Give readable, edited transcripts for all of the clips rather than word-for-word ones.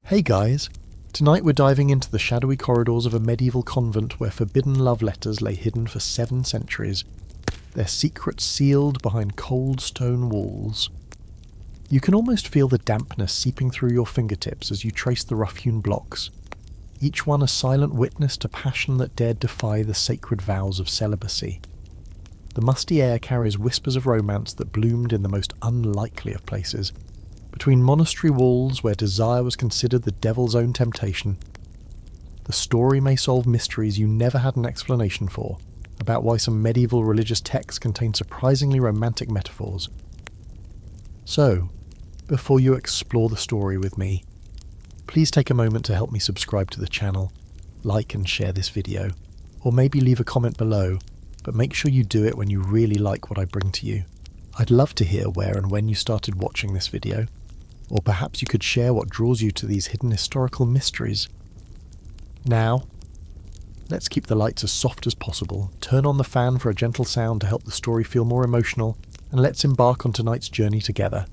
Hey guys, tonight we're diving into the shadowy corridors of a medieval convent where forbidden love letters lay hidden for 7 centuries, their secrets sealed behind cold stone walls. You can almost feel the dampness seeping through your fingertips as you trace the rough-hewn blocks, each one a silent witness to passion that dared defy the sacred vows of celibacy. The musty air carries whispers of romance that bloomed in the most unlikely of places, between monastery walls where desire was considered the devil's own temptation. The story may solve mysteries you never had an explanation for, about why some medieval religious texts contain surprisingly romantic metaphors. So, before you explore the story with me, please take a moment to help me subscribe to the channel, like and share this video, or maybe leave a comment below, but make sure you do it when you really like what I bring to you. I'd love to hear where and when you started watching this video, or perhaps you could share what draws you to these hidden historical mysteries. Now, let's keep the lights as soft as possible, turn on the fan for a gentle sound to help the story feel more emotional, and let's embark on tonight's journey together.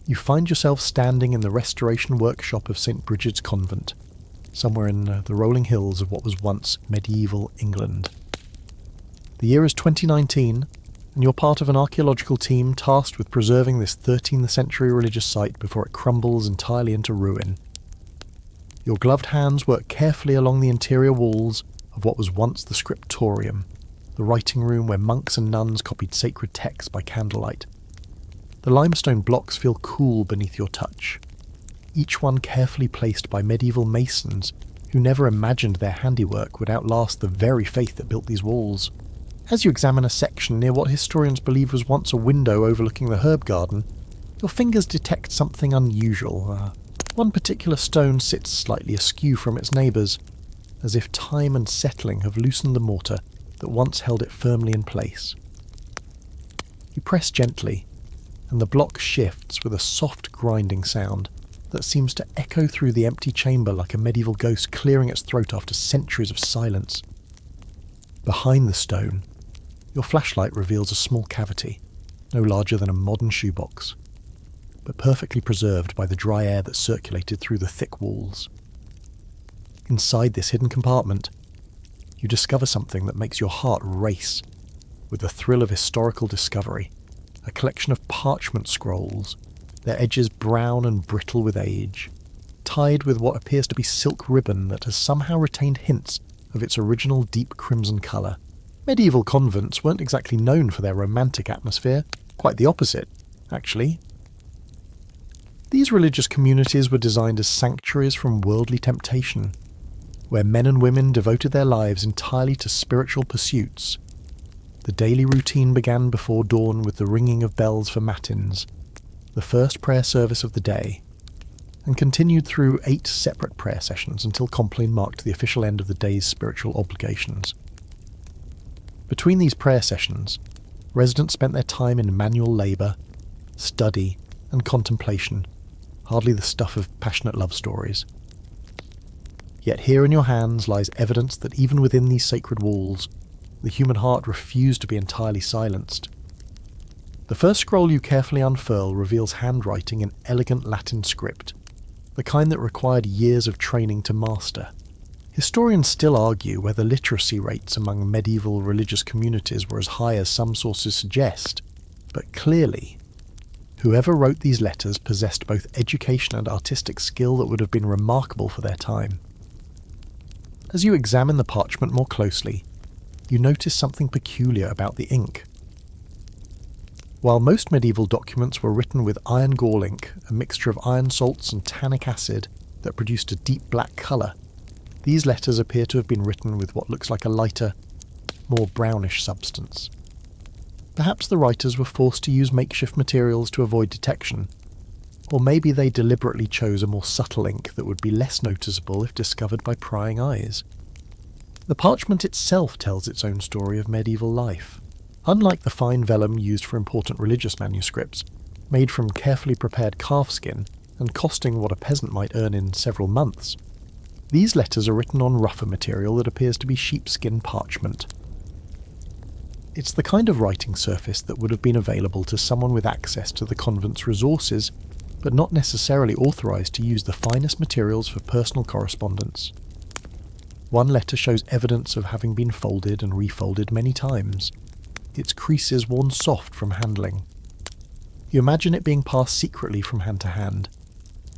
You find yourself standing in the restoration workshop of St. Bridget's Convent, somewhere in the rolling hills of what was once medieval England. The year is 2019, and you're part of an archaeological team tasked with preserving this 13th century religious site before it crumbles entirely into ruin. Your gloved hands work carefully along the interior walls of what was once the scriptorium, the writing room where monks and nuns copied sacred texts by candlelight. The limestone blocks feel cool beneath your touch, each one carefully placed by medieval masons who never imagined their handiwork would outlast the very faith that built these walls. As you examine a section near what historians believe was once a window overlooking the herb garden, your fingers detect something unusual. One particular stone sits slightly askew from its neighbours, as if time and settling have loosened the mortar that once held it firmly in place. You press gently, and the block shifts with a soft grinding sound that seems to echo through the empty chamber like a medieval ghost clearing its throat after centuries of silence. Behind the stone, your flashlight reveals a small cavity, no larger than a modern shoebox, but perfectly preserved by the dry air that circulated through the thick walls. Inside this hidden compartment, you discover something that makes your heart race with the thrill of historical discovery, a collection of parchment scrolls, their edges brown and brittle with age, tied with what appears to be silk ribbon that has somehow retained hints of its original deep crimson colour. Medieval convents weren't exactly known for their romantic atmosphere, quite the opposite, actually. These religious communities were designed as sanctuaries from worldly temptation, where men and women devoted their lives entirely to spiritual pursuits. The daily routine began before dawn with the ringing of bells for matins, the first prayer service of the day, and continued through 8 separate prayer sessions until Compline marked the official end of the day's spiritual obligations. Between these prayer sessions, residents spent their time in manual labour, study, and contemplation, hardly the stuff of passionate love stories. Yet here in your hands lies evidence that even within these sacred walls, the human heart refused to be entirely silenced. The first scroll you carefully unfurl reveals handwriting in elegant Latin script, the kind that required years of training to master. Historians still argue whether literacy rates among medieval religious communities were as high as some sources suggest, but clearly, whoever wrote these letters possessed both education and artistic skill that would have been remarkable for their time. As you examine the parchment more closely, you notice something peculiar about the ink. While most medieval documents were written with iron gall ink, a mixture of iron salts and tannic acid that produced a deep black colour, these letters appear to have been written with what looks like a lighter, more brownish substance. Perhaps the writers were forced to use makeshift materials to avoid detection, or maybe they deliberately chose a more subtle ink that would be less noticeable if discovered by prying eyes. The parchment itself tells its own story of medieval life. Unlike the fine vellum used for important religious manuscripts, made from carefully prepared calf skin and costing what a peasant might earn in several months, these letters are written on rougher material that appears to be sheepskin parchment. It's the kind of writing surface that would have been available to someone with access to the convent's resources but not necessarily authorised to use the finest materials for personal correspondence. One letter shows evidence of having been folded and refolded many times, its creases worn soft from handling. You imagine it being passed secretly from hand to hand,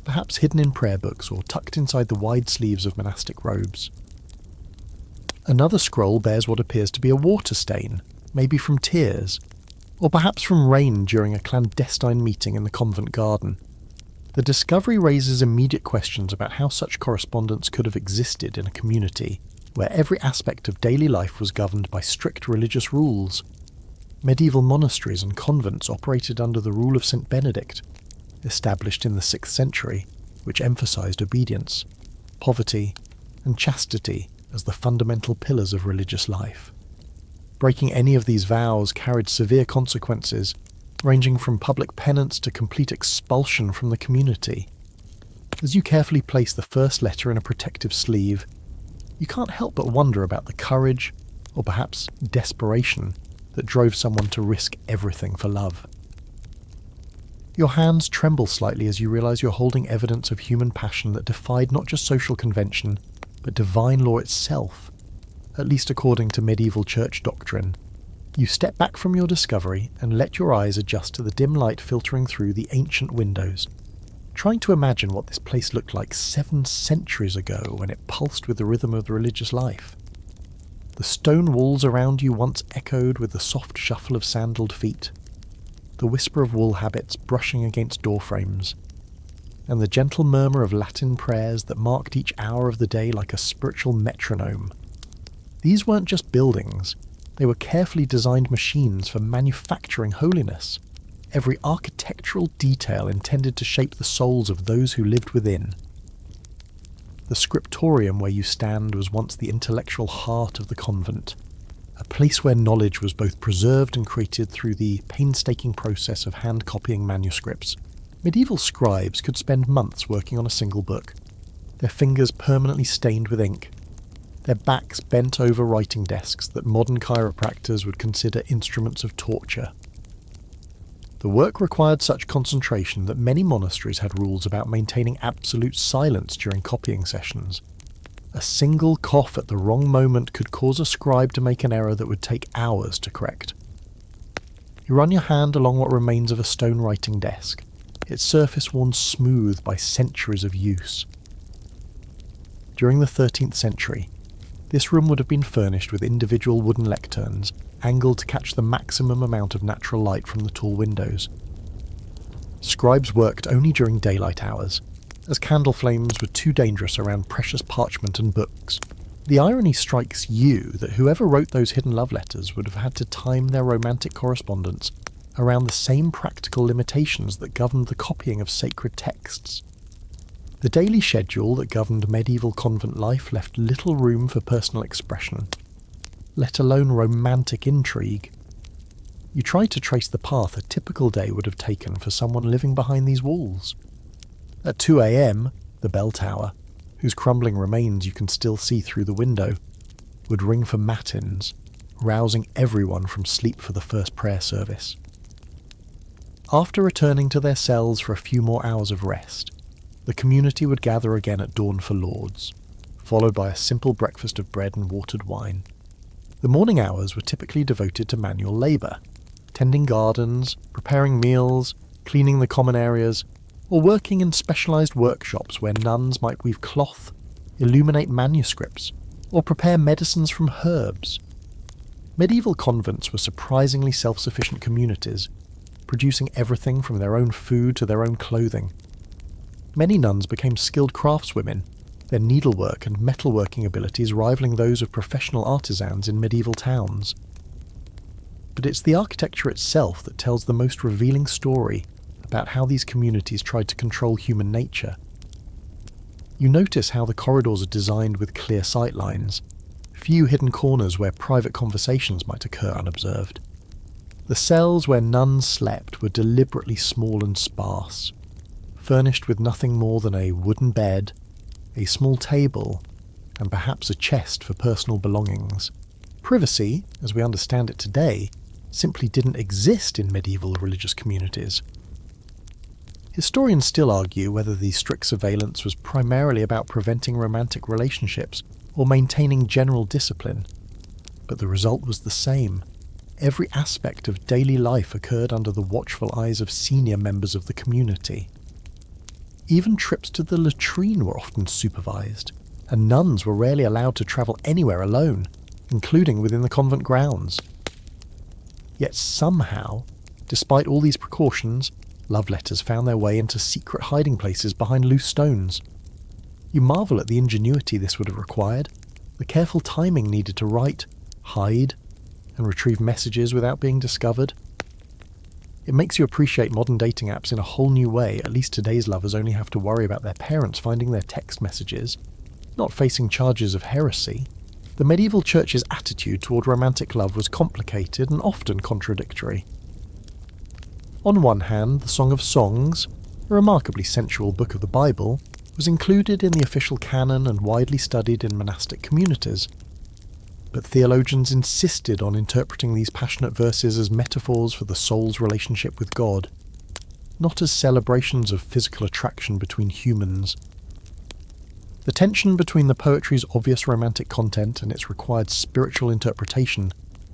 perhaps hidden in prayer books or tucked inside the wide sleeves of monastic robes. Another scroll bears what appears to be a water stain, maybe from tears, or perhaps from rain during a clandestine meeting in the convent garden. The discovery raises immediate questions about how such correspondence could have existed in a community where every aspect of daily life was governed by strict religious rules. Medieval monasteries and convents operated under the rule of St. Benedict, established in the 6th century, which emphasised obedience, poverty, and chastity as the fundamental pillars of religious life. Breaking any of these vows carried severe consequences, ranging from public penance to complete expulsion from the community. As you carefully place the first letter in a protective sleeve, you can't help but wonder about the courage, or perhaps desperation, that drove someone to risk everything for love. Your hands tremble slightly as you realise you're holding evidence of human passion that defied not just social convention, but divine law itself, at least according to medieval church doctrine. You step back from your discovery and let your eyes adjust to the dim light filtering through the ancient windows, trying to imagine what this place looked like 7 centuries ago when it pulsed with the rhythm of the religious life. The stone walls around you once echoed with the soft shuffle of sandalled feet, the whisper of wool habits brushing against door frames, and the gentle murmur of Latin prayers that marked each hour of the day like a spiritual metronome. These weren't just buildings, they were carefully designed machines for manufacturing holiness, every architectural detail intended to shape the souls of those who lived within. The scriptorium where you stand was once the intellectual heart of the convent, a place where knowledge was both preserved and created through the painstaking process of hand-copying manuscripts. Medieval scribes could spend months working on a single book, their fingers permanently stained with ink, their backs bent over writing desks that modern chiropractors would consider instruments of torture. The work required such concentration that many monasteries had rules about maintaining absolute silence during copying sessions. A single cough at the wrong moment could cause a scribe to make an error that would take hours to correct. You run your hand along what remains of a stone writing desk, its surface worn smooth by centuries of use. During the 13th century, this room would have been furnished with individual wooden lecterns, angled to catch the maximum amount of natural light from the tall windows. Scribes worked only during daylight hours, as candle flames were too dangerous around precious parchment and books. The irony strikes you that whoever wrote those hidden love letters would have had to time their romantic correspondence around the same practical limitations that governed the copying of sacred texts. The daily schedule that governed medieval convent life left little room for personal expression, let alone romantic intrigue. You tried to trace the path a typical day would have taken for someone living behind these walls. At 2 a.m, the bell tower, whose crumbling remains you can still see through the window, would ring for matins, rousing everyone from sleep for the first prayer service. After returning to their cells for a few more hours of rest, the community would gather again at dawn for lauds, followed by a simple breakfast of bread and watered wine. The morning hours were typically devoted to manual labour, tending gardens, preparing meals, cleaning the common areas, or working in specialised workshops where nuns might weave cloth, illuminate manuscripts, or prepare medicines from herbs. Medieval convents were surprisingly self-sufficient communities, producing everything from their own food to their own clothing. Many nuns became skilled craftswomen, their needlework and metalworking abilities rivaling those of professional artisans in medieval towns. But it's the architecture itself that tells the most revealing story about how these communities tried to control human nature. You notice how the corridors are designed with clear sightlines, few hidden corners where private conversations might occur unobserved. The cells where nuns slept were deliberately small and sparse, furnished with nothing more than a wooden bed, a small table, and perhaps a chest for personal belongings. Privacy, as we understand it today, simply didn't exist in medieval religious communities. Historians still argue whether the strict surveillance was primarily about preventing romantic relationships or maintaining general discipline, but the result was the same. Every aspect of daily life occurred under the watchful eyes of senior members of the community. Even trips to the latrine were often supervised, and nuns were rarely allowed to travel anywhere alone, including within the convent grounds. Yet somehow, despite all these precautions, love letters found their way into secret hiding places behind loose stones. You marvel at the ingenuity this would have required, the careful timing needed to write, hide, and retrieve messages without being discovered. It makes you appreciate modern dating apps in a whole new way. At least today's lovers only have to worry about their parents finding their text messages, not facing charges of heresy. The medieval church's attitude toward romantic love was complicated and often contradictory. On one hand, the Song of Songs, a remarkably sensual book of the Bible, was included in the official canon and widely studied in monastic communities. But theologians insisted on interpreting these passionate verses as metaphors for the soul's relationship with God, not as celebrations of physical attraction between humans. The tension between the poetry's obvious romantic content and its required spiritual interpretation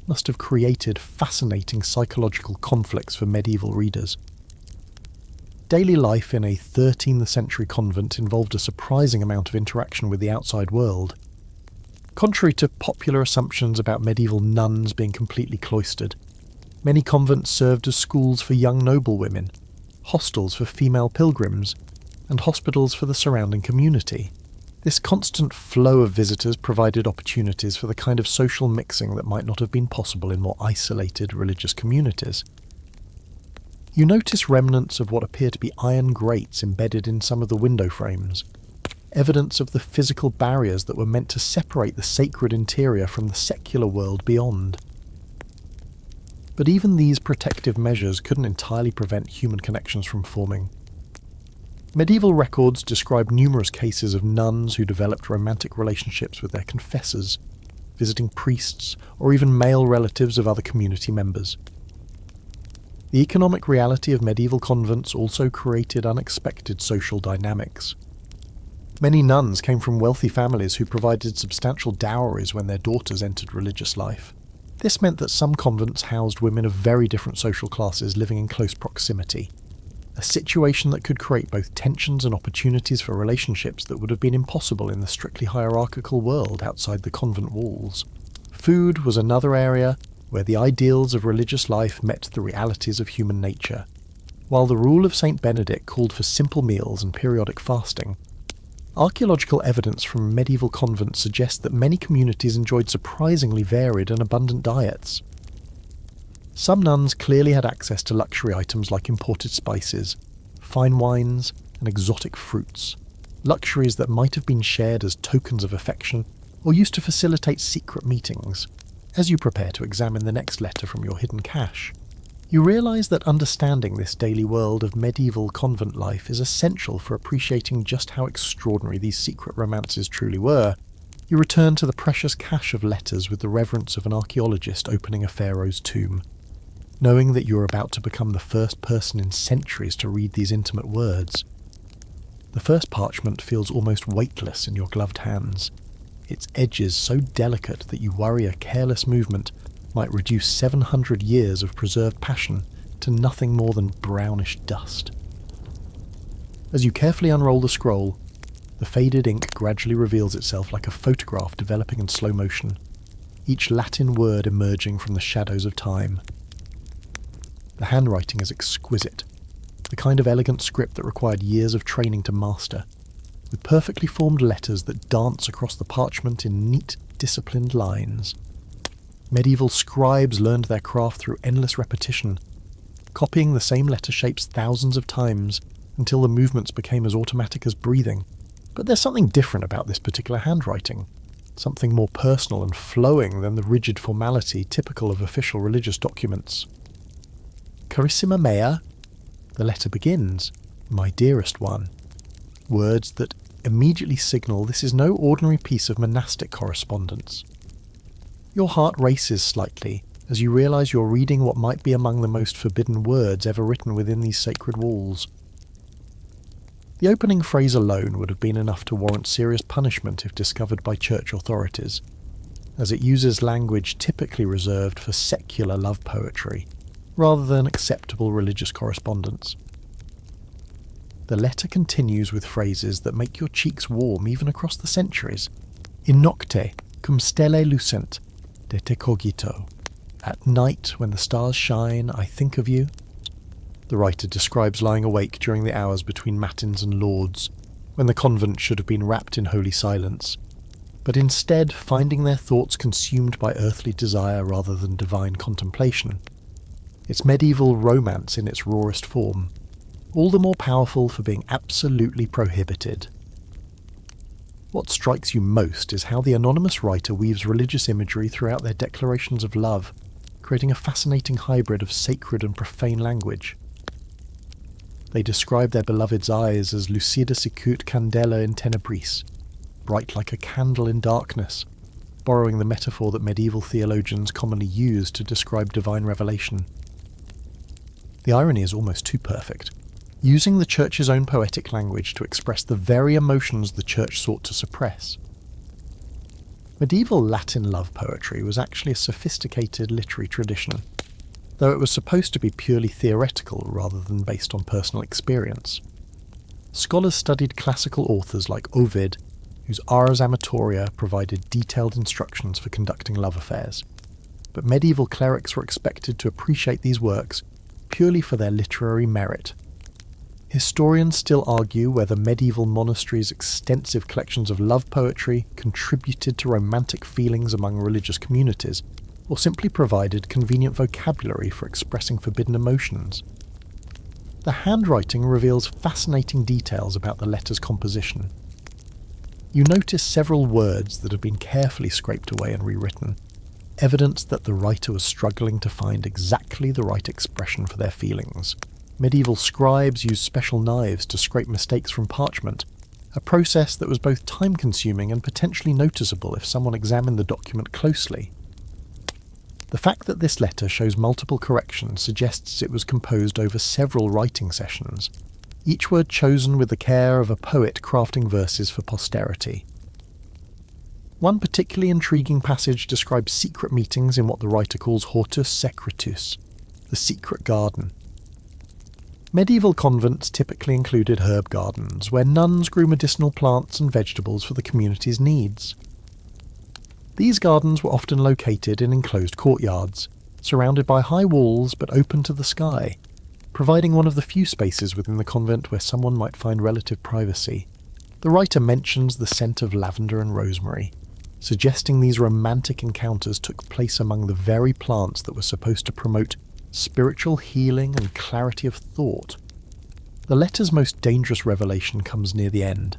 must have created fascinating psychological conflicts for medieval readers. Daily life in a 13th century convent involved a surprising amount of interaction with the outside world. Contrary to popular assumptions about medieval nuns being completely cloistered, many convents served as schools for young noblewomen, hostels for female pilgrims, and hospitals for the surrounding community. This constant flow of visitors provided opportunities for the kind of social mixing that might not have been possible in more isolated religious communities. You notice remnants of what appear to be iron grates embedded in some of the window frames, evidence of the physical barriers that were meant to separate the sacred interior from the secular world beyond. But even these protective measures couldn't entirely prevent human connections from forming. Medieval records describe numerous cases of nuns who developed romantic relationships with their confessors, visiting priests, or even male relatives of other community members. The economic reality of medieval convents also created unexpected social dynamics. Many nuns came from wealthy families who provided substantial dowries when their daughters entered religious life. This meant that some convents housed women of very different social classes living in close proximity, a situation that could create both tensions and opportunities for relationships that would have been impossible in the strictly hierarchical world outside the convent walls. Food was another area where the ideals of religious life met the realities of human nature. While the rule of St. Benedict called for simple meals and periodic fasting, archaeological evidence from medieval convents suggests that many communities enjoyed surprisingly varied and abundant diets. Some nuns clearly had access to luxury items like imported spices, fine wines, and exotic fruits, luxuries that might have been shared as tokens of affection or used to facilitate secret meetings. As you prepare to examine the next letter from your hidden cache, you realise that understanding this daily world of medieval convent life is essential for appreciating just how extraordinary these secret romances truly were. You return to the precious cache of letters with the reverence of an archaeologist opening a pharaoh's tomb, knowing that you are about to become the first person in centuries to read these intimate words. The first parchment feels almost weightless in your gloved hands, its edges so delicate that you worry a careless movement might reduce 700 years of preserved passion to nothing more than brownish dust. As you carefully unroll the scroll, the faded ink gradually reveals itself like a photograph developing in slow motion, each Latin word emerging from the shadows of time. The handwriting is exquisite, the kind of elegant script that required years of training to master, with perfectly formed letters that dance across the parchment in neat, disciplined lines. Medieval scribes learned their craft through endless repetition, copying the same letter shapes thousands of times until the movements became as automatic as breathing. But there's something different about this particular handwriting, something more personal and flowing than the rigid formality typical of official religious documents. Carissima mea, the letter begins, my dearest one, words that immediately signal this is no ordinary piece of monastic correspondence. Your heart races slightly as you realise you're reading what might be among the most forbidden words ever written within these sacred walls. The opening phrase alone would have been enough to warrant serious punishment if discovered by church authorities, as it uses language typically reserved for secular love poetry, rather than acceptable religious correspondence. The letter continues with phrases that make your cheeks warm even across the centuries. In nocte, cum stelle lucent, de te cogito. At night, when the stars shine, I think of you. The writer describes lying awake during the hours between matins and lauds, when the convent should have been wrapped in holy silence, but instead finding their thoughts consumed by earthly desire rather than divine contemplation. It's medieval romance in its rawest form, all the more powerful for being absolutely prohibited. What strikes you most is how the anonymous writer weaves religious imagery throughout their declarations of love, creating a fascinating hybrid of sacred and profane language. They describe their beloved's eyes as lucida sicut candela in tenebris, bright like a candle in darkness, borrowing the metaphor that medieval theologians commonly use to describe divine revelation. The irony is almost too perfect, using the Church's own poetic language to express the very emotions the Church sought to suppress. Medieval Latin love poetry was actually a sophisticated literary tradition, though it was supposed to be purely theoretical rather than based on personal experience. Scholars studied classical authors like Ovid, whose Ars Amatoria provided detailed instructions for conducting love affairs, but medieval clerics were expected to appreciate these works purely for their literary merit. Historians still argue whether medieval monasteries' extensive collections of love poetry contributed to romantic feelings among religious communities, or simply provided convenient vocabulary for expressing forbidden emotions. The handwriting reveals fascinating details about the letter's composition. You notice several words that have been carefully scraped away and rewritten, evidence that the writer was struggling to find exactly the right expression for their feelings. Medieval scribes used special knives to scrape mistakes from parchment, a process that was both time-consuming and potentially noticeable if someone examined the document closely. The fact that this letter shows multiple corrections suggests it was composed over several writing sessions, each word chosen with the care of a poet crafting verses for posterity. One particularly intriguing passage describes secret meetings in what the writer calls hortus secretus, the secret garden. Medieval convents typically included herb gardens, where nuns grew medicinal plants and vegetables for the community's needs. These gardens were often located in enclosed courtyards, surrounded by high walls but open to the sky, providing one of the few spaces within the convent where someone might find relative privacy. The writer mentions the scent of lavender and rosemary, suggesting these romantic encounters took place among the very plants that were supposed to promote spiritual healing and clarity of thought. The letter's most dangerous revelation comes near the end,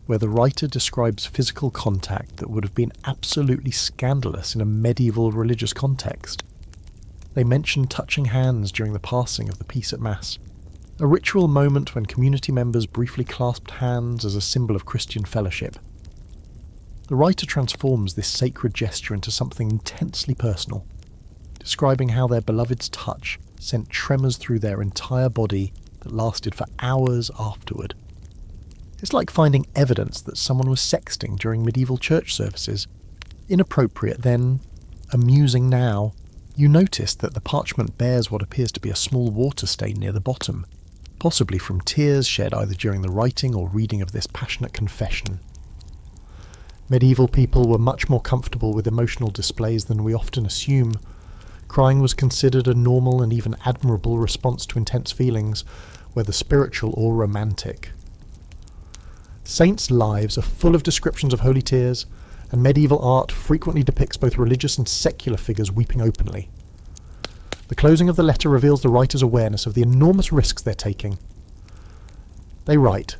where the writer describes physical contact that would have been absolutely scandalous in a medieval religious context. They mention touching hands during the passing of the peace at Mass, a ritual moment when community members briefly clasped hands as a symbol of Christian fellowship. The writer transforms this sacred gesture into something intensely personal, describing how their beloved's touch sent tremors through their entire body that lasted for hours afterward. It's like finding evidence that someone was sexting during medieval church services. Inappropriate then, amusing now. You notice that the parchment bears what appears to be a small water stain near the bottom, possibly from tears shed either during the writing or reading of this passionate confession. Medieval people were much more comfortable with emotional displays than we often assume. Crying was considered a normal and even admirable response to intense feelings, whether spiritual or romantic. Saints' lives are full of descriptions of holy tears, and medieval art frequently depicts both religious and secular figures weeping openly. The closing of the letter reveals the writer's awareness of the enormous risks they're taking. They write,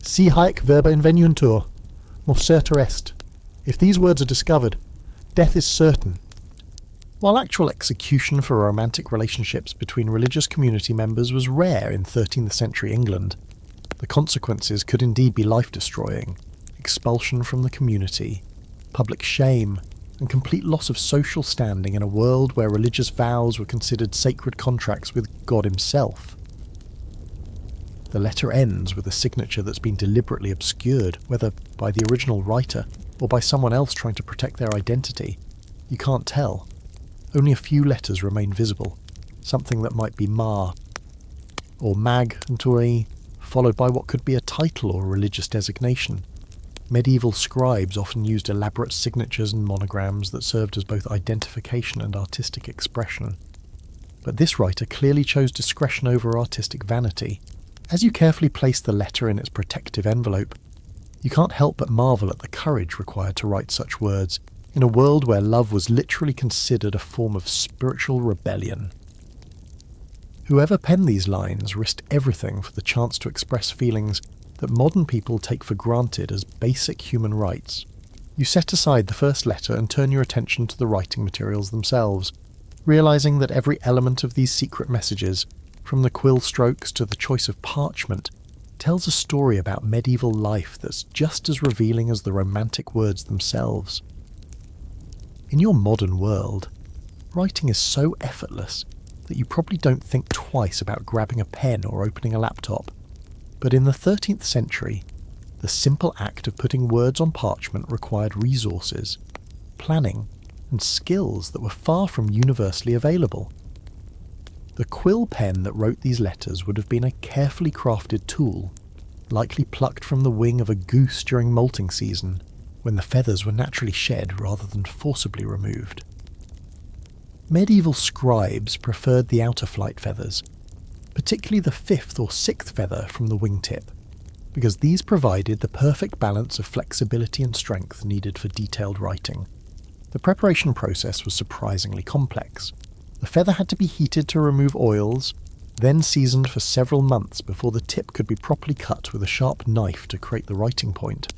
Si haec verba inveniuntur, morsertur est. If these words are discovered, death is certain. While actual execution for romantic relationships between religious community members was rare in 13th century England, the consequences could indeed be life-destroying: expulsion from the community, public shame, and complete loss of social standing in a world where religious vows were considered sacred contracts with God himself. The letter ends with a signature that's been deliberately obscured, whether by the original writer or by someone else trying to protect their identity. You can't tell. Only a few letters remain visible, something that might be Ma or Mag and Toi, followed by what could be a title or a religious designation. Medieval scribes often used elaborate signatures and monograms that served as both identification and artistic expression. But this writer clearly chose discretion over artistic vanity. As you carefully place the letter in its protective envelope, you can't help but marvel at the courage required to write such words in a world where love was literally considered a form of spiritual rebellion. Whoever penned these lines risked everything for the chance to express feelings that modern people take for granted as basic human rights. You set aside the first letter and turn your attention to the writing materials themselves, realizing that every element of these secret messages, from the quill strokes to the choice of parchment, tells a story about medieval life that's just as revealing as the romantic words themselves. In your modern world, writing is so effortless that you probably don't think twice about grabbing a pen or opening a laptop. But in the 13th century, the simple act of putting words on parchment required resources, planning, and skills that were far from universally available. The quill pen that wrote these letters would have been a carefully crafted tool, likely plucked from the wing of a goose during molting season, when the feathers were naturally shed rather than forcibly removed. Medieval scribes preferred the outer flight feathers, particularly the 5th or 6th feather from the wingtip, because these provided the perfect balance of flexibility and strength needed for detailed writing. The preparation process was surprisingly complex. The feather had to be heated to remove oils, then seasoned for several months before the tip could be properly cut with a sharp knife to create the writing point.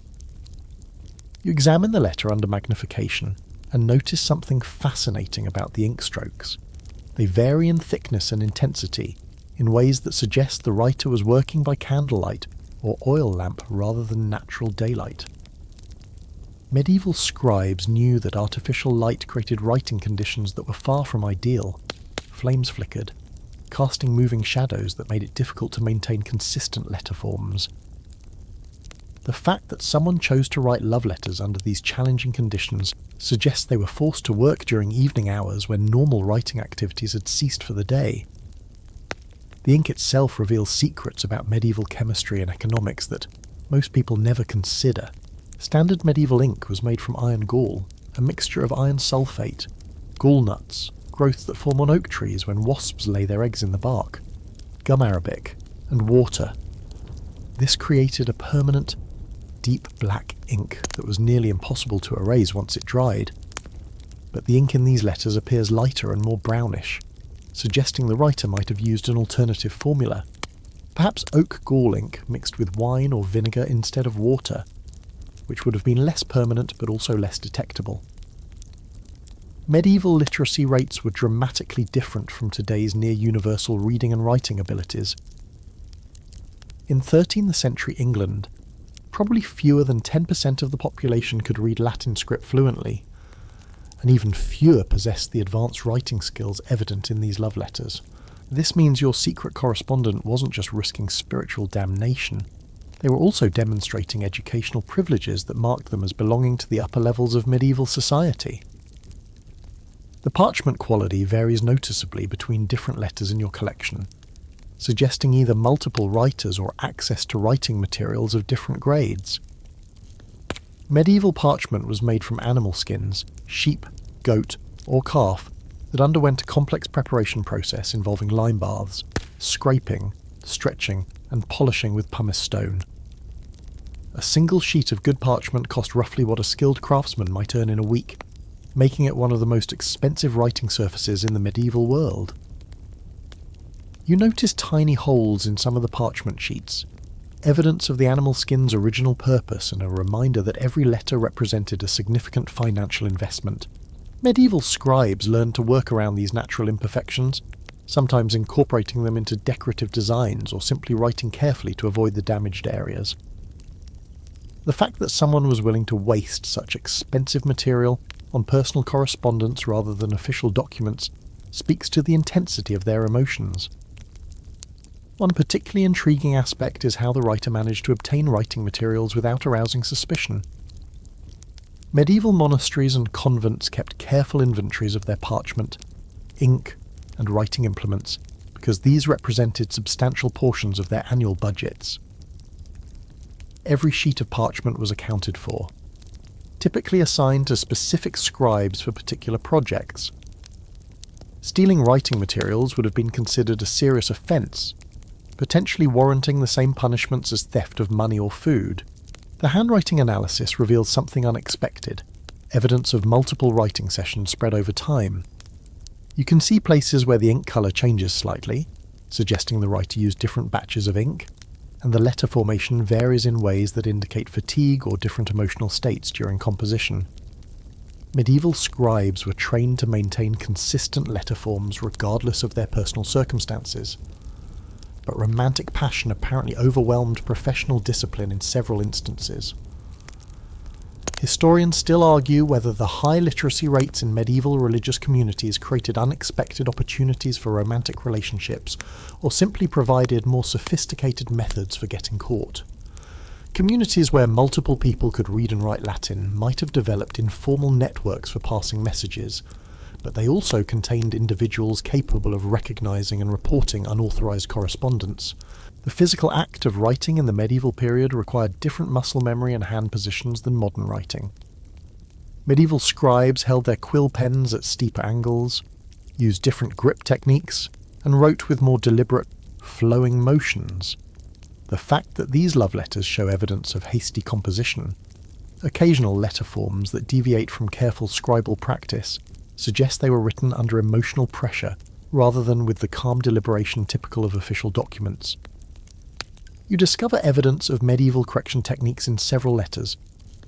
You examine the letter under magnification and notice something fascinating about the ink strokes. They vary in thickness and intensity in ways that suggest the writer was working by candlelight or oil lamp rather than natural daylight. Medieval scribes knew that artificial light created writing conditions that were far from ideal. Flames flickered, casting moving shadows that made it difficult to maintain consistent letter forms. The fact that someone chose to write love letters under these challenging conditions suggests they were forced to work during evening hours when normal writing activities had ceased for the day. The ink itself reveals secrets about medieval chemistry and economics that most people never consider. Standard medieval ink was made from iron gall, a mixture of iron sulfate, gall nuts, growths that form on oak trees when wasps lay their eggs in the bark, gum arabic, and water. This created a permanent, deep black ink that was nearly impossible to erase once it dried. But the ink in these letters appears lighter and more brownish, suggesting the writer might have used an alternative formula. Perhaps oak gall ink mixed with wine or vinegar instead of water, which would have been less permanent but also less detectable. Medieval literacy rates were dramatically different from today's near-universal reading and writing abilities. In 13th century England, probably fewer than 10% of the population could read Latin script fluently, and even fewer possessed the advanced writing skills evident in these love letters. This means your secret correspondent wasn't just risking spiritual damnation, they were also demonstrating educational privileges that marked them as belonging to the upper levels of medieval society. The parchment quality varies noticeably between different letters in your collection, suggesting either multiple writers or access to writing materials of different grades. Medieval parchment was made from animal skins, sheep, goat, or calf, that underwent a complex preparation process involving lime baths, scraping, stretching, and polishing with pumice stone. A single sheet of good parchment cost roughly what a skilled craftsman might earn in a week, making it one of the most expensive writing surfaces in the medieval world. You notice tiny holes in some of the parchment sheets, evidence of the animal skin's original purpose and a reminder that every letter represented a significant financial investment. Medieval scribes learned to work around these natural imperfections, sometimes incorporating them into decorative designs or simply writing carefully to avoid the damaged areas. The fact that someone was willing to waste such expensive material on personal correspondence rather than official documents speaks to the intensity of their emotions. One particularly intriguing aspect is how the writer managed to obtain writing materials without arousing suspicion. Medieval monasteries and convents kept careful inventories of their parchment, ink, and writing implements, because these represented substantial portions of their annual budgets. Every sheet of parchment was accounted for, typically assigned to specific scribes for particular projects. Stealing writing materials would have been considered a serious offence, potentially warranting the same punishments as theft of money or food. The handwriting analysis reveals something unexpected, evidence of multiple writing sessions spread over time. You can see places where the ink colour changes slightly, suggesting the writer used different batches of ink, and the letter formation varies in ways that indicate fatigue or different emotional states during composition. Medieval scribes were trained to maintain consistent letter forms regardless of their personal circumstances, but romantic passion apparently overwhelmed professional discipline in several instances. Historians still argue whether the high literacy rates in medieval religious communities created unexpected opportunities for romantic relationships, or simply provided more sophisticated methods for getting caught. Communities where multiple people could read and write Latin might have developed informal networks for passing messages, but they also contained individuals capable of recognizing and reporting unauthorized correspondence. The physical act of writing in the medieval period required different muscle memory and hand positions than modern writing. Medieval scribes held their quill pens at steeper angles, used different grip techniques, and wrote with more deliberate, flowing motions. The fact that these love letters show evidence of hasty composition, occasional letter forms that deviate from careful scribal practice, suggest they were written under emotional pressure rather than with the calm deliberation typical of official documents. You discover evidence of medieval correction techniques in several letters,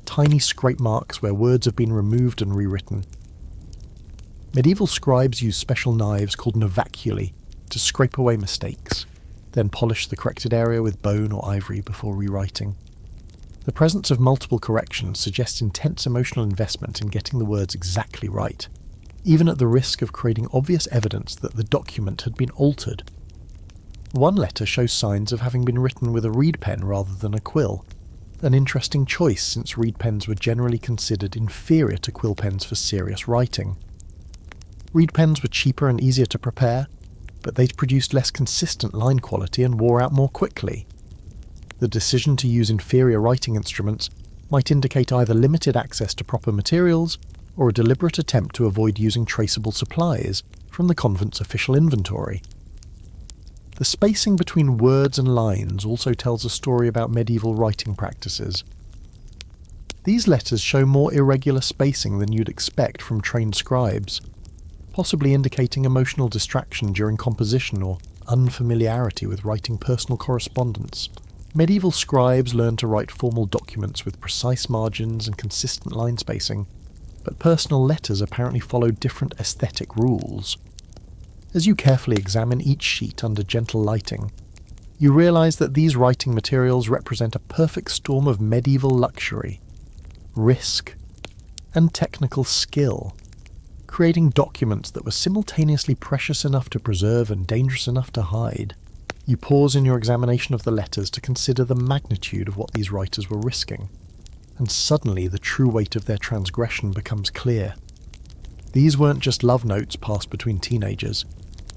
tiny scrape marks where words have been removed and rewritten. Medieval scribes used special knives called novaculi to scrape away mistakes, then polish the corrected area with bone or ivory before rewriting. The presence of multiple corrections suggests intense emotional investment in getting the words exactly right, even at the risk of creating obvious evidence that the document had been altered. One letter shows signs of having been written with a reed pen rather than a quill, an interesting choice since reed pens were generally considered inferior to quill pens for serious writing. Reed pens were cheaper and easier to prepare, but they produced less consistent line quality and wore out more quickly. The decision to use inferior writing instruments might indicate either limited access to proper materials or a deliberate attempt to avoid using traceable supplies from the convent's official inventory. The spacing between words and lines also tells a story about medieval writing practices. These letters show more irregular spacing than you'd expect from trained scribes, possibly indicating emotional distraction during composition or unfamiliarity with writing personal correspondence. Medieval scribes learned to write formal documents with precise margins and consistent line spacing, but personal letters apparently followed different aesthetic rules. As you carefully examine each sheet under gentle lighting, you realize that these writing materials represent a perfect storm of medieval luxury, risk, and technical skill, creating documents that were simultaneously precious enough to preserve and dangerous enough to hide. You pause in your examination of the letters to consider the magnitude of what these writers were risking, and suddenly the true weight of their transgression becomes clear. These weren't just love notes passed between teenagers.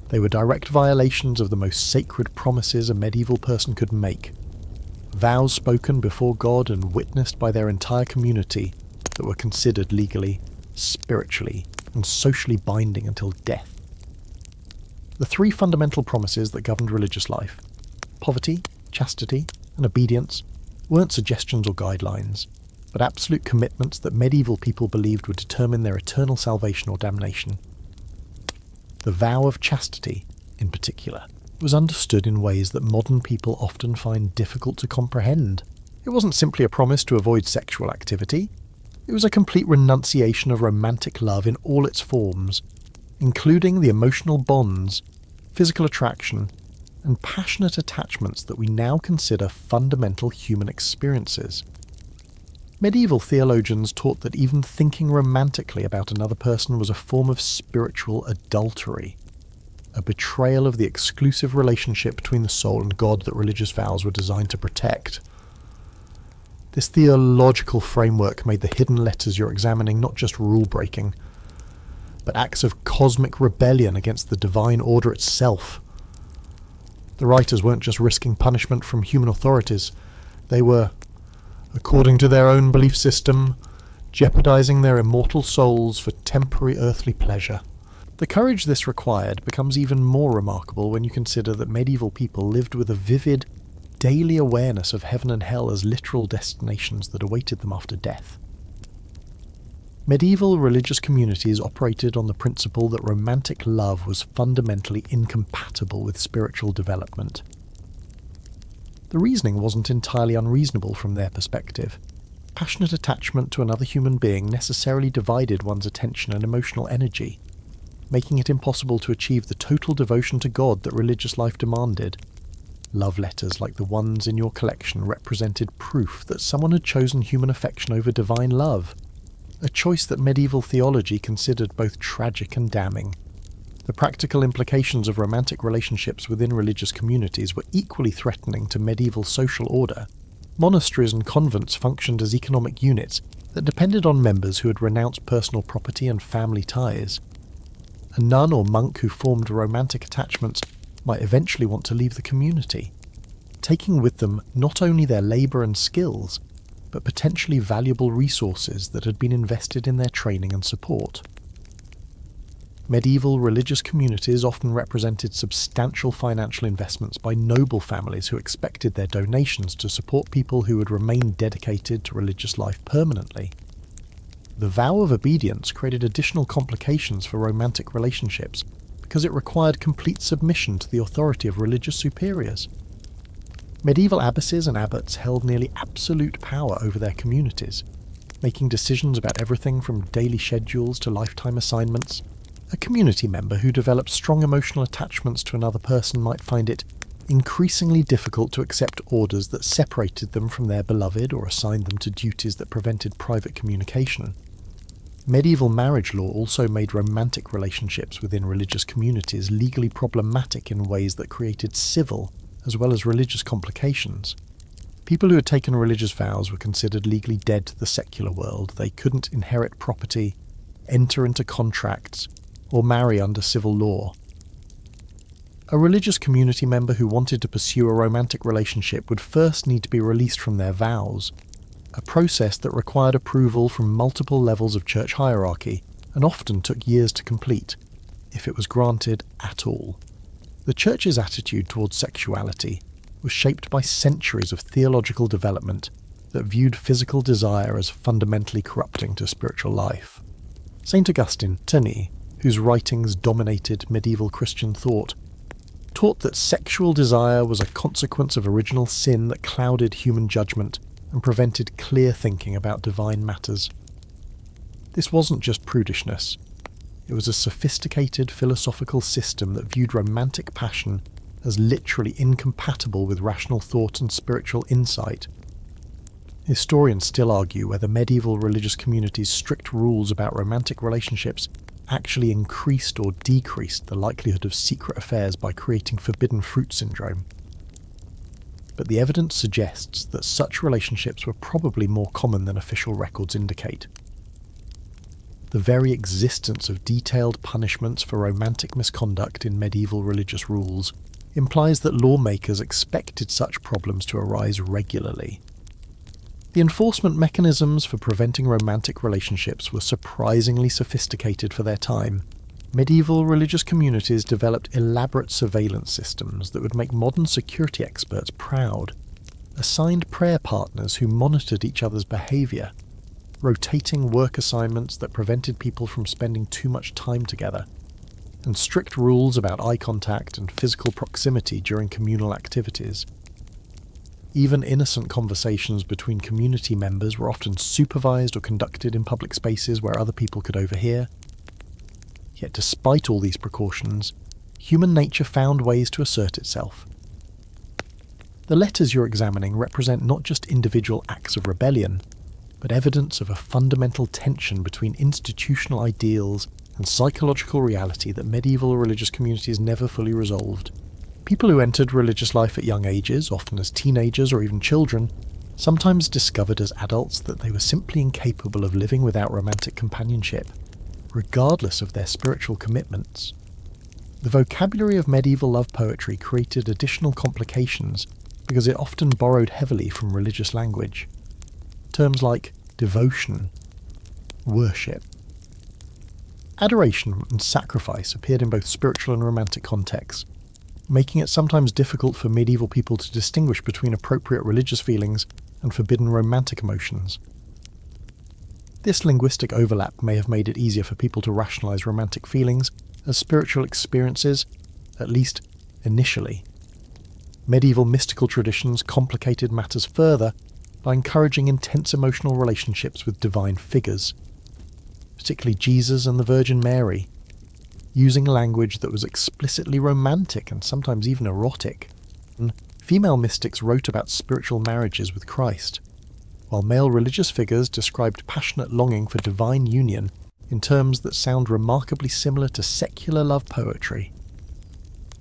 They were direct violations of the most sacred promises a medieval person could make, vows spoken before God and witnessed by their entire community that were considered legally, spiritually, and socially binding until death. The three fundamental promises that governed religious life, poverty, chastity, and obedience, weren't suggestions or guidelines, but absolute commitments that medieval people believed would determine their eternal salvation or damnation. The vow of chastity, in particular, was understood in ways that modern people often find difficult to comprehend. It wasn't simply a promise to avoid sexual activity. It was a complete renunciation of romantic love in all its forms, including the emotional bonds, physical attraction, and passionate attachments that we now consider fundamental human experiences. Medieval theologians taught that even thinking romantically about another person was a form of spiritual adultery, a betrayal of the exclusive relationship between the soul and God that religious vows were designed to protect. This theological framework made the hidden letters you're examining not just rule-breaking, but acts of cosmic rebellion against the divine order itself. The writers weren't just risking punishment from human authorities, they were, according to their own belief system, jeopardizing their immortal souls for temporary earthly pleasure. The courage this required becomes even more remarkable when you consider that medieval people lived with a vivid, daily awareness of heaven and hell as literal destinations that awaited them after death. Medieval religious communities operated on the principle that romantic love was fundamentally incompatible with spiritual development. The reasoning wasn't entirely unreasonable from their perspective. Passionate attachment to another human being necessarily divided one's attention and emotional energy, making it impossible to achieve the total devotion to God that religious life demanded. Love letters like the ones in your collection represented proof that someone had chosen human affection over divine love, a choice that medieval theology considered both tragic and damning. The practical implications of romantic relationships within religious communities were equally threatening to medieval social order. Monasteries and convents functioned as economic units that depended on members who had renounced personal property and family ties. A nun or monk who formed romantic attachments might eventually want to leave the community, taking with them not only their labour and skills, but potentially valuable resources that had been invested in their training and support. Medieval religious communities often represented substantial financial investments by noble families who expected their donations to support people who would remain dedicated to religious life permanently. The vow of obedience created additional complications for romantic relationships because it required complete submission to the authority of religious superiors. Medieval abbesses and abbots held nearly absolute power over their communities, making decisions about everything from daily schedules to lifetime assignments. A community member who developed strong emotional attachments to another person might find it increasingly difficult to accept orders that separated them from their beloved or assigned them to duties that prevented private communication. Medieval marriage law also made romantic relationships within religious communities legally problematic in ways that created civil as well as religious complications. People who had taken religious vows were considered legally dead to the secular world. They couldn't inherit property, enter into contracts, or marry under civil law. A religious community member who wanted to pursue a romantic relationship would first need to be released from their vows, a process that required approval from multiple levels of church hierarchy and often took years to complete, if it was granted at all. The church's attitude towards sexuality was shaped by centuries of theological development that viewed physical desire as fundamentally corrupting to spiritual life. St. Augustine, Tony, whose writings dominated medieval Christian thought, taught that sexual desire was a consequence of original sin that clouded human judgment and prevented clear thinking about divine matters. This wasn't just prudishness. It was a sophisticated philosophical system that viewed romantic passion as literally incompatible with rational thought and spiritual insight. Historians still argue whether medieval religious communities' strict rules about romantic relationships actually increased or decreased the likelihood of secret affairs by creating forbidden fruit syndrome. But the evidence suggests that such relationships were probably more common than official records indicate. The very existence of detailed punishments for romantic misconduct in medieval religious rules implies that lawmakers expected such problems to arise regularly. The enforcement mechanisms for preventing romantic relationships were surprisingly sophisticated for their time. Medieval religious communities developed elaborate surveillance systems that would make modern security experts proud, assigned prayer partners who monitored each other's behaviour, rotating work assignments that prevented people from spending too much time together, and strict rules about eye contact and physical proximity during communal activities. Even innocent conversations between community members were often supervised or conducted in public spaces where other people could overhear. Yet despite all these precautions, human nature found ways to assert itself. The letters you're examining represent not just individual acts of rebellion, but evidence of a fundamental tension between institutional ideals and psychological reality that medieval religious communities never fully resolved. People who entered religious life at young ages, often as teenagers or even children, sometimes discovered as adults that they were simply incapable of living without romantic companionship, regardless of their spiritual commitments. The vocabulary of medieval love poetry created additional complications because it often borrowed heavily from religious language. Terms like devotion, worship, adoration and sacrifice appeared in both spiritual and romantic contexts, making it sometimes difficult for medieval people to distinguish between appropriate religious feelings and forbidden romantic emotions. This linguistic overlap may have made it easier for people to rationalise romantic feelings as spiritual experiences, at least initially. Medieval mystical traditions complicated matters further by encouraging intense emotional relationships with divine figures, particularly Jesus and the Virgin Mary, using language that was explicitly romantic and sometimes even erotic. Female mystics wrote about spiritual marriages with Christ, while male religious figures described passionate longing for divine union in terms that sound remarkably similar to secular love poetry.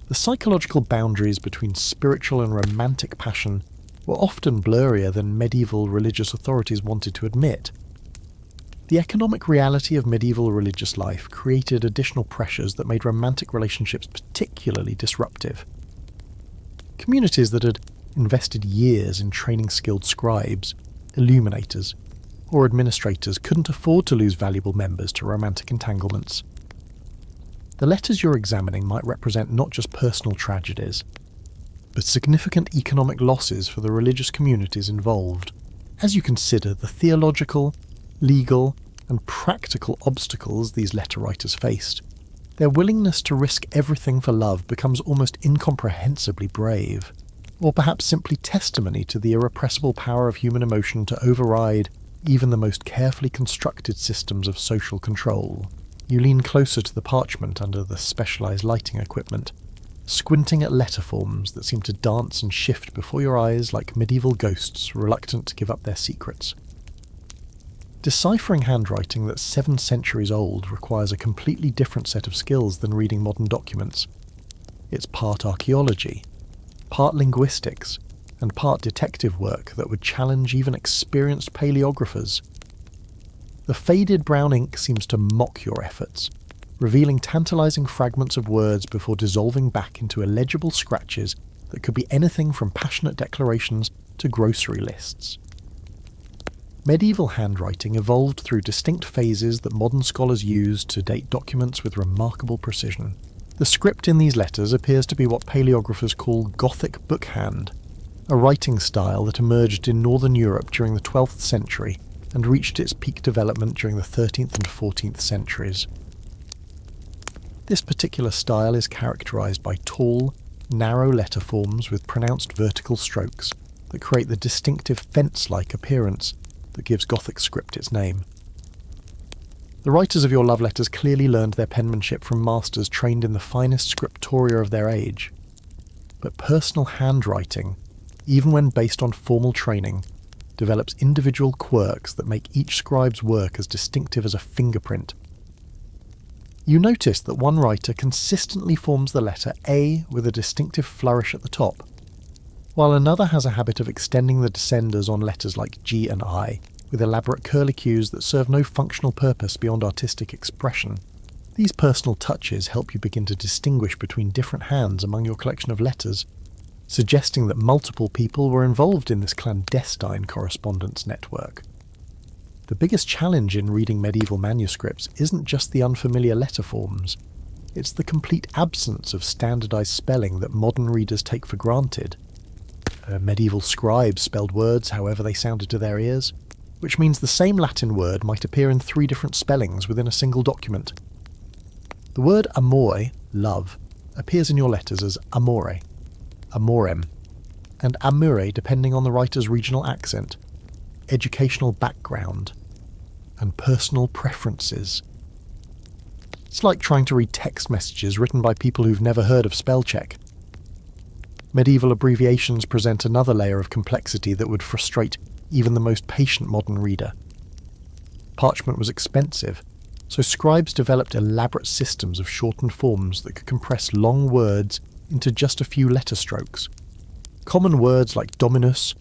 The psychological boundaries between spiritual and romantic passion were often blurrier than medieval religious authorities wanted to admit. The economic reality of medieval religious life created additional pressures that made romantic relationships particularly disruptive. Communities that had invested years in training skilled scribes, illuminators, or administrators couldn't afford to lose valuable members to romantic entanglements. The letters you're examining might represent not just personal tragedies, but significant economic losses for the religious communities involved. As you consider the theological, legal, and practical obstacles these letter writers faced, their willingness to risk everything for love becomes almost incomprehensibly brave, or perhaps simply testimony to the irrepressible power of human emotion to override even the most carefully constructed systems of social control. You lean closer to the parchment under the specialised lighting equipment, squinting at letter forms that seem to dance and shift before your eyes like medieval ghosts reluctant to give up their secrets. Deciphering handwriting that's 7 centuries old requires a completely different set of skills than reading modern documents. It's part archaeology, part linguistics, and part detective work that would challenge even experienced paleographers. The faded brown ink seems to mock your efforts, revealing tantalising fragments of words before dissolving back into illegible scratches that could be anything from passionate declarations to grocery lists. Medieval handwriting evolved through distinct phases that modern scholars use to date documents with remarkable precision. The script in these letters appears to be what paleographers call Gothic bookhand, a writing style that emerged in northern Europe during the 12th century and reached its peak development during the 13th and 14th centuries. This particular style is characterised by tall, narrow letter forms with pronounced vertical strokes that create the distinctive fence-like appearance that gives Gothic script its name. The writers of your love letters clearly learned their penmanship from masters trained in the finest scriptoria of their age. But personal handwriting, even when based on formal training, develops individual quirks that make each scribe's work as distinctive as a fingerprint. You notice that one writer consistently forms the letter A with a distinctive flourish at the top, while another has a habit of extending the descenders on letters like G and I, with elaborate curlicues that serve no functional purpose beyond artistic expression. These personal touches help you begin to distinguish between different hands among your collection of letters, suggesting that multiple people were involved in this clandestine correspondence network. The biggest challenge in reading medieval manuscripts isn't just the unfamiliar letter forms, it's the complete absence of standardised spelling that modern readers take for granted. Medieval scribes spelled words however they sounded to their ears, which means the same Latin word might appear in 3 different spellings within a single document. The word amore, love, appears in your letters as amore, amorem, and amure depending on the writer's regional accent, educational background, and personal preferences. It's like trying to read text messages written by people who've never heard of spell check. Medieval abbreviations present another layer of complexity that would frustrate even the most patient modern reader. Parchment was expensive, So scribes developed elaborate systems of shortened forms that could compress long words into just a few letter strokes. Common words like dominus,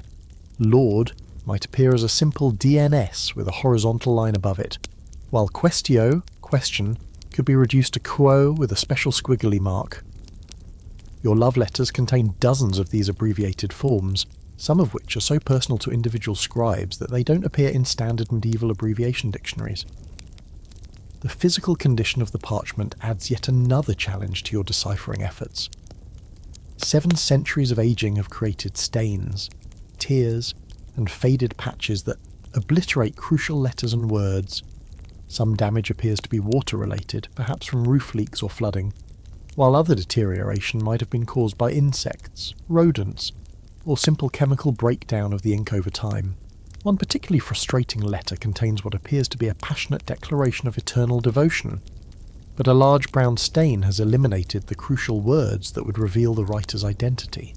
Lord, might appear as a simple DNS with a horizontal line above it, while questio, question, could be reduced to quo with a special squiggly mark. Your love letters contain dozens of these abbreviated forms, some of which are so personal to individual scribes that they don't appear in standard medieval abbreviation dictionaries. The physical condition of the parchment adds yet another challenge to your deciphering efforts. 7 centuries of aging have created stains, tears, and faded patches that obliterate crucial letters and words. Some damage appears to be water-related, perhaps from roof leaks or flooding, while other deterioration might have been caused by insects, rodents, or simple chemical breakdown of the ink over time. One particularly frustrating letter contains what appears to be a passionate declaration of eternal devotion, but a large brown stain has eliminated the crucial words that would reveal the writer's identity.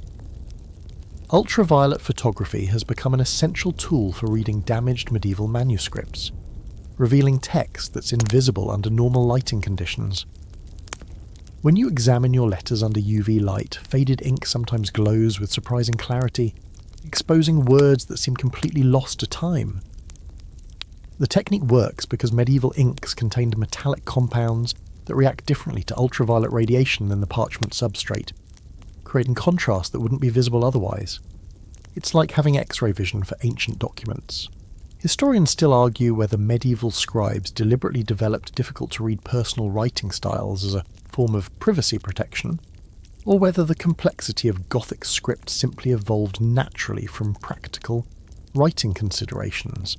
Ultraviolet photography has become an essential tool for reading damaged medieval manuscripts, revealing text that's invisible under normal lighting conditions. When you examine your letters under UV light, faded ink sometimes glows with surprising clarity, exposing words that seem completely lost to time. The technique works because medieval inks contained metallic compounds that react differently to ultraviolet radiation than the parchment substrate, creating contrast that wouldn't be visible otherwise. It's like having X-ray vision for ancient documents. Historians still argue whether medieval scribes deliberately developed difficult-to-read personal writing styles as a form of privacy protection, or whether the complexity of Gothic script simply evolved naturally from practical writing considerations.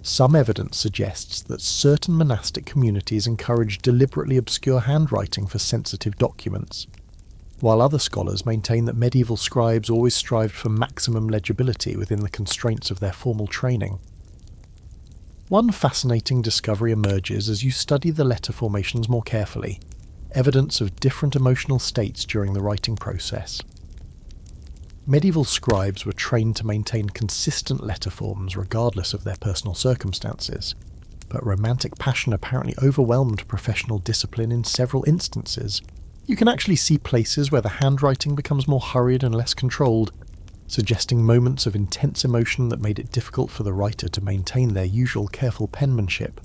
Some evidence suggests that certain monastic communities encouraged deliberately obscure handwriting for sensitive documents, while other scholars maintain that medieval scribes always strived for maximum legibility within the constraints of their formal training. One fascinating discovery emerges as you study the letter formations more carefully, evidence of different emotional states during the writing process. Medieval scribes were trained to maintain consistent letter forms regardless of their personal circumstances, but romantic passion apparently overwhelmed professional discipline in several instances. You can actually see places where the handwriting becomes more hurried and less controlled, suggesting moments of intense emotion that made it difficult for the writer to maintain their usual careful penmanship.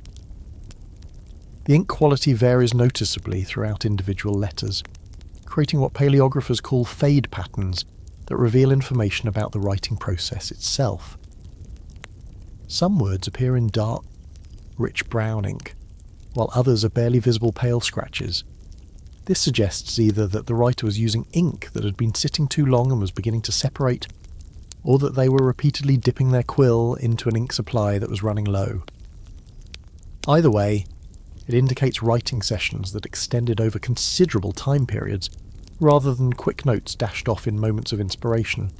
The ink quality varies noticeably throughout individual letters, creating what paleographers call fade patterns that reveal information about the writing process itself. Some words appear in dark, rich brown ink, while others are barely visible pale scratches. This suggests either that the writer was using ink that had been sitting too long and was beginning to separate, or that they were repeatedly dipping their quill into an ink supply that was running low. Either way, it indicates writing sessions that extended over considerable time periods, rather than quick notes dashed off in moments of inspiration.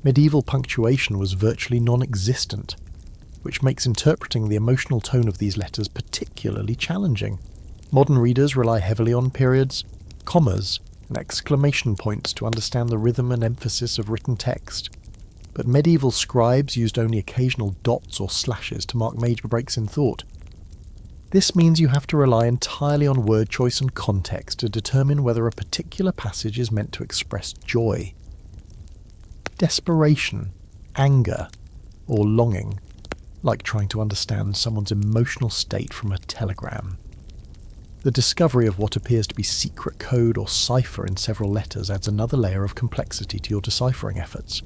Medieval punctuation was virtually non-existent, which makes interpreting the emotional tone of these letters particularly challenging. Modern readers rely heavily on periods, commas, and exclamation points to understand the rhythm and emphasis of written text, but medieval scribes used only occasional dots or slashes to mark major breaks in thought. This means you have to rely entirely on word choice and context to determine whether a particular passage is meant to express joy, desperation, anger, or longing, like trying to understand someone's emotional state from a telegram. The discovery of what appears to be secret code or cipher in several letters adds another layer of complexity to your deciphering efforts.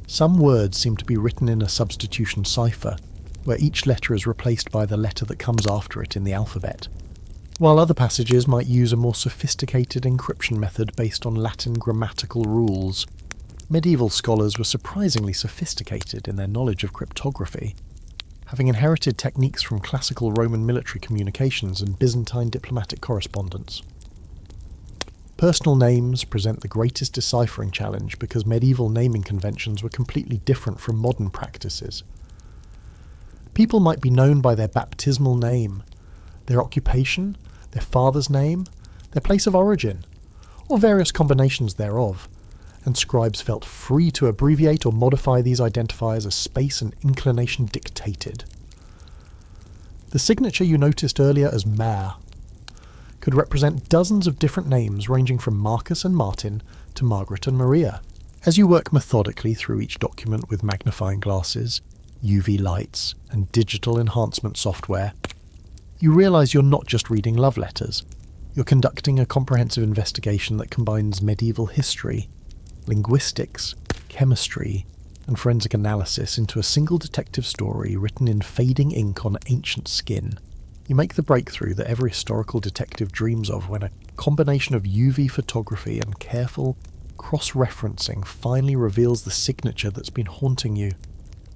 Some words seem to be written in a substitution cipher, where each letter is replaced by the letter that comes after it in the alphabet, while other passages might use a more sophisticated encryption method based on Latin grammatical rules. Medieval scholars were surprisingly sophisticated in their knowledge of cryptography, having inherited techniques from classical Roman military communications and Byzantine diplomatic correspondence. Personal names present the greatest deciphering challenge because medieval naming conventions were completely different from modern practices. People might be known by their baptismal name, their occupation, their father's name, their place of origin, or various combinations thereof, and scribes felt free to abbreviate or modify these identifiers as space and inclination dictated. The signature you noticed earlier as Mare could represent dozens of different names ranging from Marcus and Martin to Margaret and Maria. As you work methodically through each document with magnifying glasses, UV lights, and digital enhancement software, you realise you're not just reading love letters. You're conducting a comprehensive investigation that combines medieval history, linguistics, chemistry, and forensic analysis into a single detective story written in fading ink on ancient skin. You make the breakthrough that every historical detective dreams of when a combination of UV photography and careful cross-referencing finally reveals the signature that's been haunting you.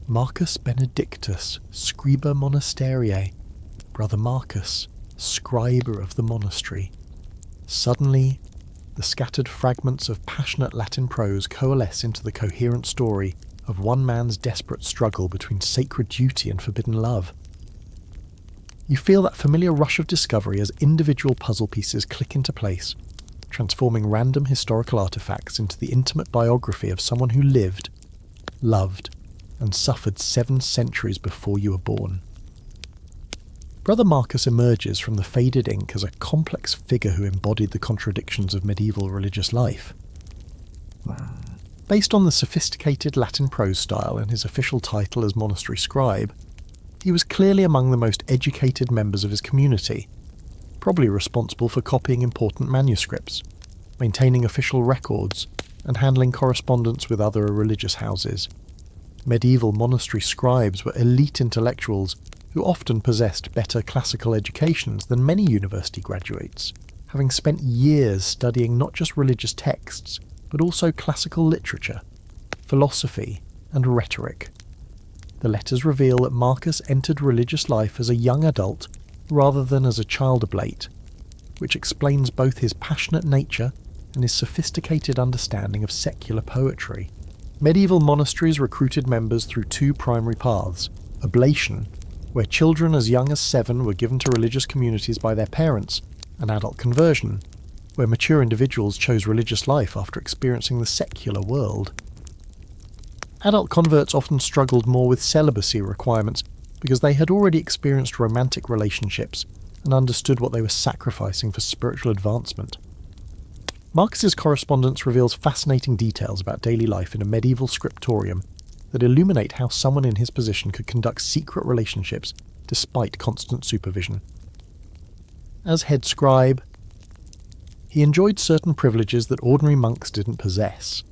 Marcus Benedictus, Scriba Monasterie, Brother Marcus, scriber of the monastery. Suddenly, the scattered fragments of passionate Latin prose coalesce into the coherent story of one man's desperate struggle between sacred duty and forbidden love. You feel that familiar rush of discovery as individual puzzle pieces click into place, transforming random historical artifacts into the intimate biography of someone who lived, loved, and suffered 7 centuries before you were born. Brother Marcus emerges from the faded ink as a complex figure who embodied the contradictions of medieval religious life. Based on the sophisticated Latin prose style and his official title as monastery scribe, he was clearly among the most educated members of his community, probably responsible for copying important manuscripts, maintaining official records, and handling correspondence with other religious houses. Medieval monastery scribes were elite intellectuals who often possessed better classical educations than many university graduates, having spent years studying not just religious texts, but also classical literature, philosophy, and rhetoric. The letters reveal that Marcus entered religious life as a young adult rather than as a child oblate, which explains both his passionate nature and his sophisticated understanding of secular poetry. Medieval monasteries recruited members through 2 primary paths: oblation, where children as young as 7 were given to religious communities by their parents, and adult conversion, where mature individuals chose religious life after experiencing the secular world. Adult converts often struggled more with celibacy requirements because they had already experienced romantic relationships and understood what they were sacrificing for spiritual advancement. Marcus's correspondence reveals fascinating details about daily life in a medieval scriptorium that illuminate how someone in his position could conduct secret relationships despite constant supervision. As head scribe, he enjoyed certain privileges that ordinary monks didn't possess: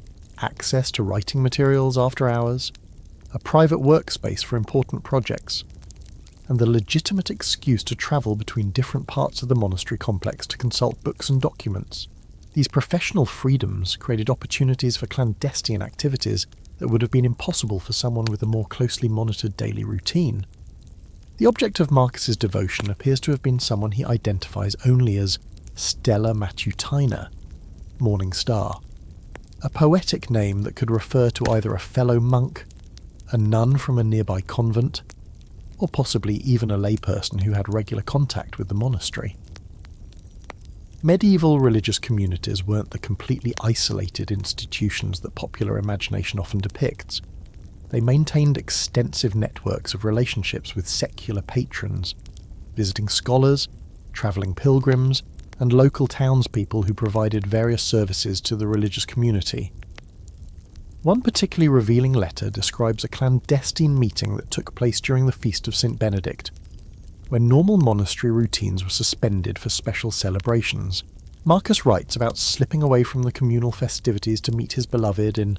access to writing materials after hours, a private workspace for important projects, and the legitimate excuse to travel between different parts of the monastery complex to consult books and documents. These professional freedoms created opportunities for clandestine activities that would have been impossible for someone with a more closely monitored daily routine. The object of Marcus's devotion appears to have been someone he identifies only as Stella Matutina, morning star, a poetic name that could refer to either a fellow monk, a nun from a nearby convent, or possibly even a layperson who had regular contact with the monastery. Medieval religious communities weren't the completely isolated institutions that popular imagination often depicts. They maintained extensive networks of relationships with secular patrons, visiting scholars, travelling pilgrims, and local townspeople who provided various services to the religious community. One particularly revealing letter describes a clandestine meeting that took place during the Feast of St. Benedict, when normal monastery routines were suspended for special celebrations. Marcus writes about slipping away from the communal festivities to meet his beloved in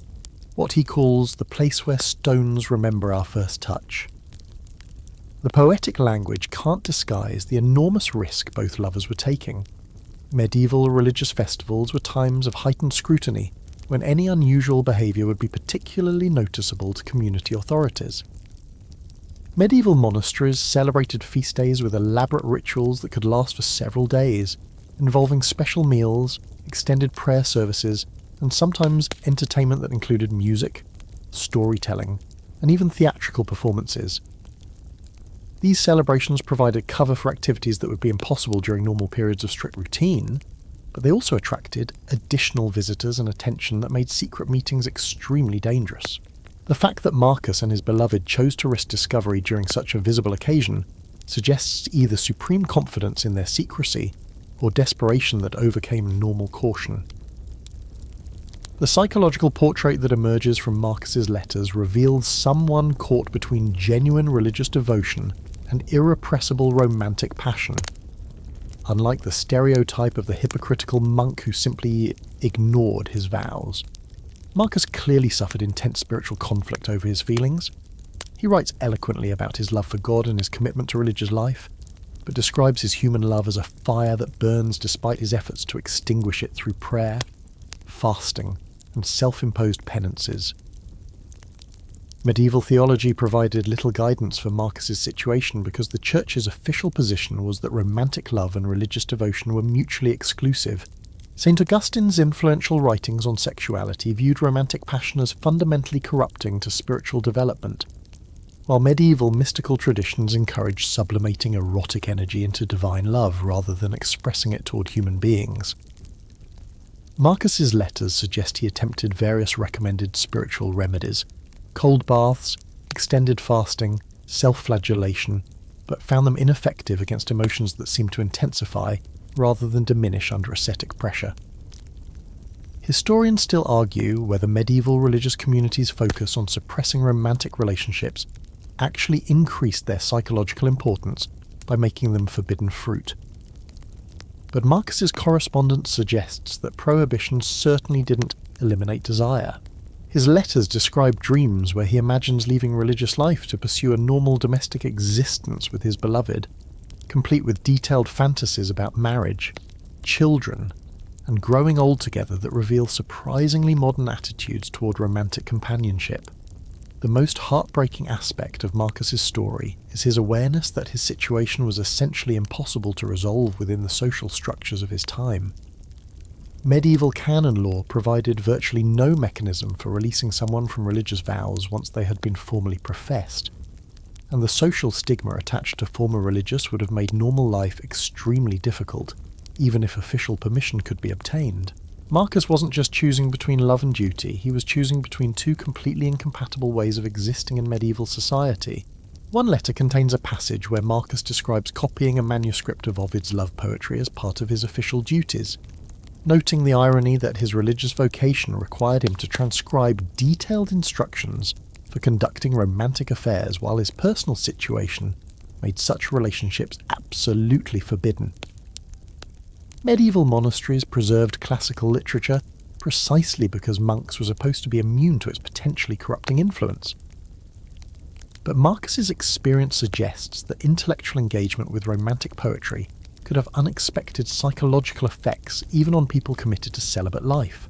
what he calls the place where stones remember our first touch. The poetic language can't disguise the enormous risk both lovers were taking. Medieval religious festivals were times of heightened scrutiny, when any unusual behaviour would be particularly noticeable to community authorities. Medieval monasteries celebrated feast days with elaborate rituals that could last for several days, involving special meals, extended prayer services, and sometimes entertainment that included music, storytelling, and even theatrical performances. These celebrations provided cover for activities that would be impossible during normal periods of strict routine, but they also attracted additional visitors and attention that made secret meetings extremely dangerous. The fact that Marcus and his beloved chose to risk discovery during such a visible occasion suggests either supreme confidence in their secrecy or desperation that overcame normal caution. The psychological portrait that emerges from Marcus's letters reveals someone caught between genuine religious devotion and irrepressible romantic passion. Unlike the stereotype of the hypocritical monk who simply ignored his vows, Marcus clearly suffered intense spiritual conflict over his feelings. He writes eloquently about his love for God and his commitment to religious life, but describes his human love as a fire that burns despite his efforts to extinguish it through prayer, fasting, and self-imposed penances. Medieval theology provided little guidance for Marcus's situation because the Church's official position was that romantic love and religious devotion were mutually exclusive. St. Augustine's influential writings on sexuality viewed romantic passion as fundamentally corrupting to spiritual development, while medieval mystical traditions encouraged sublimating erotic energy into divine love rather than expressing it toward human beings. Marcus's letters suggest he attempted various recommended spiritual remedies: cold baths, extended fasting, self-flagellation, but found them ineffective against emotions that seemed to intensify rather than diminish under ascetic pressure. Historians still argue whether medieval religious communities' focus on suppressing romantic relationships actually increased their psychological importance by making them forbidden fruit. But Marcus's correspondence suggests that prohibition certainly didn't eliminate desire. His letters describe dreams where he imagines leaving religious life to pursue a normal domestic existence with his beloved, complete with detailed fantasies about marriage, children, and growing old together that reveal surprisingly modern attitudes toward romantic companionship. The most heartbreaking aspect of Marcus's story is his awareness that his situation was essentially impossible to resolve within the social structures of his time. Medieval canon law provided virtually no mechanism for releasing someone from religious vows once they had been formally professed, and the social stigma attached to former religious would have made normal life extremely difficult, even if official permission could be obtained. Marcus wasn't just choosing between love and duty, he was choosing between two completely incompatible ways of existing in medieval society. One letter contains a passage where Marcus describes copying a manuscript of Ovid's love poetry as part of his official duties, noting the irony that his religious vocation required him to transcribe detailed instructions for conducting romantic affairs while his personal situation made such relationships absolutely forbidden. Medieval monasteries preserved classical literature precisely because monks were supposed to be immune to its potentially corrupting influence. But Marcus's experience suggests that intellectual engagement with romantic poetry could have unexpected psychological effects even on people committed to celibate life.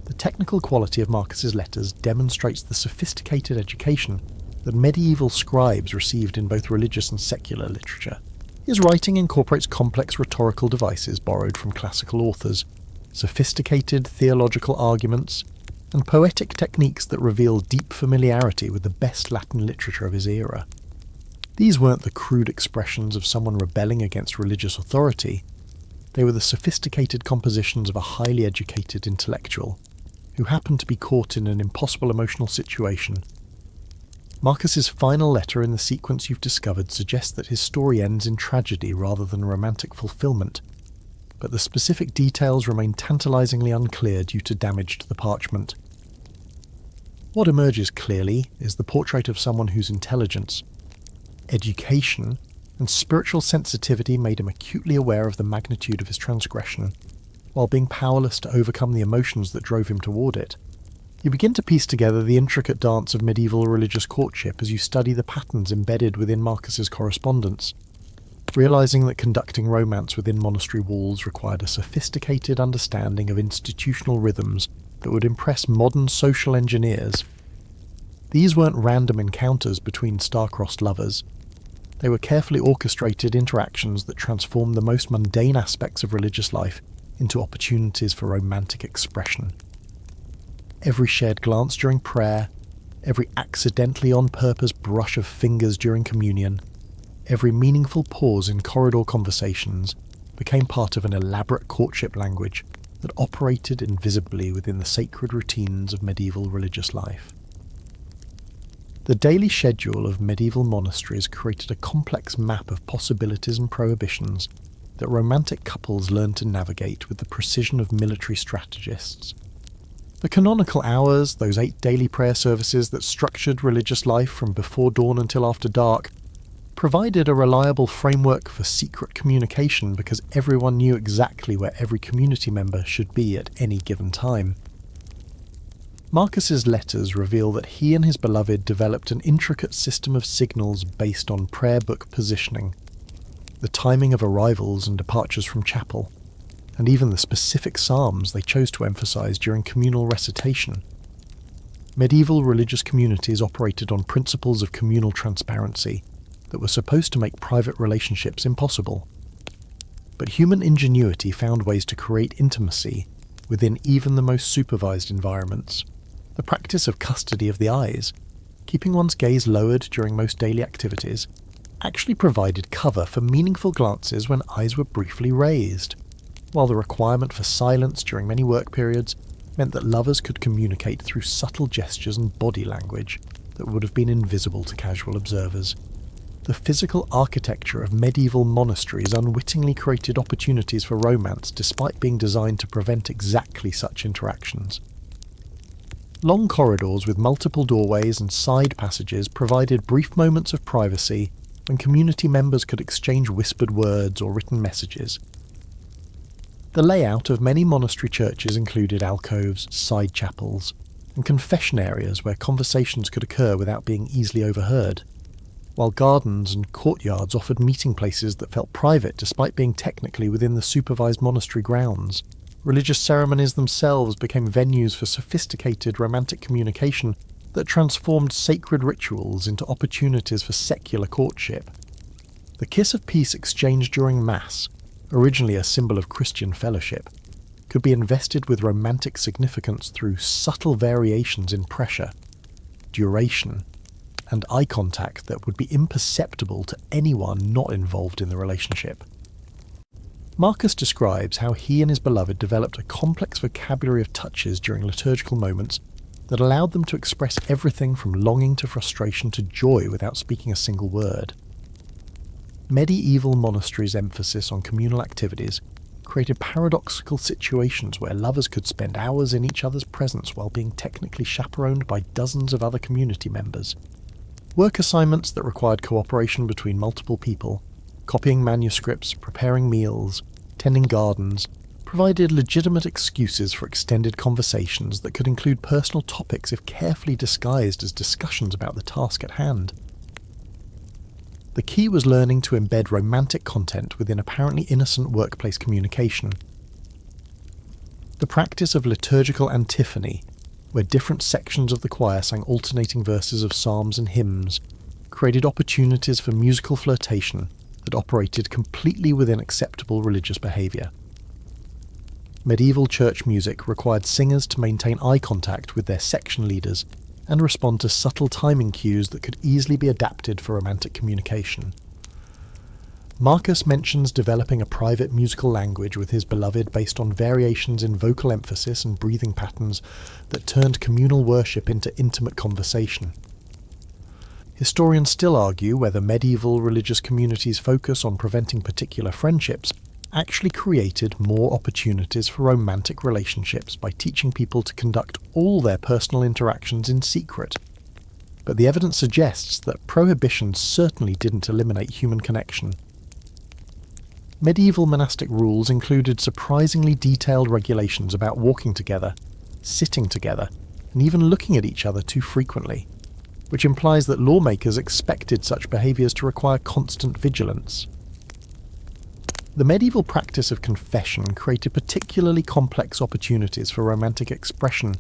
The technical quality of Marcus's letters demonstrates the sophisticated education that medieval scribes received in both religious and secular literature. His writing incorporates complex rhetorical devices borrowed from classical authors, sophisticated theological arguments, and poetic techniques that reveal deep familiarity with the best Latin literature of his era. These weren't the crude expressions of someone rebelling against religious authority, they were the sophisticated compositions of a highly educated intellectual, who happened to be caught in an impossible emotional situation. Marcus's final letter in the sequence you've discovered suggests that his story ends in tragedy rather than romantic fulfillment, but the specific details remain tantalizingly unclear due to damage to the parchment. What emerges clearly is the portrait of someone whose intelligence, education, and spiritual sensitivity made him acutely aware of the magnitude of his transgression, while being powerless to overcome the emotions that drove him toward it. You begin to piece together the intricate dance of medieval religious courtship as you study the patterns embedded within Marcus's correspondence, realizing that conducting romance within monastery walls required a sophisticated understanding of institutional rhythms that would impress modern social engineers. These weren't random encounters between star-crossed lovers. They were carefully orchestrated interactions that transformed the most mundane aspects of religious life into opportunities for romantic expression. Every shared glance during prayer, every accidentally on-purpose brush of fingers during communion, every meaningful pause in corridor conversations became part of an elaborate courtship language that operated invisibly within the sacred routines of medieval religious life. The daily schedule of medieval monasteries created a complex map of possibilities and prohibitions that romantic couples learned to navigate with the precision of military strategists. The canonical hours, those 8 daily prayer services that structured religious life from before dawn until after dark, provided a reliable framework for secret communication because everyone knew exactly where every community member should be at any given time. Marcus's letters reveal that he and his beloved developed an intricate system of signals based on prayer book positioning, the timing of arrivals and departures from chapel, and even the specific psalms they chose to emphasize during communal recitation. Medieval religious communities operated on principles of communal transparency that were supposed to make private relationships impossible. But human ingenuity found ways to create intimacy within even the most supervised environments. The practice of custody of the eyes, keeping one's gaze lowered during most daily activities, actually provided cover for meaningful glances when eyes were briefly raised, while the requirement for silence during many work periods meant that lovers could communicate through subtle gestures and body language that would have been invisible to casual observers. The physical architecture of medieval monasteries unwittingly created opportunities for romance despite being designed to prevent exactly such interactions. Long corridors with multiple doorways and side passages provided brief moments of privacy when community members could exchange whispered words or written messages. The layout of many monastery churches included alcoves, side chapels, and confession areas where conversations could occur without being easily overheard, while gardens and courtyards offered meeting places that felt private despite being technically within the supervised monastery grounds. Religious ceremonies themselves became venues for sophisticated romantic communication that transformed sacred rituals into opportunities for secular courtship. The kiss of peace exchanged during Mass, originally a symbol of Christian fellowship, could be invested with romantic significance through subtle variations in pressure, duration, and eye contact that would be imperceptible to anyone not involved in the relationship. Marcus describes how he and his beloved developed a complex vocabulary of touches during liturgical moments that allowed them to express everything from longing to frustration to joy without speaking a single word. Medieval monasteries' emphasis on communal activities created paradoxical situations where lovers could spend hours in each other's presence while being technically chaperoned by dozens of other community members. Work assignments that required cooperation between multiple people, copying manuscripts, preparing meals, tending gardens, provided legitimate excuses for extended conversations that could include personal topics if carefully disguised as discussions about the task at hand. The key was learning to embed romantic content within apparently innocent workplace communication. The practice of liturgical antiphony, where different sections of the choir sang alternating verses of psalms and hymns, created opportunities for musical flirtation that operated completely within acceptable religious behaviour. Medieval church music required singers to maintain eye contact with their section leaders and respond to subtle timing cues that could easily be adapted for romantic communication. Marcus mentions developing a private musical language with his beloved based on variations in vocal emphasis and breathing patterns that turned communal worship into intimate conversation. Historians still argue whether medieval religious communities' focus on preventing particular friendships actually created more opportunities for romantic relationships by teaching people to conduct all their personal interactions in secret. But the evidence suggests that prohibitions certainly didn't eliminate human connection. Medieval monastic rules included surprisingly detailed regulations about walking together, sitting together, and even looking at each other too frequently, which implies that lawmakers expected such behaviours to require constant vigilance. The medieval practice of confession created particularly complex opportunities for romantic expression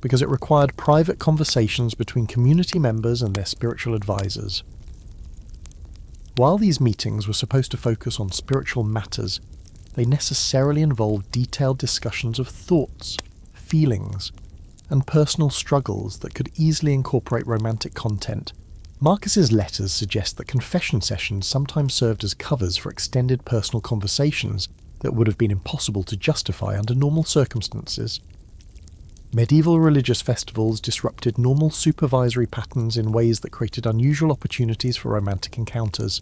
because it required private conversations between community members and their spiritual advisors. While these meetings were supposed to focus on spiritual matters, they necessarily involved detailed discussions of thoughts, feelings, and personal struggles that could easily incorporate romantic content. Marcus's letters suggest that confession sessions sometimes served as covers for extended personal conversations that would have been impossible to justify under normal circumstances. Medieval religious festivals disrupted normal supervisory patterns in ways that created unusual opportunities for romantic encounters.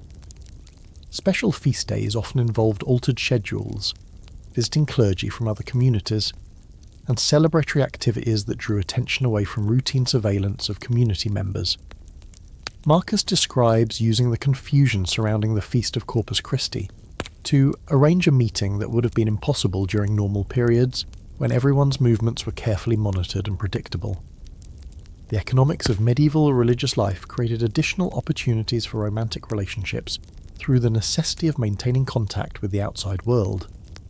Special feast days often involved altered schedules, visiting clergy from other communities, and celebratory activities that drew attention away from routine surveillance of community members. Marcus describes using the confusion surrounding the Feast of Corpus Christi to arrange a meeting that would have been impossible during normal periods, when everyone's movements were carefully monitored and predictable. The economics of medieval religious life created additional opportunities for romantic relationships through the necessity of maintaining contact with the outside world.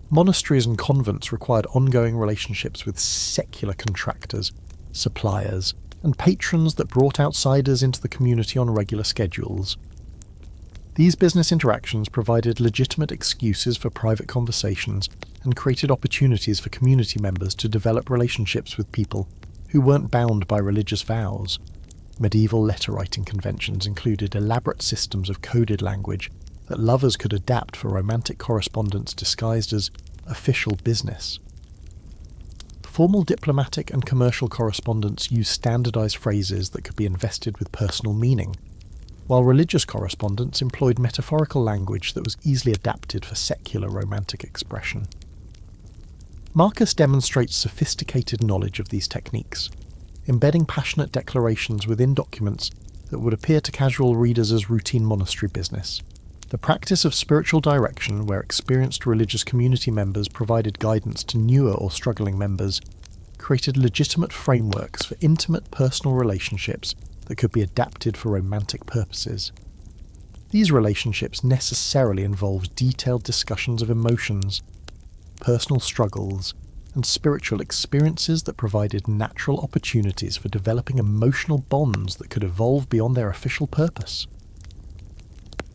Monasteries and convents required ongoing relationships with secular contractors, suppliers, and patrons that brought outsiders into the community on regular schedules. These business interactions provided legitimate excuses for private conversations and created opportunities for community members to develop relationships with people who weren't bound by religious vows. Medieval letter-writing conventions included elaborate systems of coded language that lovers could adapt for romantic correspondence disguised as official business. Formal diplomatic and commercial correspondence used standardized phrases that could be invested with personal meaning, while religious correspondence employed metaphorical language that was easily adapted for secular romantic expression. Marcus demonstrates sophisticated knowledge of these techniques, embedding passionate declarations within documents that would appear to casual readers as routine monastery business. The practice of spiritual direction, where experienced religious community members provided guidance to newer or struggling members, created legitimate frameworks for intimate personal relationships that could be adapted for romantic purposes. These relationships necessarily involved detailed discussions of emotions, personal struggles, and spiritual experiences that provided natural opportunities for developing emotional bonds that could evolve beyond their official purpose.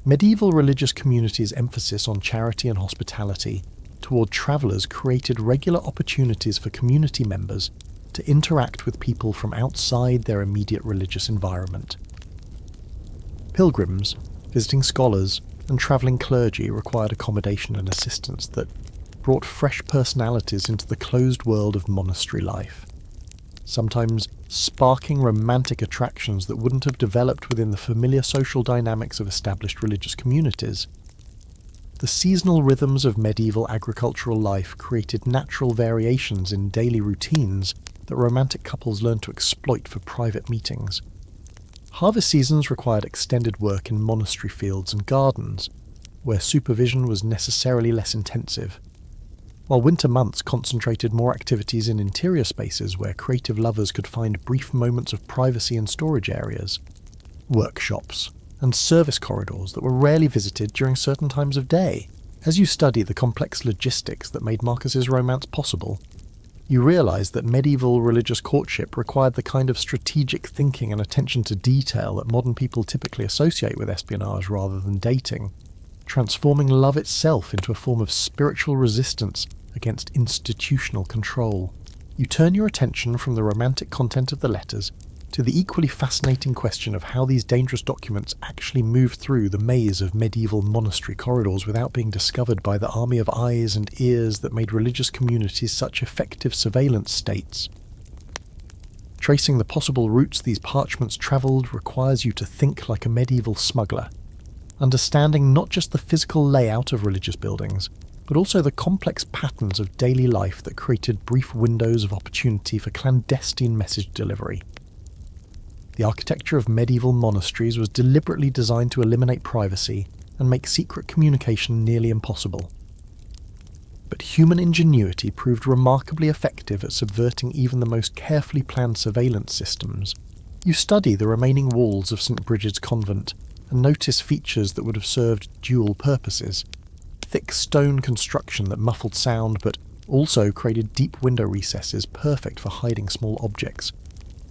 Medieval religious communities' emphasis on charity and hospitality toward travellers created regular opportunities for community members to interact with people from outside their immediate religious environment. Pilgrims, visiting scholars, and travelling clergy required accommodation and assistance that brought fresh personalities into the closed world of monastery life, sometimes sparking romantic attractions that wouldn't have developed within the familiar social dynamics of established religious communities. The seasonal rhythms of medieval agricultural life created natural variations in daily routines that romantic couples learned to exploit for private meetings. Harvest seasons required extended work in monastery fields and gardens, where supervision was necessarily less intensive, while winter months concentrated more activities in interior spaces where creative lovers could find brief moments of privacy in storage areas, workshops, and service corridors that were rarely visited during certain times of day. As you study the complex logistics that made Marcus's romance possible, you realise that medieval religious courtship required the kind of strategic thinking and attention to detail that modern people typically associate with espionage rather than dating, transforming love itself into a form of spiritual resistance against institutional control. You turn your attention from the romantic content of the letters to the equally fascinating question of how these dangerous documents actually moved through the maze of medieval monastery corridors without being discovered by the army of eyes and ears that made religious communities such effective surveillance states. Tracing the possible routes these parchments travelled requires you to think like a medieval smuggler, understanding not just the physical layout of religious buildings, but also the complex patterns of daily life that created brief windows of opportunity for clandestine message delivery. The architecture of medieval monasteries was deliberately designed to eliminate privacy and make secret communication nearly impossible. But human ingenuity proved remarkably effective at subverting even the most carefully planned surveillance systems. You study the remaining walls of St. Brigid's Convent and notice features that would have served dual purposes. Thick stone construction that muffled sound but also created deep window recesses perfect for hiding small objects.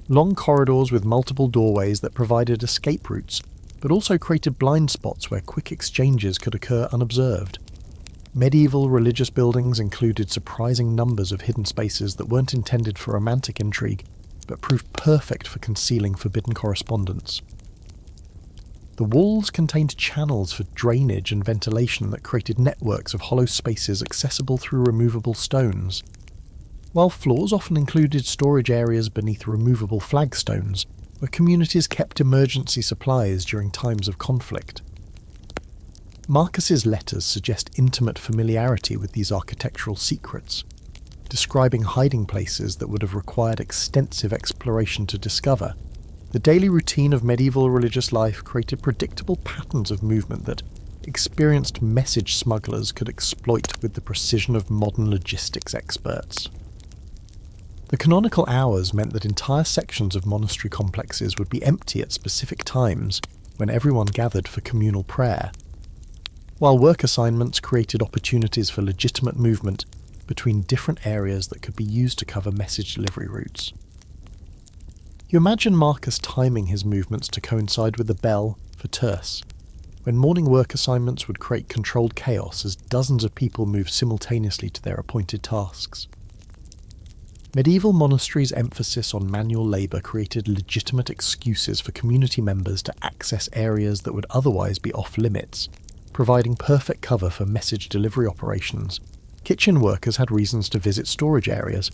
Long corridors with multiple doorways that provided escape routes, but also created blind spots where quick exchanges could occur unobserved. Medieval religious buildings included surprising numbers of hidden spaces that weren't intended for romantic intrigue, but proved perfect for concealing forbidden correspondence. The walls contained channels for drainage and ventilation that created networks of hollow spaces accessible through removable stones. while floors often included storage areas beneath removable flagstones, where communities kept emergency supplies during times of conflict. Marcus's letters suggest intimate familiarity with these architectural secrets, describing hiding places that would have required extensive exploration to discover. The daily routine of medieval religious life created predictable patterns of movement that experienced message smugglers could exploit with the precision of modern logistics experts. The canonical hours meant that entire sections of monastery complexes would be empty at specific times when everyone gathered for communal prayer, while work assignments created opportunities for legitimate movement between different areas that could be used to cover message delivery routes. You imagine Marcus timing his movements to coincide with the bell for terce, when morning work assignments would create controlled chaos as dozens of people moved simultaneously to their appointed tasks. Medieval monasteries' emphasis on manual labour created legitimate excuses for community members to access areas that would otherwise be off-limits, providing perfect cover for message delivery operations. Kitchen workers had reasons to visit storage areas,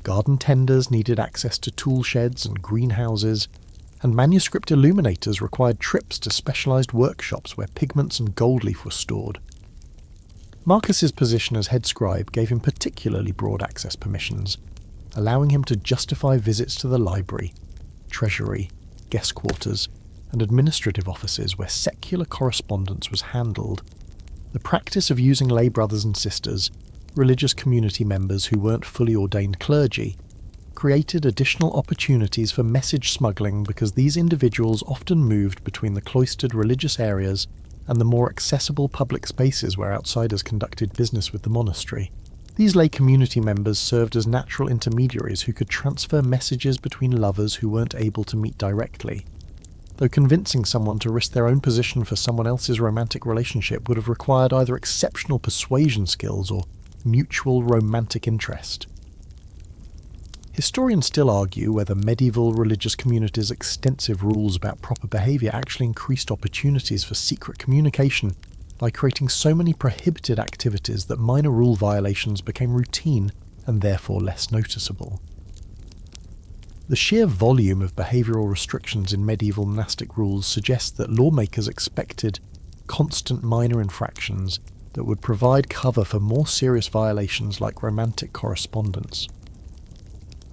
garden tenders needed access to tool sheds and greenhouses, and manuscript illuminators required trips to specialised workshops where pigments and gold leaf were stored. Marcus's position as head scribe gave him particularly broad access permissions, allowing him to justify visits to the library, treasury, guest quarters, and administrative offices where secular correspondence was handled. The practice of using lay brothers and sisters, religious community members who weren't fully ordained clergy, created additional opportunities for message smuggling because these individuals often moved between the cloistered religious areas and the more accessible public spaces where outsiders conducted business with the monastery. These lay community members served as natural intermediaries who could transfer messages between lovers who weren't able to meet directly, though convincing someone to risk their own position for someone else's romantic relationship would have required either exceptional persuasion skills or mutual romantic interest. Historians still argue whether medieval religious communities' extensive rules about proper behaviour actually increased opportunities for secret communication by creating so many prohibited activities that minor rule violations became routine and therefore less noticeable. The sheer volume of behavioural restrictions in medieval monastic rules suggests that lawmakers expected constant minor infractions that would provide cover for more serious violations like romantic correspondence.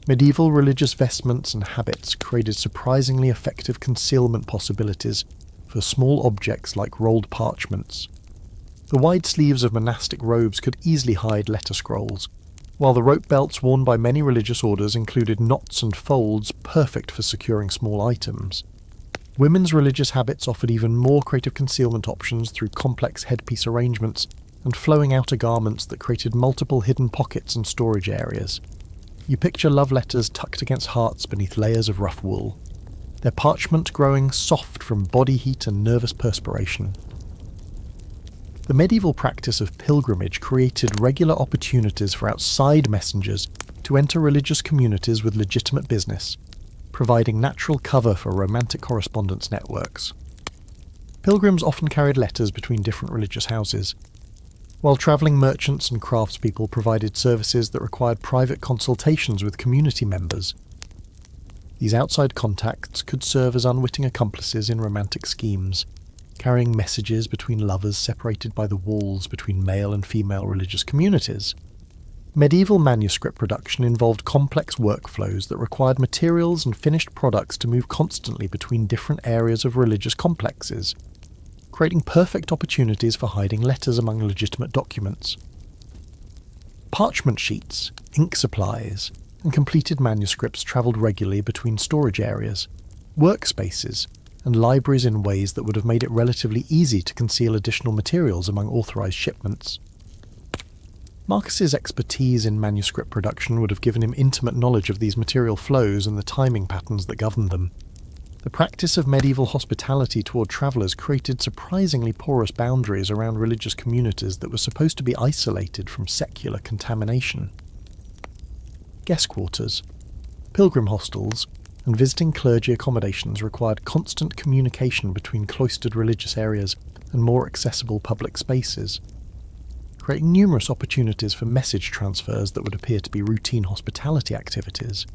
Medieval religious vestments and habits created surprisingly effective concealment possibilities for small objects like rolled parchments. The wide sleeves of monastic robes could easily hide letter scrolls, while the rope belts worn by many religious orders included knots and folds perfect for securing small items. Women's religious habits offered even more creative concealment options through complex headpiece arrangements and flowing outer garments that created multiple hidden pockets and storage areas. You picture love letters tucked against hearts beneath layers of rough wool, their parchment growing soft from body heat and nervous perspiration. The medieval practice of pilgrimage created regular opportunities for outside messengers to enter religious communities with legitimate business, providing natural cover for romantic correspondence networks. Pilgrims often carried letters between different religious houses, while travelling merchants and craftspeople provided services that required private consultations with community members. These outside contacts could serve as unwitting accomplices in romantic schemes, carrying messages between lovers separated by the walls between male and female religious communities. Medieval manuscript production involved complex workflows that required materials and finished products to move constantly between different areas of religious complexes, creating perfect opportunities for hiding letters among legitimate documents. Parchment sheets, ink supplies, and completed manuscripts travelled regularly between storage areas, workspaces, and libraries in ways that would have made it relatively easy to conceal additional materials among authorised shipments. Marcus's expertise in manuscript production would have given him intimate knowledge of these material flows and the timing patterns that governed them. The practice of medieval hospitality toward travellers created surprisingly porous boundaries around religious communities that were supposed to be isolated from secular contamination. Guest quarters, pilgrim hostels, and visiting clergy accommodations required constant communication between cloistered religious areas and more accessible public spaces, creating numerous opportunities for message transfers that would appear to be routine hospitality activities.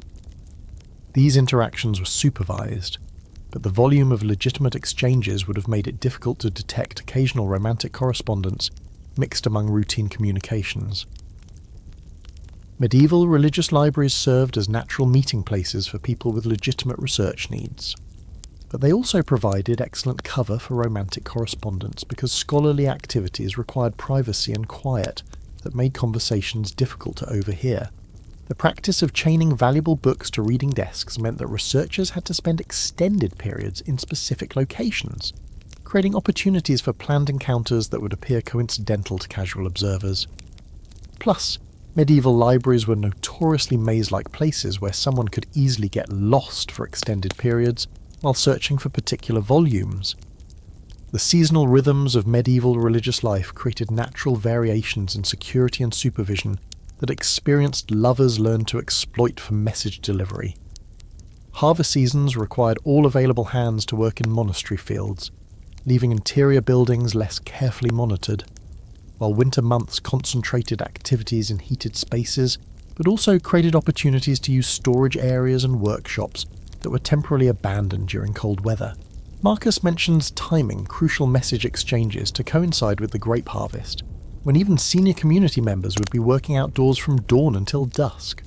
These interactions were supervised, but the volume of legitimate exchanges would have made it difficult to detect occasional romantic correspondence mixed among routine communications. Medieval religious libraries served as natural meeting places for people with legitimate research needs, but they also provided excellent cover for romantic correspondence because scholarly activities required privacy and quiet that made conversations difficult to overhear. The practice of chaining valuable books to reading desks meant that researchers had to spend extended periods in specific locations, creating opportunities for planned encounters that would appear coincidental to casual observers. Plus, medieval libraries were notoriously maze-like places where someone could easily get lost for extended periods while searching for particular volumes. The seasonal rhythms of medieval religious life created natural variations in security and supervision that experienced lovers learned to exploit for message delivery. Harvest seasons required all available hands to work in monastery fields, leaving interior buildings less carefully monitored, while winter months concentrated activities in heated spaces, but also created opportunities to use storage areas and workshops that were temporarily abandoned during cold weather. Marcus mentions timing crucial message exchanges to coincide with the grape harvest, when even senior community members would be working outdoors from dawn until dusk.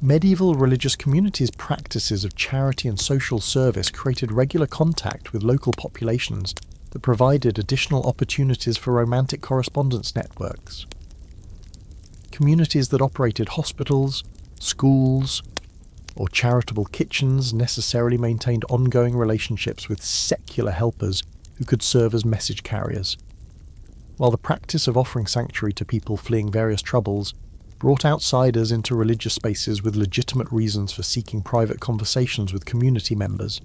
Medieval religious communities' practices of charity and social service created regular contact with local populations that provided additional opportunities for romantic correspondence networks. Communities that operated hospitals, schools, or charitable kitchens necessarily maintained ongoing relationships with secular helpers who could serve as message carriers, while the practice of offering sanctuary to people fleeing various troubles brought outsiders into religious spaces with legitimate reasons for seeking private conversations with community members.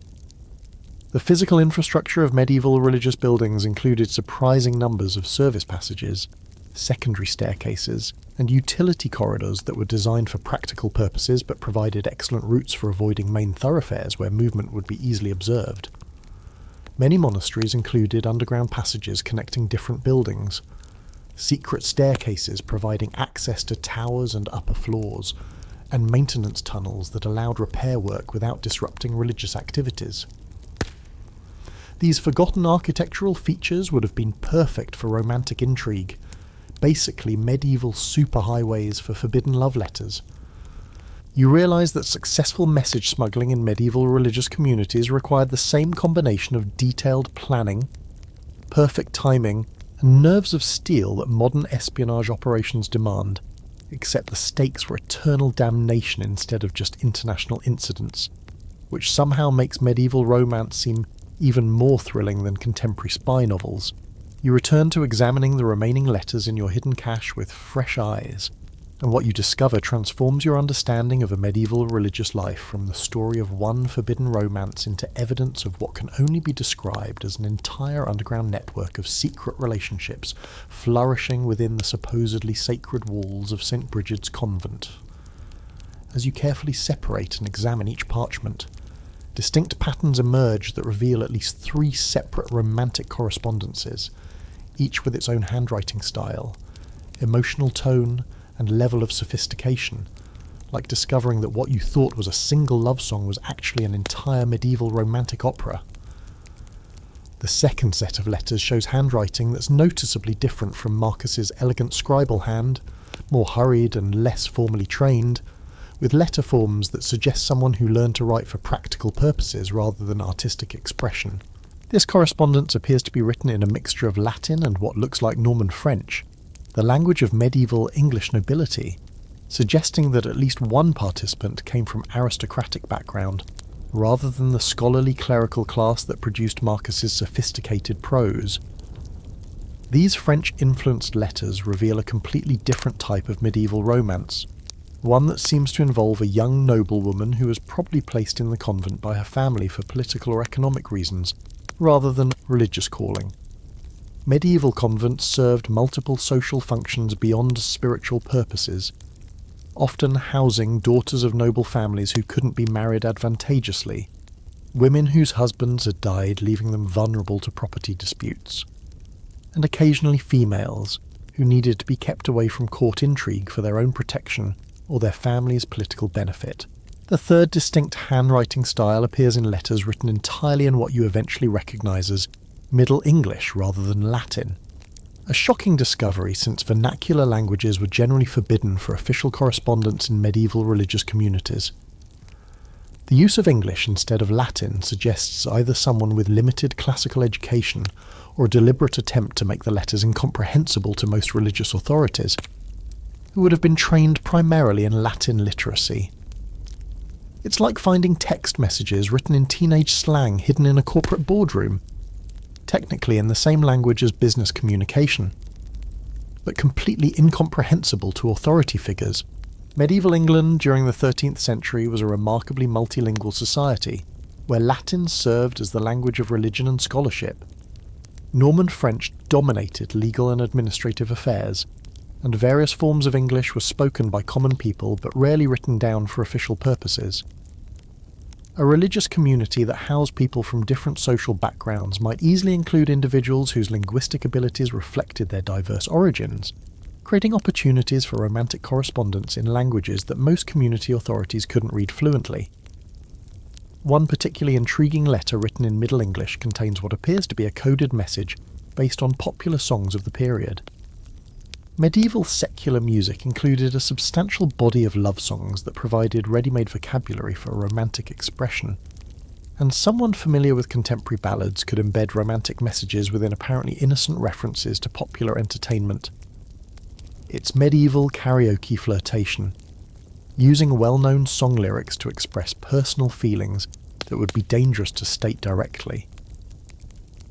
The physical infrastructure of medieval religious buildings included surprising numbers of service passages, secondary staircases, and utility corridors that were designed for practical purposes but provided excellent routes for avoiding main thoroughfares where movement would be easily observed. Many monasteries included underground passages connecting different buildings, secret staircases providing access to towers and upper floors, and maintenance tunnels that allowed repair work without disrupting religious activities. These forgotten architectural features would have been perfect for romantic intrigue, basically medieval superhighways for forbidden love letters. You realise that successful message smuggling in medieval religious communities required the same combination of detailed planning, perfect timing, and nerves of steel that modern espionage operations demand, except the stakes were eternal damnation instead of just international incidents, which somehow makes medieval romance seem even more thrilling than contemporary spy novels. You return to examining the remaining letters in your hidden cache with fresh eyes, and what you discover transforms your understanding of a medieval religious life from the story of one forbidden romance into evidence of what can only be described as an entire underground network of secret relationships flourishing within the supposedly sacred walls of St. Bridget's Convent. As you carefully separate and examine each parchment, distinct patterns emerge that reveal at least 3 separate romantic correspondences, each with its own handwriting style, emotional tone, and level of sophistication, like discovering that what you thought was a single love song was actually an entire medieval romantic opera. The second set of letters shows handwriting that's noticeably different from Marcus's elegant scribal hand, more hurried and less formally trained, with letter forms that suggest someone who learned to write for practical purposes rather than artistic expression. This correspondence appears to be written in a mixture of Latin and what looks like Norman French, the language of medieval English nobility, suggesting that at least one participant came from aristocratic background, rather than the scholarly clerical class that produced Marcus's sophisticated prose. These French-influenced letters reveal a completely different type of medieval romance, one that seems to involve a young noblewoman who was probably placed in the convent by her family for political or economic reasons, rather than religious calling. Medieval convents served multiple social functions beyond spiritual purposes, often housing daughters of noble families who couldn't be married advantageously, women whose husbands had died leaving them vulnerable to property disputes, and occasionally females, who needed to be kept away from court intrigue for their own protection or their family's political benefit. The third distinct handwriting style appears in letters written entirely in what you eventually recognise as Middle English rather than Latin. A shocking discovery, since vernacular languages were generally forbidden for official correspondence in medieval religious communities. The use of English instead of Latin suggests either someone with limited classical education or a deliberate attempt to make the letters incomprehensible to most religious authorities, who would have been trained primarily in Latin literacy. It's like finding text messages written in teenage slang hidden in a corporate boardroom, technically in the same language as business communication, but completely incomprehensible to authority figures. Medieval England during the 13th century was a remarkably multilingual society, where Latin served as the language of religion and scholarship. Norman French dominated legal and administrative affairs, and various forms of English were spoken by common people but rarely written down for official purposes. A religious community that housed people from different social backgrounds might easily include individuals whose linguistic abilities reflected their diverse origins, creating opportunities for romantic correspondence in languages that most community authorities couldn't read fluently. One particularly intriguing letter written in Middle English contains what appears to be a coded message based on popular songs of the period. Medieval secular music included a substantial body of love songs that provided ready-made vocabulary for romantic expression, and someone familiar with contemporary ballads could embed romantic messages within apparently innocent references to popular entertainment. It's medieval karaoke flirtation, using well-known song lyrics to express personal feelings that would be dangerous to state directly.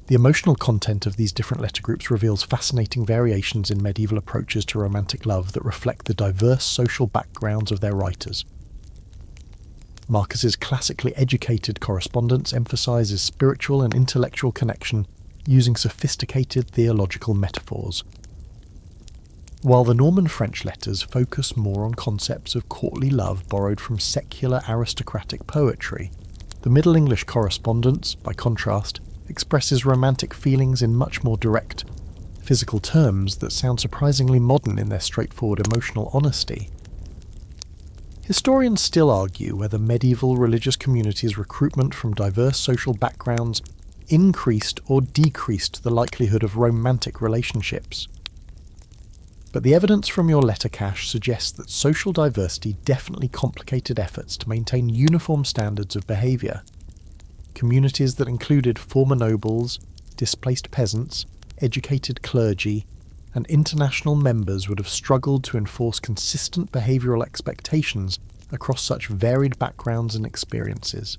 The emotional content of these different letter groups reveals fascinating variations in medieval approaches to romantic love that reflect the diverse social backgrounds of their writers. Marcus's classically educated correspondence emphasises spiritual and intellectual connection using sophisticated theological metaphors, while the Norman French letters focus more on concepts of courtly love borrowed from secular aristocratic poetry. The Middle English correspondence, by contrast, expresses romantic feelings in much more direct, physical terms that sound surprisingly modern in their straightforward emotional honesty. Historians still argue whether medieval religious communities' recruitment from diverse social backgrounds increased or decreased the likelihood of romantic relationships. But the evidence from your letter cache suggests that social diversity definitely complicated efforts to maintain uniform standards of behaviour. Communities that included former nobles, displaced peasants, educated clergy, and international members would have struggled to enforce consistent behavioural expectations across such varied backgrounds and experiences.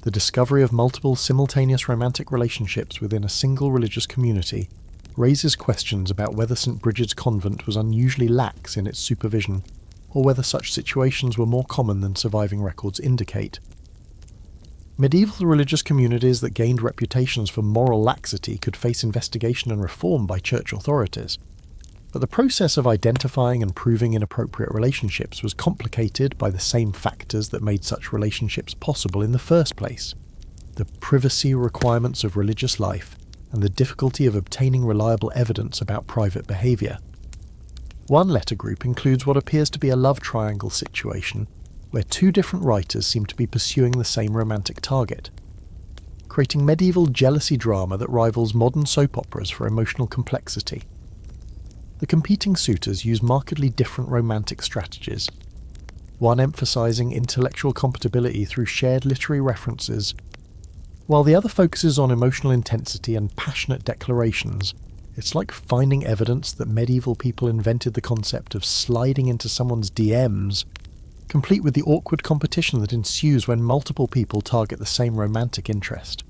The discovery of multiple simultaneous romantic relationships within a single religious community raises questions about whether St. Bridget's Convent was unusually lax in its supervision, or whether such situations were more common than surviving records indicate. Medieval religious communities that gained reputations for moral laxity could face investigation and reform by church authorities, but the process of identifying and proving inappropriate relationships was complicated by the same factors that made such relationships possible in the first place: the privacy requirements of religious life and the difficulty of obtaining reliable evidence about private behaviour. One letter group includes what appears to be a love triangle situation, where two different writers seem to be pursuing the same romantic target, creating medieval jealousy drama that rivals modern soap operas for emotional complexity. The competing suitors use markedly different romantic strategies, one emphasising intellectual compatibility through shared literary references, while the other focuses on emotional intensity and passionate declarations. It's like finding evidence that medieval people invented the concept of sliding into someone's DMs, complete with the awkward competition that ensues when multiple people target the same romantic interest.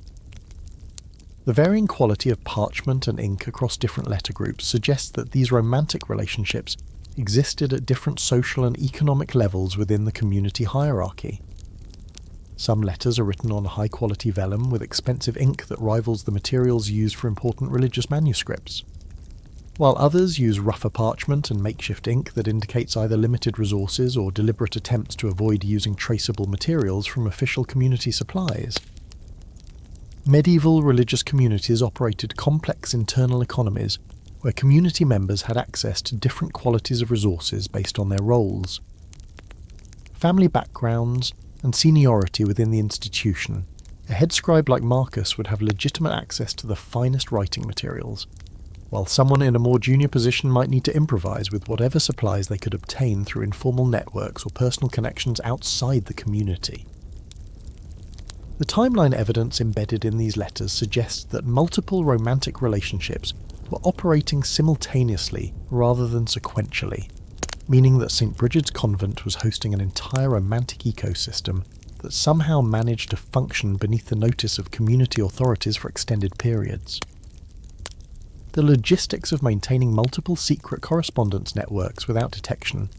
The varying quality of parchment and ink across different letter groups suggests that these romantic relationships existed at different social and economic levels within the community hierarchy. Some letters are written on high-quality vellum with expensive ink that rivals the materials used for important religious manuscripts, while others use rougher parchment and makeshift ink that indicates either limited resources or deliberate attempts to avoid using traceable materials from official community supplies. Medieval religious communities operated complex internal economies where community members had access to different qualities of resources based on their roles, family backgrounds, and seniority within the institution. A head scribe like Marcus would have legitimate access to the finest writing materials, while someone in a more junior position might need to improvise with whatever supplies they could obtain through informal networks or personal connections outside the community. The timeline evidence embedded in these letters suggests that multiple romantic relationships were operating simultaneously rather than sequentially, meaning that St. Bridget's Convent was hosting an entire romantic ecosystem that somehow managed to function beneath the notice of community authorities for extended periods. The logistics of maintaining multiple secret correspondence networks without detection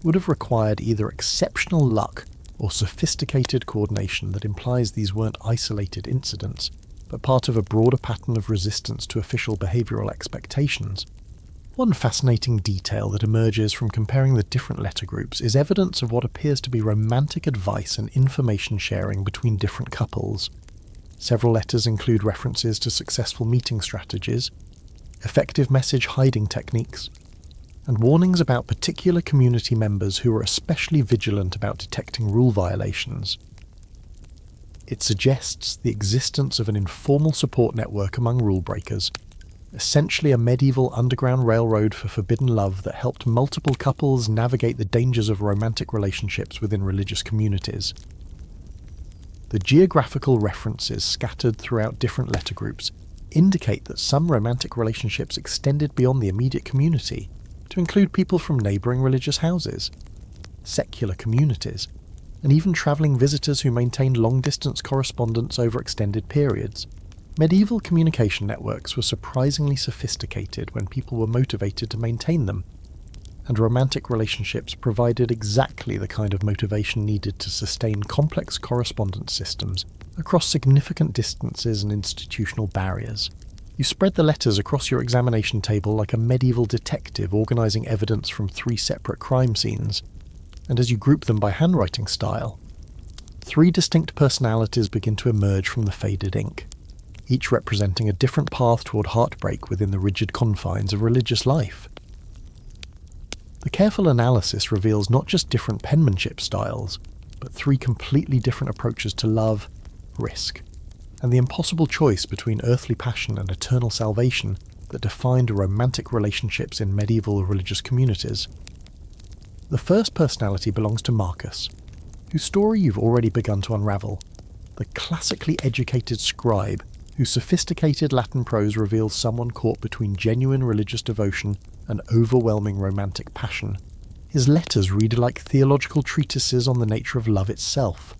would have required either exceptional luck or sophisticated coordination that implies these weren't isolated incidents, but part of a broader pattern of resistance to official behavioural expectations. One fascinating detail that emerges from comparing the different letter groups is evidence of what appears to be romantic advice and information sharing between different couples. Several letters include references to successful meeting strategies, effective message hiding techniques, and warnings about particular community members who are especially vigilant about detecting rule violations. It suggests the existence of an informal support network among rule breakers, essentially a medieval underground railroad for forbidden love that helped multiple couples navigate the dangers of romantic relationships within religious communities. The geographical references scattered throughout different letter groups indicate that some romantic relationships extended beyond the immediate community, to include people from neighbouring religious houses, secular communities, and even travelling visitors who maintained long-distance correspondence over extended periods. Medieval communication networks were surprisingly sophisticated when people were motivated to maintain them, and romantic relationships provided exactly the kind of motivation needed to sustain complex correspondence systems across significant distances and institutional barriers. You spread the letters across your examination table like a medieval detective organising evidence from 3 separate crime scenes, and as you group them by handwriting style, 3 distinct personalities begin to emerge from the faded ink, each representing a different path toward heartbreak within the rigid confines of religious life. The careful analysis reveals not just different penmanship styles, but 3 completely different approaches to love, risk, and the impossible choice between earthly passion and eternal salvation that defined romantic relationships in medieval religious communities. The first personality belongs to Marcus, whose story you've already begun to unravel, the classically educated scribe whose sophisticated Latin prose reveals someone caught between genuine religious devotion and overwhelming romantic passion. His letters read like theological treatises on the nature of love itself,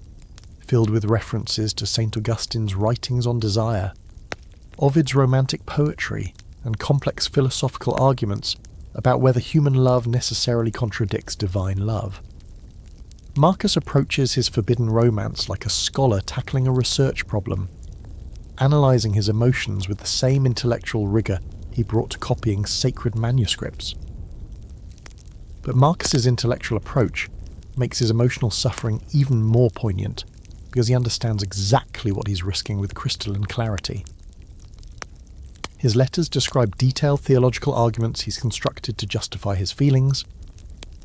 filled with references to St. Augustine's writings on desire, Ovid's romantic poetry, and complex philosophical arguments about whether human love necessarily contradicts divine love. Marcus approaches his forbidden romance like a scholar tackling a research problem, analysing his emotions with the same intellectual rigour he brought to copying sacred manuscripts. But Marcus's intellectual approach makes his emotional suffering even more poignant, because he understands exactly what he's risking with crystalline clarity. His letters describe detailed theological arguments he's constructed to justify his feelings,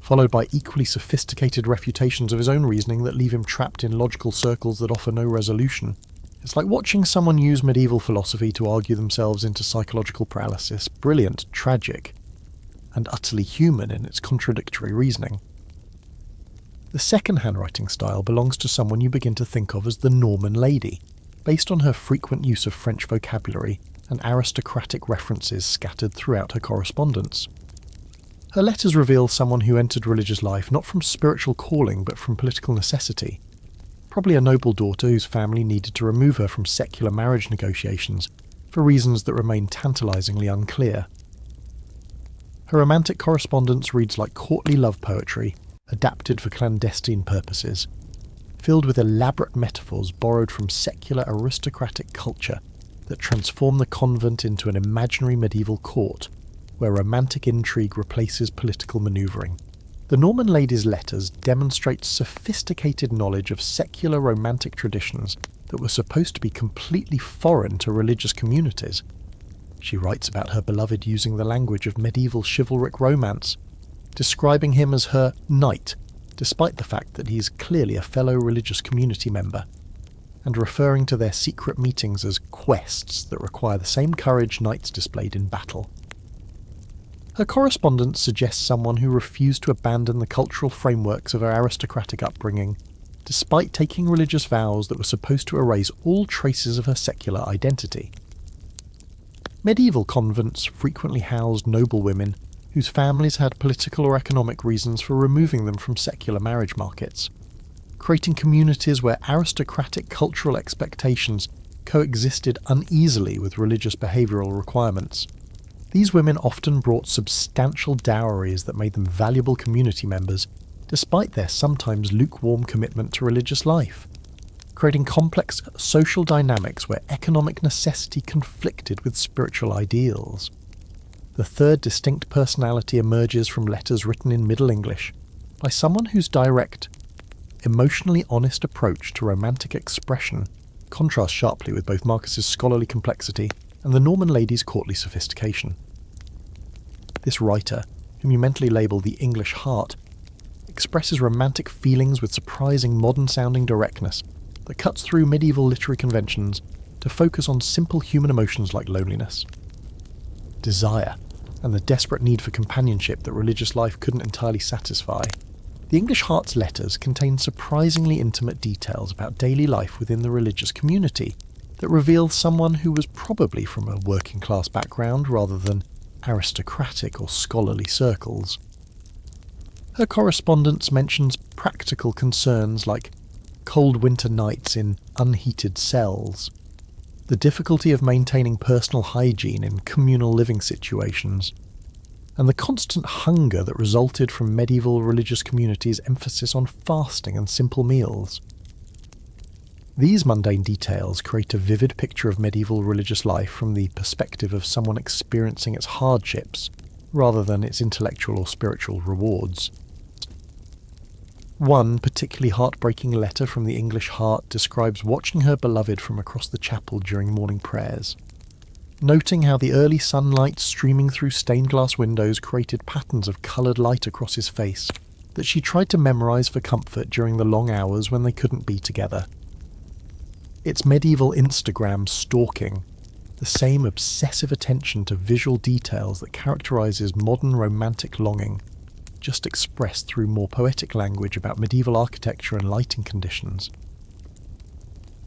followed by equally sophisticated refutations of his own reasoning that leave him trapped in logical circles that offer no resolution. It's like watching someone use medieval philosophy to argue themselves into psychological paralysis, brilliant, tragic, and utterly human in its contradictory reasoning. The second handwriting style belongs to someone you begin to think of as the Norman lady, based on her frequent use of French vocabulary and aristocratic references scattered throughout her correspondence. Her letters reveal someone who entered religious life not from spiritual calling but from political necessity, probably a noble daughter whose family needed to remove her from secular marriage negotiations for reasons that remain tantalisingly unclear. Her romantic correspondence reads like courtly love poetry, adapted for clandestine purposes, filled with elaborate metaphors borrowed from secular aristocratic culture that transform the convent into an imaginary medieval court, where romantic intrigue replaces political manoeuvring. The Norman lady's letters demonstrate sophisticated knowledge of secular romantic traditions that were supposed to be completely foreign to religious communities. She writes about her beloved using the language of medieval chivalric romance, describing him as her knight, despite the fact that he is clearly a fellow religious community member, and referring to their secret meetings as quests that require the same courage knights displayed in battle. Her correspondence suggests someone who refused to abandon the cultural frameworks of her aristocratic upbringing, despite taking religious vows that were supposed to erase all traces of her secular identity. Medieval convents frequently housed noblewomen whose families had political or economic reasons for removing them from secular marriage markets, creating communities where aristocratic cultural expectations coexisted uneasily with religious behavioural requirements. These women often brought substantial dowries that made them valuable community members, despite their sometimes lukewarm commitment to religious life, creating complex social dynamics where economic necessity conflicted with spiritual ideals. The third distinct personality emerges from letters written in Middle English by someone whose direct, emotionally honest approach to romantic expression contrasts sharply with both Marcus's scholarly complexity and the Norman lady's courtly sophistication. This writer, whom you mentally label the English heart, expresses romantic feelings with surprising modern-sounding directness that cuts through medieval literary conventions to focus on simple human emotions like loneliness, desire, and the desperate need for companionship that religious life couldn't entirely satisfy. The English Heart's letters contain surprisingly intimate details about daily life within the religious community that reveal someone who was probably from a working-class background rather than aristocratic or scholarly circles. Her correspondence mentions practical concerns like cold winter nights in unheated cells, the difficulty of maintaining personal hygiene in communal living situations, and the constant hunger that resulted from medieval religious communities' emphasis on fasting and simple meals. These mundane details create a vivid picture of medieval religious life from the perspective of someone experiencing its hardships, rather than its intellectual or spiritual rewards. One particularly heartbreaking letter from the English Heart describes watching her beloved from across the chapel during morning prayers, noting how the early sunlight streaming through stained glass windows created patterns of coloured light across his face that she tried to memorise for comfort during the long hours when they couldn't be together. It's medieval Instagram stalking, the same obsessive attention to visual details that characterises modern romantic longing, just expressed through more poetic language about medieval architecture and lighting conditions.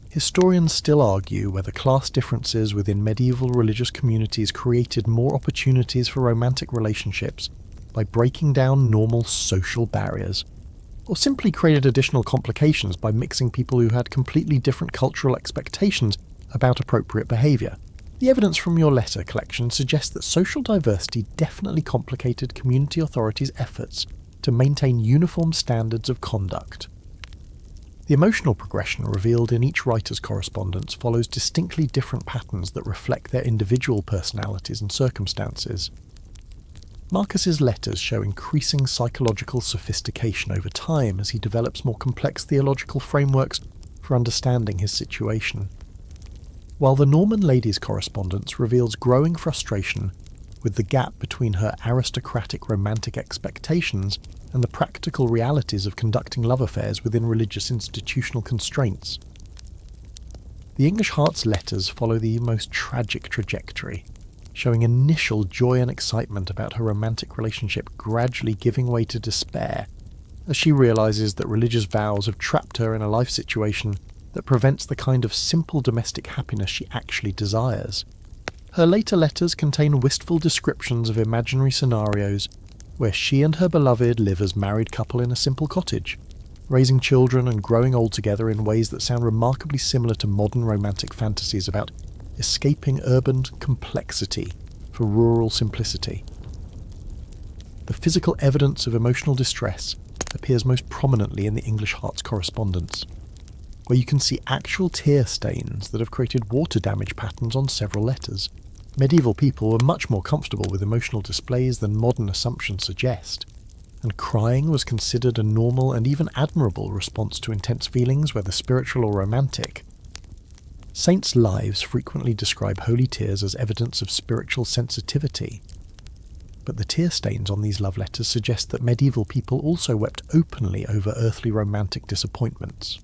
Historians still argue whether class differences within medieval religious communities created more opportunities for romantic relationships by breaking down normal social barriers, or simply created additional complications by mixing people who had completely different cultural expectations about appropriate behaviour. The evidence from your letter collection suggests that social diversity definitely complicated community authorities' efforts to maintain uniform standards of conduct. The emotional progression revealed in each writer's correspondence follows distinctly different patterns that reflect their individual personalities and circumstances. Marcus's letters show increasing psychological sophistication over time as he develops more complex theological frameworks for understanding his situation, while the Norman lady's correspondence reveals growing frustration with the gap between her aristocratic romantic expectations and the practical realities of conducting love affairs within religious institutional constraints. The English Heart's letters follow the most tragic trajectory, showing initial joy and excitement about her romantic relationship gradually giving way to despair as she realises that religious vows have trapped her in a life situation that prevents the kind of simple domestic happiness she actually desires. Her later letters contain wistful descriptions of imaginary scenarios where she and her beloved live as married couple in a simple cottage, raising children and growing old together in ways that sound remarkably similar to modern romantic fantasies about escaping urban complexity for rural simplicity. The physical evidence of emotional distress appears most prominently in the English Heart's correspondence, where you can see actual tear stains that have created water damage patterns on several letters. Medieval people were much more comfortable with emotional displays than modern assumptions suggest, and crying was considered a normal and even admirable response to intense feelings, whether spiritual or romantic. Saints' lives frequently describe holy tears as evidence of spiritual sensitivity, but the tear stains on these love letters suggest that medieval people also wept openly over earthly romantic disappointments.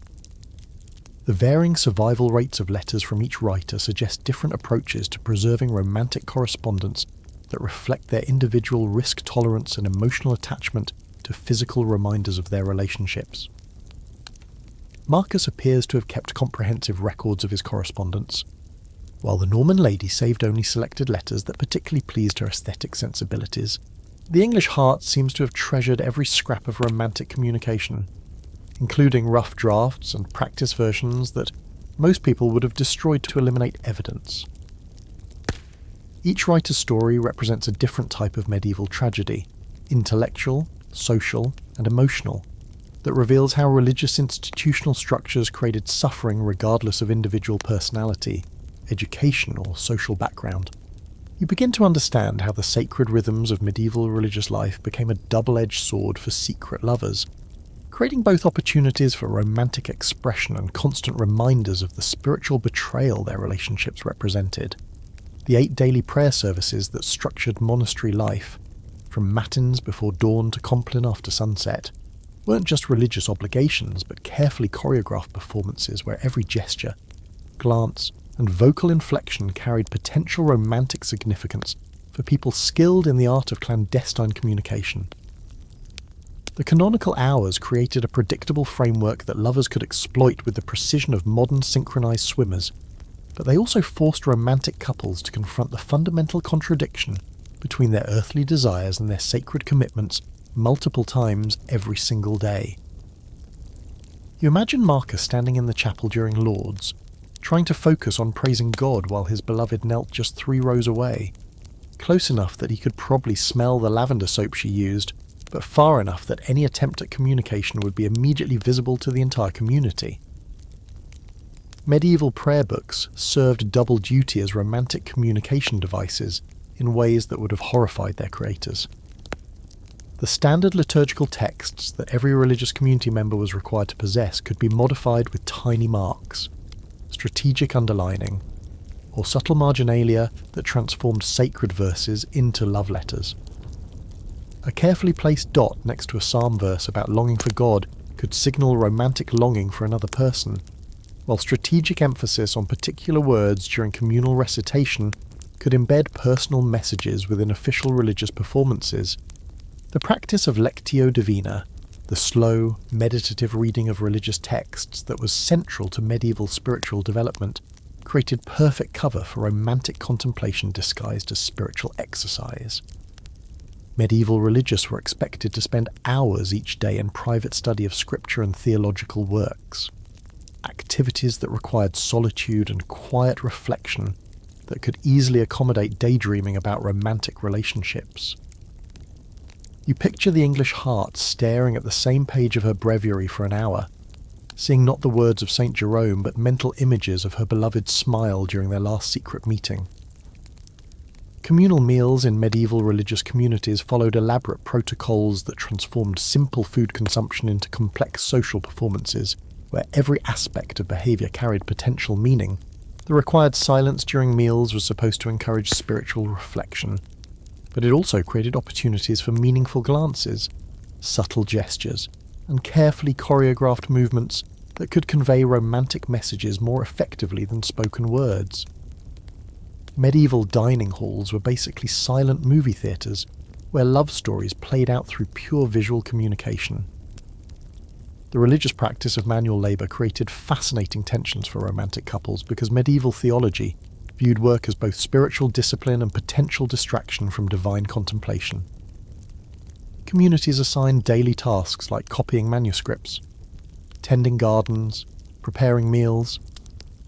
The varying survival rates of letters from each writer suggest different approaches to preserving romantic correspondence that reflect their individual risk tolerance and emotional attachment to physical reminders of their relationships. Marcus appears to have kept comprehensive records of his correspondence, while the Norman lady saved only selected letters that particularly pleased her aesthetic sensibilities. The English heart seems to have treasured every scrap of romantic communication, including rough drafts and practice versions that most people would have destroyed to eliminate evidence. Each writer's story represents a different type of medieval tragedy, intellectual, social, and emotional, that reveals how religious institutional structures created suffering regardless of individual personality, education, or social background. You begin to understand how the sacred rhythms of medieval religious life became a double-edged sword for secret lovers, creating both opportunities for romantic expression and constant reminders of the spiritual betrayal their relationships represented. The 8 daily prayer services that structured monastery life, from matins before dawn to compline after sunset, weren't just religious obligations but carefully choreographed performances where every gesture, glance, and vocal inflection carried potential romantic significance for people skilled in the art of clandestine communication. The canonical hours created a predictable framework that lovers could exploit with the precision of modern synchronized swimmers, but they also forced romantic couples to confront the fundamental contradiction between their earthly desires and their sacred commitments multiple times every single day. You imagine Marcus standing in the chapel during Lauds, trying to focus on praising God while his beloved knelt just 3 rows away, close enough that he could probably smell the lavender soap she used, but far enough that any attempt at communication would be immediately visible to the entire community. Medieval prayer books served double duty as romantic communication devices in ways that would have horrified their creators. The standard liturgical texts that every religious community member was required to possess could be modified with tiny marks, strategic underlining, or subtle marginalia that transformed sacred verses into love letters. A carefully placed dot next to a psalm verse about longing for God could signal romantic longing for another person, while strategic emphasis on particular words during communal recitation could embed personal messages within official religious performances. The practice of lectio divina, the slow, meditative reading of religious texts that was central to medieval spiritual development, created perfect cover for romantic contemplation disguised as spiritual exercise. Medieval religious were expected to spend hours each day in private study of scripture and theological works, activities that required solitude and quiet reflection that could easily accommodate daydreaming about romantic relationships. You picture the English heart staring at the same page of her breviary for an hour, seeing not the words of St. Jerome but mental images of her beloved's smile during their last secret meeting. Communal meals in medieval religious communities followed elaborate protocols that transformed simple food consumption into complex social performances, where every aspect of behaviour carried potential meaning. The required silence during meals was supposed to encourage spiritual reflection, but it also created opportunities for meaningful glances, subtle gestures, and carefully choreographed movements that could convey romantic messages more effectively than spoken words. Medieval dining halls were basically silent movie theatres, where love stories played out through pure visual communication. The religious practice of manual labour created fascinating tensions for romantic couples because medieval theology viewed work as both spiritual discipline and potential distraction from divine contemplation. Communities assigned daily tasks like copying manuscripts, tending gardens, preparing meals,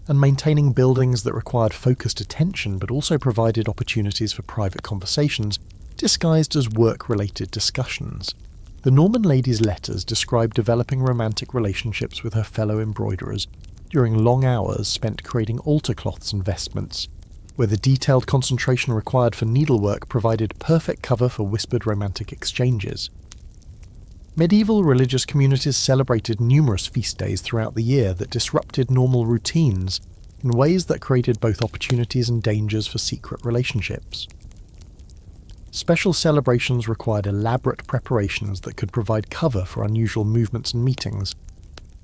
and maintaining buildings that required focused attention but also provided opportunities for private conversations disguised as work-related discussions. The Norman lady's letters describe developing romantic relationships with her fellow embroiderers during long hours spent creating altar cloths and vestments, where the detailed concentration required for needlework provided perfect cover for whispered romantic exchanges. Medieval religious communities celebrated numerous feast days throughout the year that disrupted normal routines, in ways that created both opportunities and dangers for secret relationships. Special celebrations required elaborate preparations that could provide cover for unusual movements and meetings,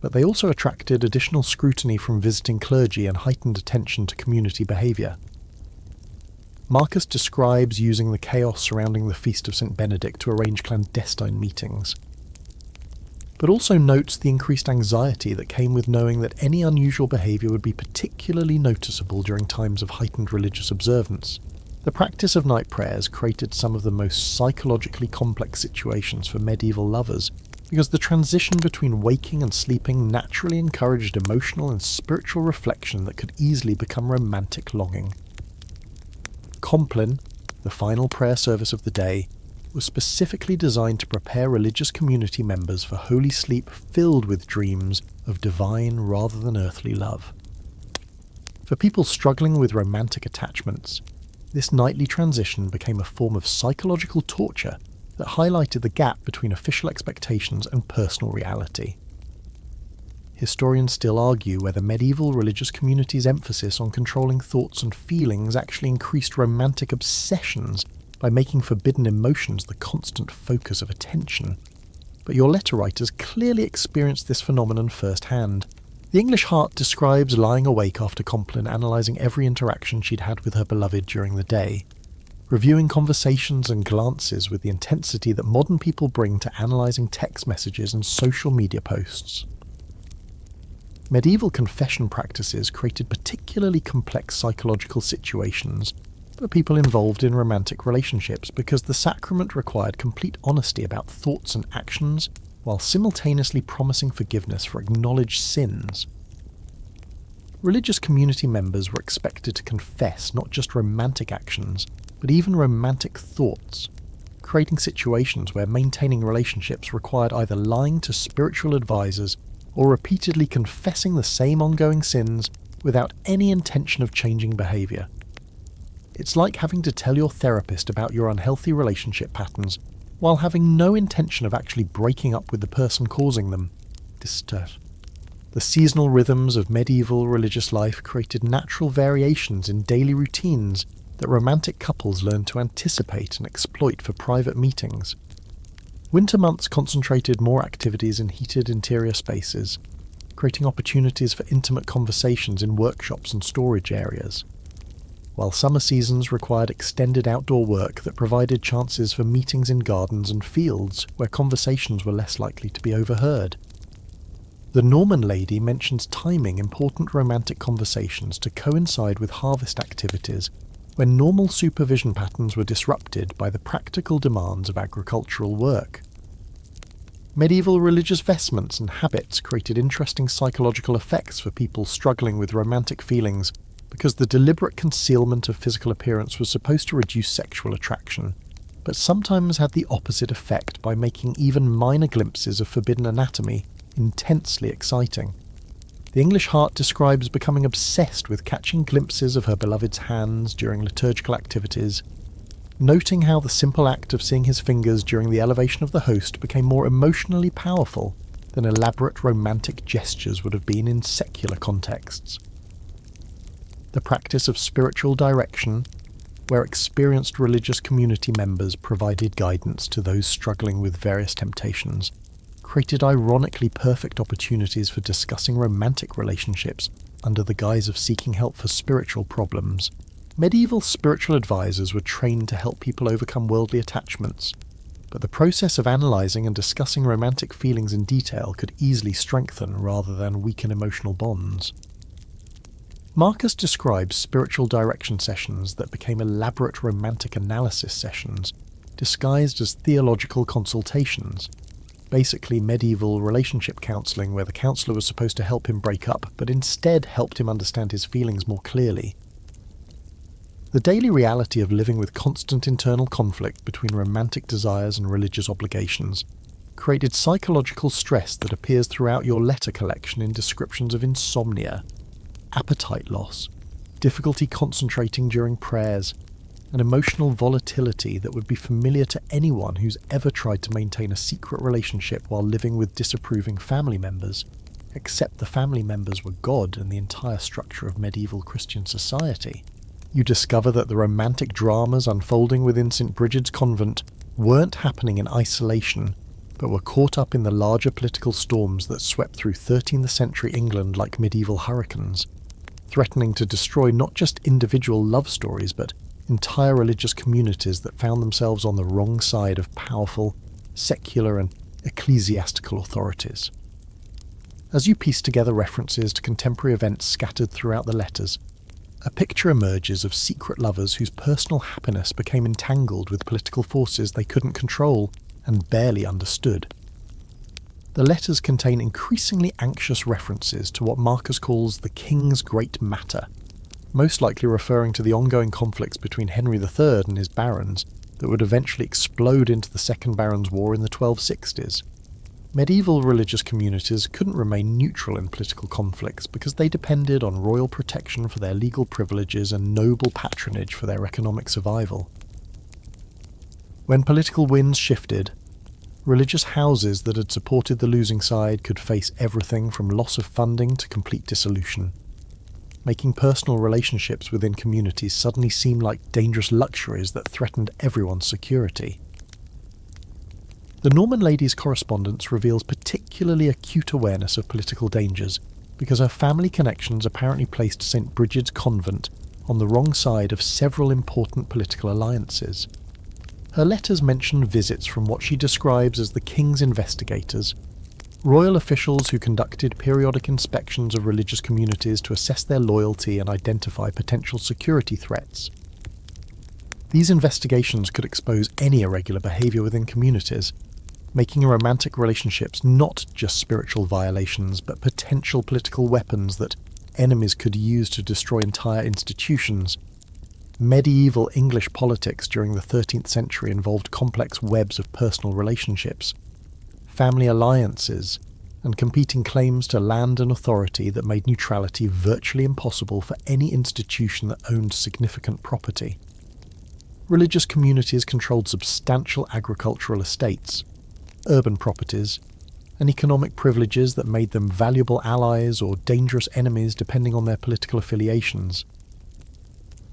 but they also attracted additional scrutiny from visiting clergy and heightened attention to community behaviour. Marcus describes using the chaos surrounding the Feast of St. Benedict to arrange clandestine meetings, but also notes the increased anxiety that came with knowing that any unusual behaviour would be particularly noticeable during times of heightened religious observance. The practice of night prayers created some of the most psychologically complex situations for medieval lovers, because the transition between waking and sleeping naturally encouraged emotional and spiritual reflection that could easily become romantic longing. Compline, the final prayer service of the day, was specifically designed to prepare religious community members for holy sleep filled with dreams of divine rather than earthly love. For people struggling with romantic attachments, this nightly transition became a form of psychological torture that highlighted the gap between official expectations and personal reality. Historians still argue whether medieval religious communities' emphasis on controlling thoughts and feelings actually increased romantic obsessions by making forbidden emotions the constant focus of attention. But your letter writers clearly experienced this phenomenon firsthand. The English heart describes lying awake after Compline, analysing every interaction she'd had with her beloved during the day, reviewing conversations and glances with the intensity that modern people bring to analysing text messages and social media posts. Medieval confession practices created particularly complex psychological situations for people involved in romantic relationships because the sacrament required complete honesty about thoughts and actions while simultaneously promising forgiveness for acknowledged sins. Religious community members were expected to confess not just romantic actions, but even romantic thoughts, creating situations where maintaining relationships required either lying to spiritual advisors or repeatedly confessing the same ongoing sins without any intention of changing behaviour. It's like having to tell your therapist about your unhealthy relationship patterns while having no intention of actually breaking up with the person causing them. The seasonal rhythms of medieval religious life created natural variations in daily routines that romantic couples learned to anticipate and exploit for private meetings. Winter months concentrated more activities in heated interior spaces, creating opportunities for intimate conversations in workshops and storage areas, while summer seasons required extended outdoor work that provided chances for meetings in gardens and fields where conversations were less likely to be overheard. The Norman lady mentions timing important romantic conversations to coincide with harvest activities when normal supervision patterns were disrupted by the practical demands of agricultural work. Medieval religious vestments and habits created interesting psychological effects for people struggling with romantic feelings because the deliberate concealment of physical appearance was supposed to reduce sexual attraction, but sometimes had the opposite effect by making even minor glimpses of forbidden anatomy intensely exciting. The English heart describes becoming obsessed with catching glimpses of her beloved's hands during liturgical activities, noting how the simple act of seeing his fingers during the elevation of the host became more emotionally powerful than elaborate romantic gestures would have been in secular contexts. The practice of spiritual direction, where experienced religious community members provided guidance to those struggling with various temptations, created ironically perfect opportunities for discussing romantic relationships under the guise of seeking help for spiritual problems. Medieval spiritual advisors were trained to help people overcome worldly attachments, but the process of analysing and discussing romantic feelings in detail could easily strengthen rather than weaken emotional bonds. Marcus describes spiritual direction sessions that became elaborate romantic analysis sessions, disguised as theological consultations, basically medieval relationship counselling where the counsellor was supposed to help him break up, but instead helped him understand his feelings more clearly. The daily reality of living with constant internal conflict between romantic desires and religious obligations created psychological stress that appears throughout your letter collection in descriptions of insomnia, appetite loss, difficulty concentrating during prayers, and emotional volatility that would be familiar to anyone who's ever tried to maintain a secret relationship while living with disapproving family members. accept the family members were God and the entire structure of medieval Christian society, you discover that the romantic dramas unfolding within St. Brigid's Convent weren't happening in isolation, but were caught up in the larger political storms that swept through 13th century England like medieval hurricanes, threatening to destroy not just individual love stories but entire religious communities that found themselves on the wrong side of powerful, secular and ecclesiastical authorities. As you piece together references to contemporary events scattered throughout the letters, a picture emerges of secret lovers whose personal happiness became entangled with political forces they couldn't control and barely understood. The letters contain increasingly anxious references to what Marcus calls the King's Great Matter, most likely referring to the ongoing conflicts between Henry III and his barons that would eventually explode into the Second Barons' War in the 1260s. Medieval religious communities couldn't remain neutral in political conflicts because they depended on royal protection for their legal privileges and noble patronage for their economic survival. When political winds shifted, religious houses that had supported the losing side could face everything from loss of funding to complete dissolution, making personal relationships within communities suddenly seem like dangerous luxuries that threatened everyone's security. The Norman lady's correspondence reveals particularly acute awareness of political dangers because her family connections apparently placed St. Brigid's Convent on the wrong side of several important political alliances. Her letters mention visits from what she describes as the King's investigators, royal officials who conducted periodic inspections of religious communities to assess their loyalty and identify potential security threats. These investigations could expose any irregular behaviour within communities, making romantic relationships not just spiritual violations but potential political weapons that enemies could use to destroy entire institutions. Medieval English politics during the 13th century involved complex webs of personal relationships, family alliances, and competing claims to land and authority that made neutrality virtually impossible for any institution that owned significant property. Religious communities controlled substantial agricultural estates, urban properties, and economic privileges that made them valuable allies or dangerous enemies depending on their political affiliations.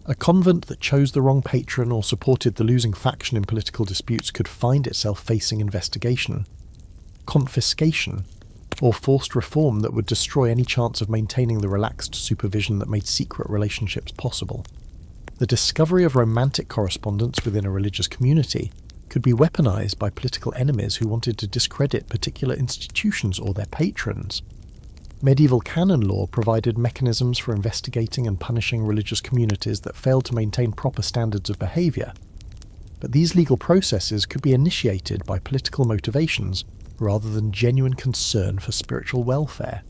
A convent that chose the wrong patron or supported the losing faction in political disputes could find itself facing investigation, confiscation, or forced reform that would destroy any chance of maintaining the relaxed supervision that made secret relationships possible. The discovery of romantic correspondence within a religious community could be weaponized by political enemies who wanted to discredit particular institutions or their patrons. Medieval canon law provided mechanisms for investigating and punishing religious communities that failed to maintain proper standards of behaviour, but these legal processes could be initiated by political motivations rather than genuine concern for spiritual welfare.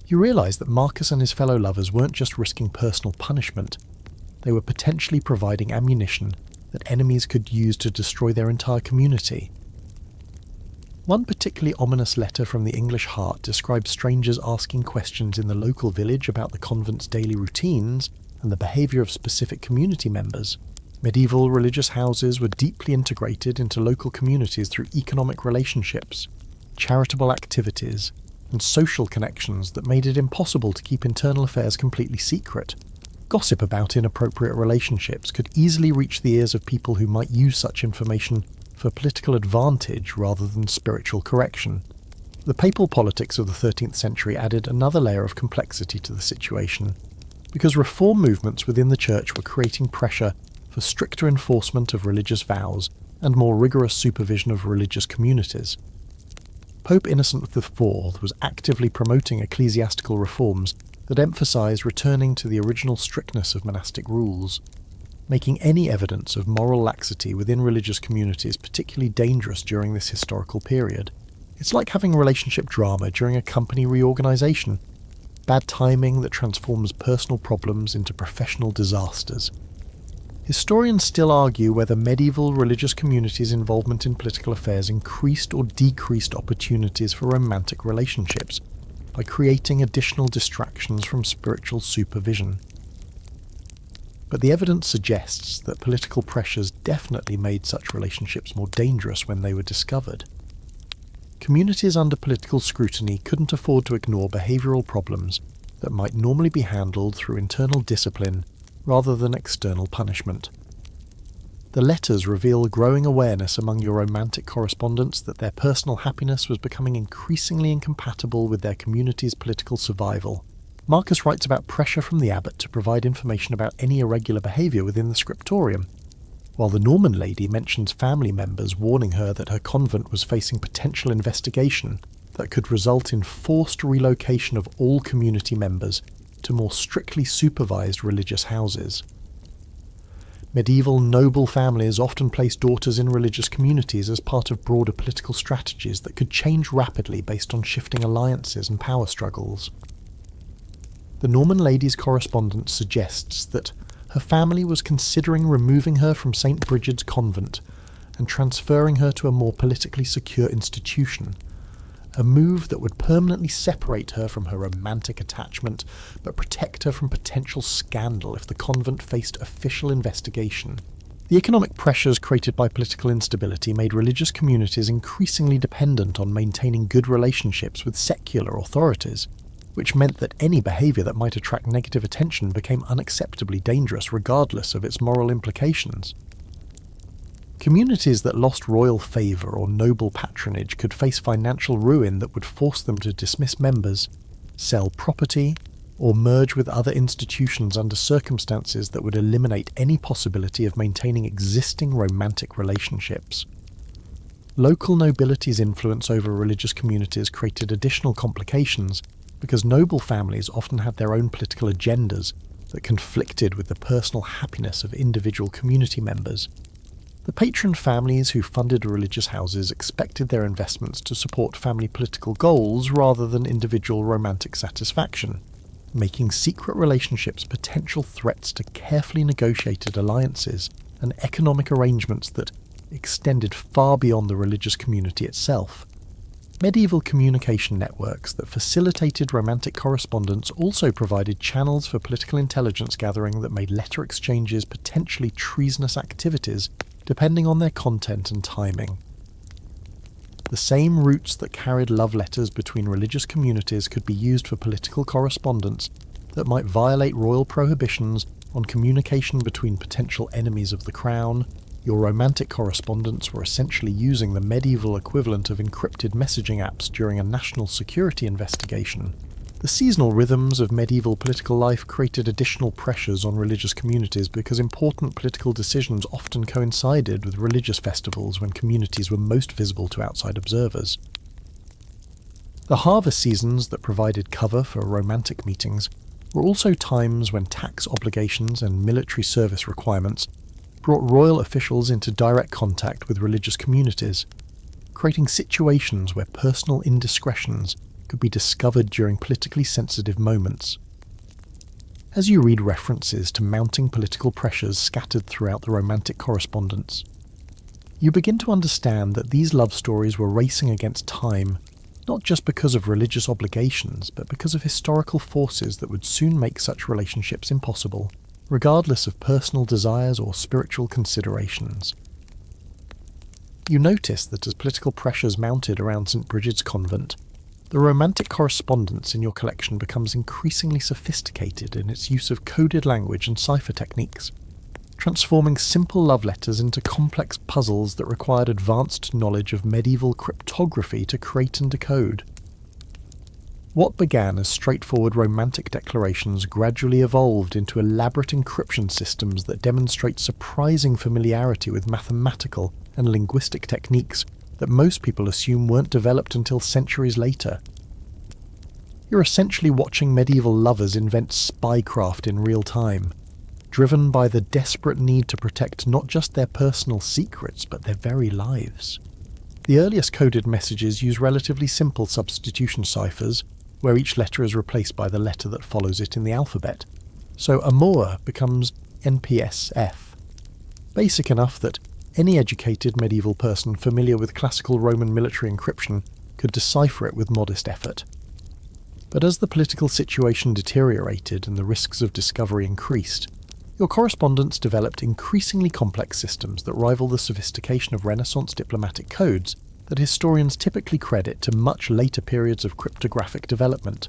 You realise that Marcus and his fellow lovers weren't just risking personal punishment, they were potentially providing ammunition that enemies could use to destroy their entire community. One particularly ominous letter from the English heart describes strangers asking questions in the local village about the convent's daily routines and the behaviour of specific community members. Medieval religious houses were deeply integrated into local communities through economic relationships, charitable activities, and social connections that made it impossible to keep internal affairs completely secret. Gossip about inappropriate relationships could easily reach the ears of people who might use such information for political advantage rather than spiritual correction. The papal politics of the 13th century added another layer of complexity to the situation, because reform movements within the church were creating pressure for stricter enforcement of religious vows and more rigorous supervision of religious communities. Pope Innocent IV was actively promoting ecclesiastical reforms that emphasised returning to the original strictness of monastic rules, making any evidence of moral laxity within religious communities particularly dangerous during this historical period. It's like having relationship drama during a company reorganisation, bad timing that transforms personal problems into professional disasters. Historians still argue whether medieval religious communities' involvement in political affairs increased or decreased opportunities for romantic relationships by creating additional distractions from spiritual supervision. But the evidence suggests that political pressures definitely made such relationships more dangerous when they were discovered. communities under political scrutiny couldn't afford to ignore behavioural problems that might normally be handled through internal discipline rather than external punishment. The letters reveal growing awareness among your romantic correspondents that their personal happiness was becoming increasingly incompatible with their community's political survival. Marcus writes about pressure from the abbot to provide information about any irregular behaviour within the scriptorium, while the Norman lady mentions family members warning her that her convent was facing potential investigation that could result in forced relocation of all community members to more strictly supervised religious houses. Medieval noble families often placed daughters in religious communities as part of broader political strategies that could change rapidly based on shifting alliances and power struggles. The Norman lady's correspondence suggests that her family was considering removing her from St. Brigid's convent and transferring her to a more politically secure institution, a move that would permanently separate her from her romantic attachment but protect her from potential scandal if the convent faced official investigation. The economic pressures created by political instability made religious communities increasingly dependent on maintaining good relationships with secular authorities, which meant that any behaviour that might attract negative attention became unacceptably dangerous regardless of its moral implications. Communities that lost royal favour or noble patronage could face financial ruin that would force them to dismiss members, sell property, or merge with other institutions under circumstances that would eliminate any possibility of maintaining existing romantic relationships. Local nobility's influence over religious communities created additional complications because noble families often had their own political agendas that conflicted with the personal happiness of individual community members. The patron families who funded religious houses expected their investments to support family political goals rather than individual romantic satisfaction, making secret relationships potential threats to carefully negotiated alliances and economic arrangements that extended far beyond the religious community itself. Medieval communication networks that facilitated romantic correspondence also provided channels for political intelligence gathering that made letter exchanges potentially treasonous activities depending on their content and timing. The same routes that carried love letters between religious communities could be used for political correspondence that might violate royal prohibitions on communication between potential enemies of the crown. Your romantic correspondents were essentially using the medieval equivalent of encrypted messaging apps during a national security investigation. The seasonal rhythms of medieval political life created additional pressures on religious communities because important political decisions often coincided with religious festivals when communities were most visible to outside observers. The harvest seasons that provided cover for romantic meetings were also times when tax obligations and military service requirements brought royal officials into direct contact with religious communities, creating situations where personal indiscretions could be discovered during politically sensitive moments. As you read references to mounting political pressures scattered throughout the romantic correspondence, you begin to understand that these love stories were racing against time, not just because of religious obligations, but because of historical forces that would soon make such relationships impossible, regardless of personal desires or spiritual considerations. You notice that as political pressures mounted around St. Brigid's convent, the romantic correspondence in your collection becomes increasingly sophisticated in its use of coded language and cipher techniques, transforming simple love letters into complex puzzles that required advanced knowledge of medieval cryptography to create and decode. What began as straightforward romantic declarations gradually evolved into elaborate encryption systems that demonstrate surprising familiarity with mathematical and linguistic techniques that most people assume weren't developed until centuries later. You're essentially watching medieval lovers invent spycraft in real time, driven by the desperate need to protect not just their personal secrets but their very lives. The earliest coded messages use relatively simple substitution ciphers, where each letter is replaced by the letter that follows it in the alphabet. So Amor becomes NPSF, basic enough that any educated medieval person familiar with classical Roman military encryption could decipher it with modest effort. But as the political situation deteriorated and the risks of discovery increased, your correspondents developed increasingly complex systems that rival the sophistication of Renaissance diplomatic codes that historians typically credit to much later periods of cryptographic development.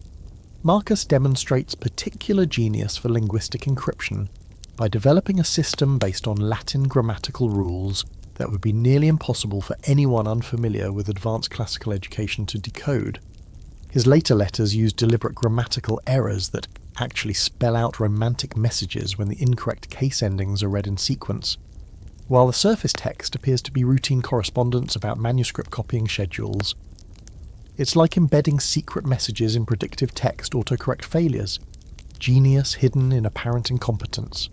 Marcus demonstrates particular genius for linguistic encryption by developing a system based on Latin grammatical rules that would be nearly impossible for anyone unfamiliar with advanced classical education to decode. His later letters use deliberate grammatical errors that actually spell out romantic messages when the incorrect case endings are read in sequence, while the surface text appears to be routine correspondence about manuscript copying schedules. It's like embedding secret messages in predictive text autocorrect failures, genius hidden in apparent incompetence.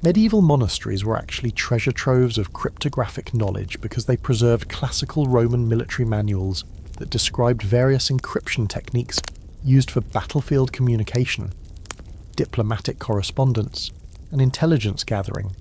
Medieval monasteries were actually treasure troves of cryptographic knowledge because they preserved classical Roman military manuals that described various encryption techniques used for battlefield communication, diplomatic correspondence, and intelligence gathering.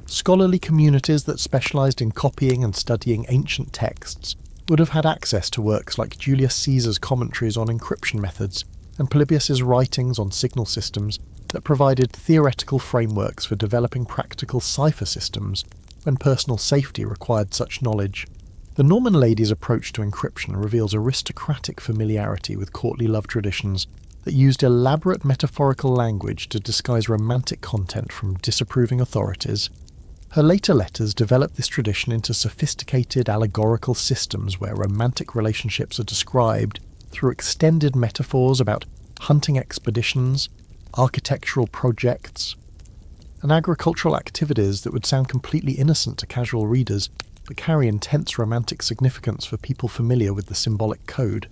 Scholarly communities that specialised in copying and studying ancient texts would have had access to works like Julius Caesar's commentaries on encryption methods and Polybius's writings on signal systems that provided theoretical frameworks for developing practical cipher systems when personal safety required such knowledge. The Norman lady's approach to encryption reveals aristocratic familiarity with courtly love traditions that used elaborate metaphorical language to disguise romantic content from disapproving authorities. Her later letters developed this tradition into sophisticated allegorical systems where romantic relationships are described through extended metaphors about hunting expeditions, architectural projects, and agricultural activities that would sound completely innocent to casual readers but carry intense romantic significance for people familiar with the symbolic code.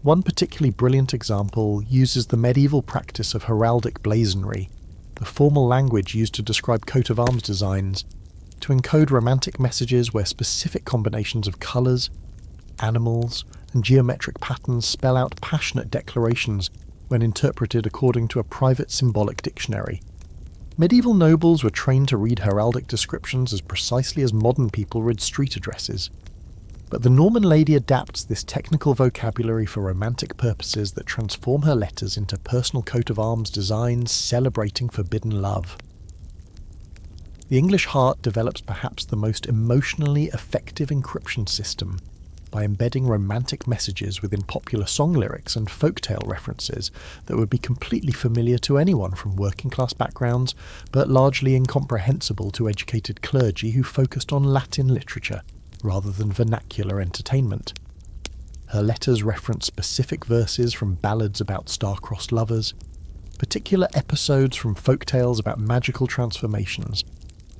One particularly brilliant example uses the medieval practice of heraldic blazonry, the formal language used to describe coat of arms designs, to encode romantic messages where specific combinations of colours, animals, and geometric patterns spell out passionate declarations when interpreted according to a private symbolic dictionary. Medieval nobles were trained to read heraldic descriptions as precisely as modern people read street addresses. But the Norman lady adapts this technical vocabulary for romantic purposes that transform her letters into personal coat of arms designs celebrating forbidden love. The English heart develops perhaps the most emotionally effective encryption system by embedding romantic messages within popular song lyrics and folktale references that would be completely familiar to anyone from working-class backgrounds, but largely incomprehensible to educated clergy who focused on Latin literature rather than vernacular entertainment. Her letters reference specific verses from ballads about star-crossed lovers, particular episodes from folktales about magical transformations,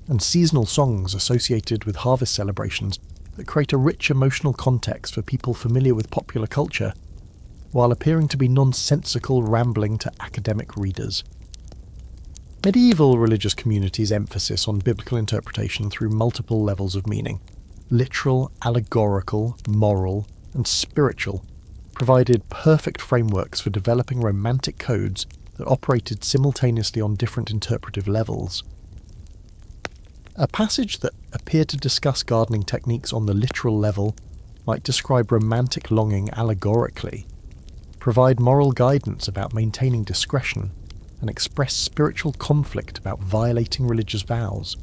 and seasonal songs associated with harvest celebrations that create a rich emotional context for people familiar with popular culture, while appearing to be nonsensical rambling to academic readers. Medieval religious communities' emphasis on biblical interpretation through multiple levels of meaning, literal, allegorical, moral, and spiritual, provided perfect frameworks for developing romantic codes that operated simultaneously on different interpretive levels. A passage that appeared to discuss gardening techniques on the literal level might describe romantic longing allegorically, provide moral guidance about maintaining discretion, and express spiritual conflict about violating religious vows.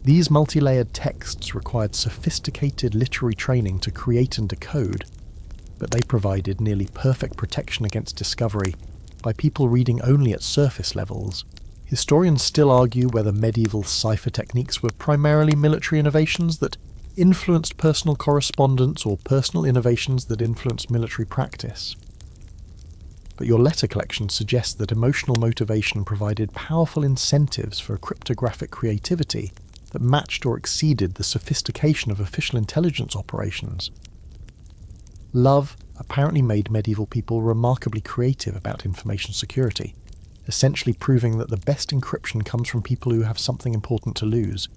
These multi-layered texts required sophisticated literary training to create and decode, but they provided nearly perfect protection against discovery by people reading only at surface levels. Historians still argue whether medieval cipher techniques were primarily military innovations that influenced personal correspondence or personal innovations that influenced military practice. But your letter collection suggests that emotional motivation provided powerful incentives for cryptographic creativity that matched or exceeded the sophistication of official intelligence operations. Love apparently made medieval people remarkably creative about information security, essentially proving that the best encryption comes from people who have something important to lose.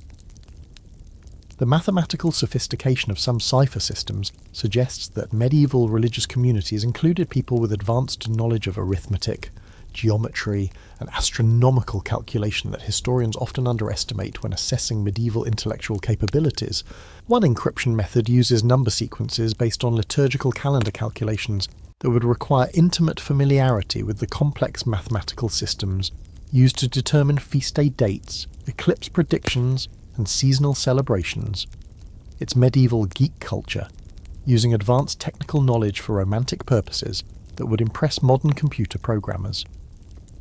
The mathematical sophistication of some cipher systems suggests that medieval religious communities included people with advanced knowledge of arithmetic, geometry, and astronomical calculation that historians often underestimate when assessing medieval intellectual capabilities. One encryption method uses number sequences based on liturgical calendar calculations that would require intimate familiarity with the complex mathematical systems used to determine feast day dates, eclipse predictions, and seasonal celebrations. It's medieval geek culture, using advanced technical knowledge for romantic purposes that would impress modern computer programmers.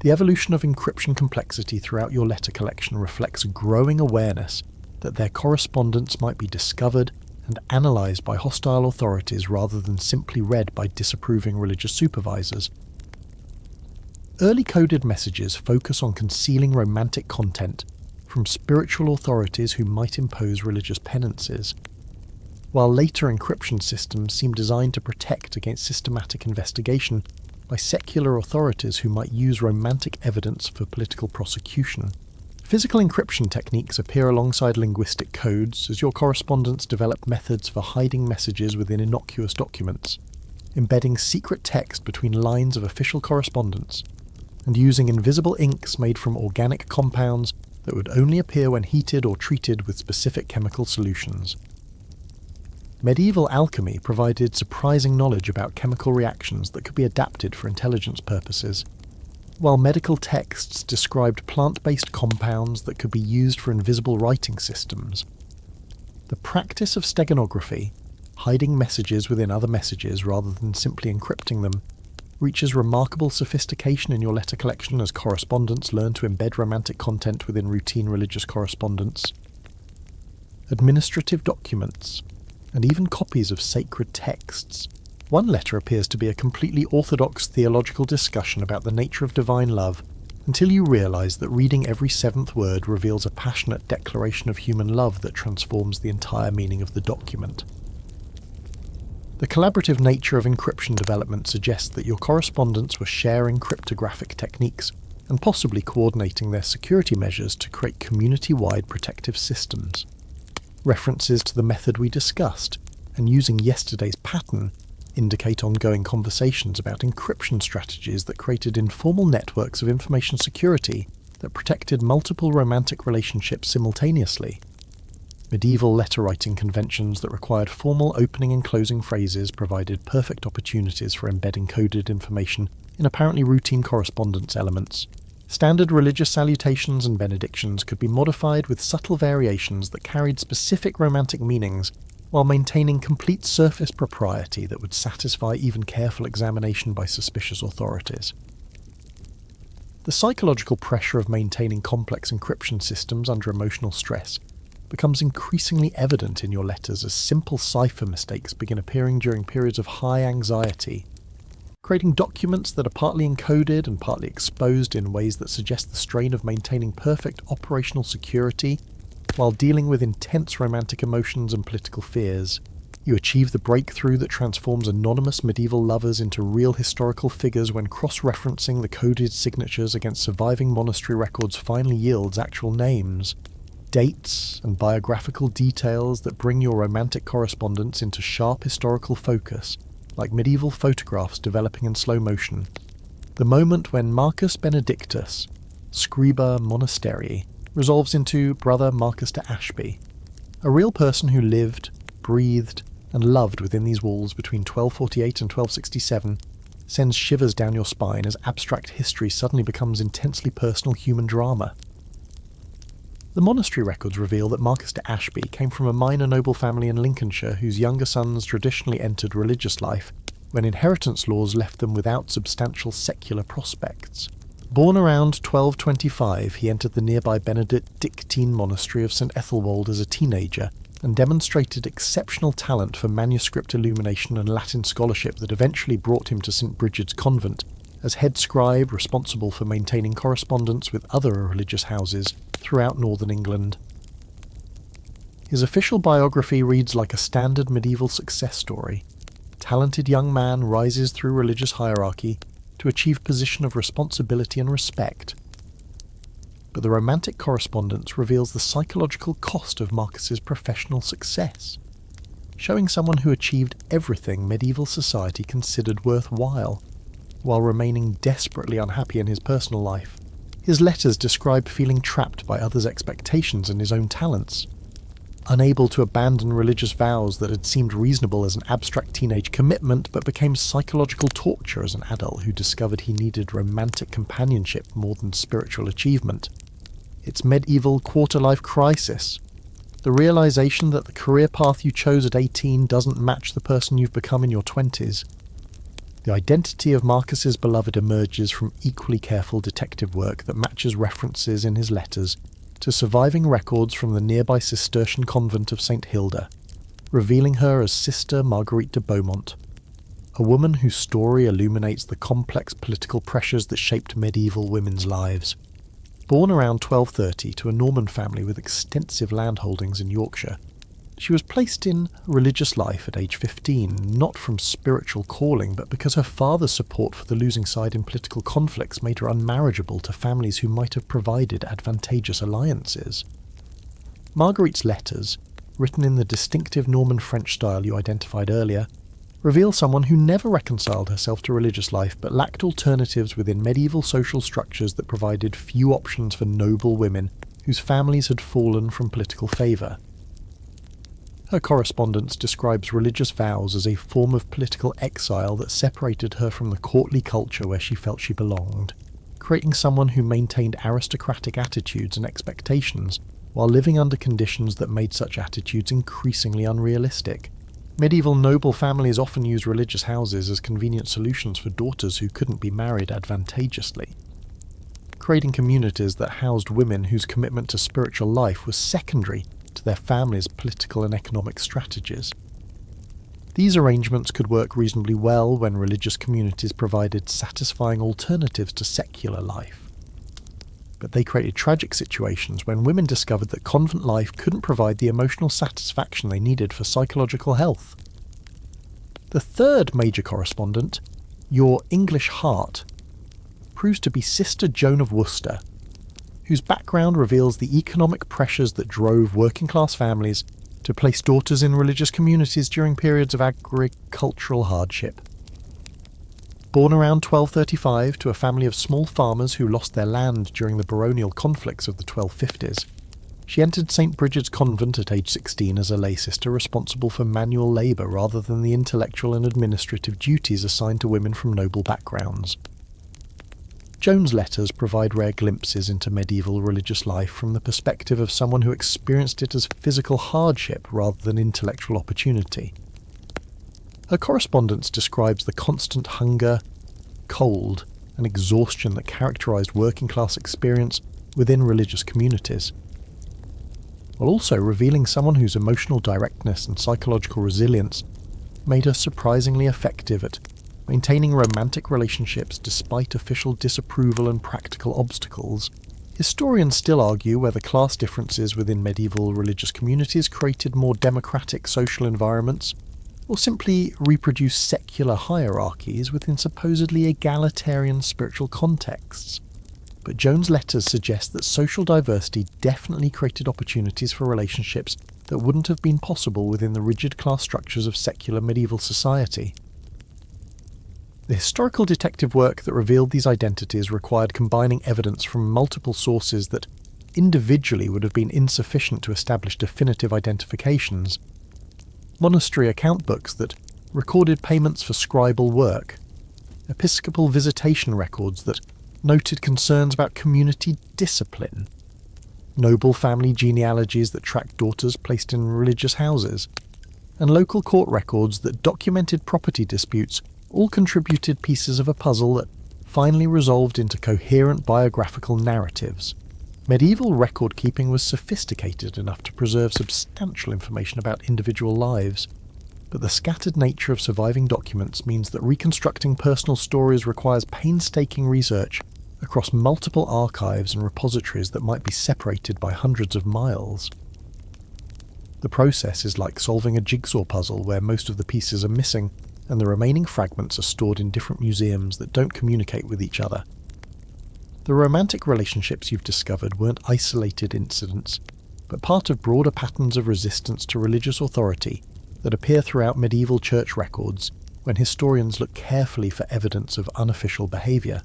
The evolution of encryption complexity throughout your letter collection reflects a growing awareness that their correspondence might be discovered and analysed by hostile authorities rather than simply read by disapproving religious supervisors. Early coded messages focus on concealing romantic content from spiritual authorities who might impose religious penances, while later encryption systems seem designed to protect against systematic investigation by secular authorities who might use romantic evidence for political prosecution. Physical encryption techniques appear alongside linguistic codes as your correspondents develop methods for hiding messages within innocuous documents, embedding secret text between lines of official correspondence, and using invisible inks made from organic compounds that would only appear when heated or treated with specific chemical solutions. Medieval alchemy provided surprising knowledge about chemical reactions that could be adapted for intelligence purposes, while medical texts described plant-based compounds that could be used for invisible writing systems. The practice of steganography, hiding messages within other messages rather than simply encrypting them, reaches remarkable sophistication in your letter collection as correspondents learn to embed romantic content within routine religious correspondence. Administrative documents, and even copies of sacred texts. One letter appears to be a completely orthodox theological discussion about the nature of divine love, until you realise that reading every seventh word reveals a passionate declaration of human love that transforms the entire meaning of the document. The collaborative nature of encryption development suggests that your correspondents were sharing cryptographic techniques and possibly coordinating their security measures to create community-wide protective systems. References to the method we discussed, and using yesterday's pattern, indicate ongoing conversations about encryption strategies that created informal networks of information security that protected multiple romantic relationships simultaneously. Medieval letter-writing conventions that required formal opening and closing phrases provided perfect opportunities for embedding coded information in apparently routine correspondence elements. Standard religious salutations and benedictions could be modified with subtle variations that carried specific romantic meanings, while maintaining complete surface propriety that would satisfy even careful examination by suspicious authorities. The psychological pressure of maintaining complex encryption systems under emotional stress becomes increasingly evident in your letters as simple cipher mistakes begin appearing during periods of high anxiety, creating documents that are partly encoded and partly exposed in ways that suggest the strain of maintaining perfect operational security while dealing with intense romantic emotions and political fears. You achieve the breakthrough that transforms anonymous medieval lovers into real historical figures when cross-referencing the coded signatures against surviving monastery records finally yields actual names, dates, and biographical details that bring your romantic correspondence into sharp historical focus, like medieval photographs developing in slow motion. The moment when Marcus Benedictus, Scriba Monasterii, resolves into Brother Marcus de Ashby, a real person who lived, breathed, and loved within these walls between 1248 and 1267, sends shivers down your spine as abstract history suddenly becomes intensely personal human drama. The monastery records reveal that Marcus de Ashby came from a minor noble family in Lincolnshire whose younger sons traditionally entered religious life when inheritance laws left them without substantial secular prospects. Born around 1225, he entered the nearby Benedictine monastery of St Ethelwold as a teenager and demonstrated exceptional talent for manuscript illumination and Latin scholarship that eventually brought him to St Brigid's Convent as head scribe responsible for maintaining correspondence with other religious houses throughout northern England. His official biography reads like a standard medieval success story. A talented young man rises through religious hierarchy to achieve position of responsibility and respect. But the romantic correspondence reveals the psychological cost of Marcus's professional success, showing someone who achieved everything medieval society considered worthwhile, while remaining desperately unhappy in his personal life. His letters describe feeling trapped by others' expectations and his own talents, unable to abandon religious vows that had seemed reasonable as an abstract teenage commitment but became psychological torture as an adult who discovered he needed romantic companionship more than spiritual achievement. It's medieval quarter-life crisis, The realization that the career path you chose at 18 doesn't match the person you've become in your 20s. The identity of Marcus's beloved emerges from equally careful detective work that matches references in his letters to surviving records from the nearby Cistercian convent of St. Hilda, revealing her as Sister Marguerite de Beaumont, a woman whose story illuminates the complex political pressures that shaped medieval women's lives. Born around 1230 to a Norman family with extensive landholdings in Yorkshire, she was placed in religious life at age 15, not from spiritual calling, but because her father's support for the losing side in political conflicts made her unmarriageable to families who might have provided advantageous alliances. Marguerite's letters, written in the distinctive Norman French style you identified earlier, reveal someone who never reconciled herself to religious life but lacked alternatives within medieval social structures that provided few options for noble women whose families had fallen from political favour. Her correspondence describes religious vows as a form of political exile that separated her from the courtly culture where she felt she belonged, creating someone who maintained aristocratic attitudes and expectations while living under conditions that made such attitudes increasingly unrealistic. Medieval noble families often used religious houses as convenient solutions for daughters who couldn't be married advantageously, creating communities that housed women whose commitment to spiritual life was secondary to their families' political and economic strategies. These arrangements could work reasonably well when religious communities provided satisfying alternatives to secular life. But they created tragic situations when women discovered that convent life couldn't provide the emotional satisfaction they needed for psychological health. The third major correspondent, Your English Heart, proves to be Sister Joan of Worcester, whose background reveals the economic pressures that drove working-class families to place daughters in religious communities during periods of agricultural hardship. Born around 1235 to a family of small farmers who lost their land during the baronial conflicts of the 1250s, she entered St. Bridget's Convent at age 16 as a lay sister responsible for manual labour rather than the intellectual and administrative duties assigned to women from noble backgrounds. Joan's letters provide rare glimpses into medieval religious life from the perspective of someone who experienced it as physical hardship rather than intellectual opportunity. Her correspondence describes the constant hunger, cold, and exhaustion that characterised working-class experience within religious communities, while also revealing someone whose emotional directness and psychological resilience made her surprisingly effective at maintaining romantic relationships despite official disapproval and practical obstacles. Historians still argue whether class differences within medieval religious communities created more democratic social environments, or simply reproduce secular hierarchies within supposedly egalitarian spiritual contexts. But Joan's letters suggest that social diversity definitely created opportunities for relationships that wouldn't have been possible within the rigid class structures of secular medieval society. The historical detective work that revealed these identities required combining evidence from multiple sources that individually would have been insufficient to establish definitive identifications. Monastery account books that recorded payments for scribal work, episcopal visitation records that noted concerns about community discipline, noble family genealogies that tracked daughters placed in religious houses, and local court records that documented property disputes all contributed pieces of a puzzle that finally resolved into coherent biographical narratives. Medieval record-keeping was sophisticated enough to preserve substantial information about individual lives, but the scattered nature of surviving documents means that reconstructing personal stories requires painstaking research across multiple archives and repositories that might be separated by hundreds of miles. The process is like solving a jigsaw puzzle where most of the pieces are missing and the remaining fragments are stored in different museums that don't communicate with each other. The romantic relationships you've discovered weren't isolated incidents, but part of broader patterns of resistance to religious authority that appear throughout medieval church records when historians look carefully for evidence of unofficial behaviour.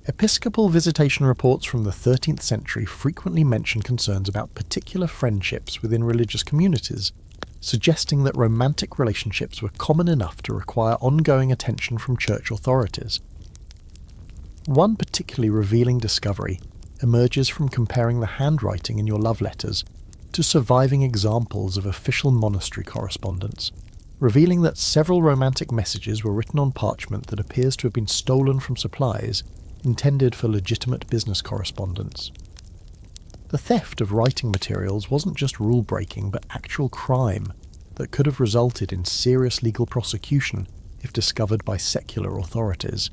Episcopal visitation reports from the 13th century frequently mention concerns about particular friendships within religious communities, suggesting that romantic relationships were common enough to require ongoing attention from church authorities. One particularly revealing discovery emerges from comparing the handwriting in your love letters to surviving examples of official monastery correspondence, revealing that several romantic messages were written on parchment that appears to have been stolen from supplies intended for legitimate business correspondence. The theft of writing materials wasn't just rule-breaking, but actual crime that could have resulted in serious legal prosecution if discovered by secular authorities.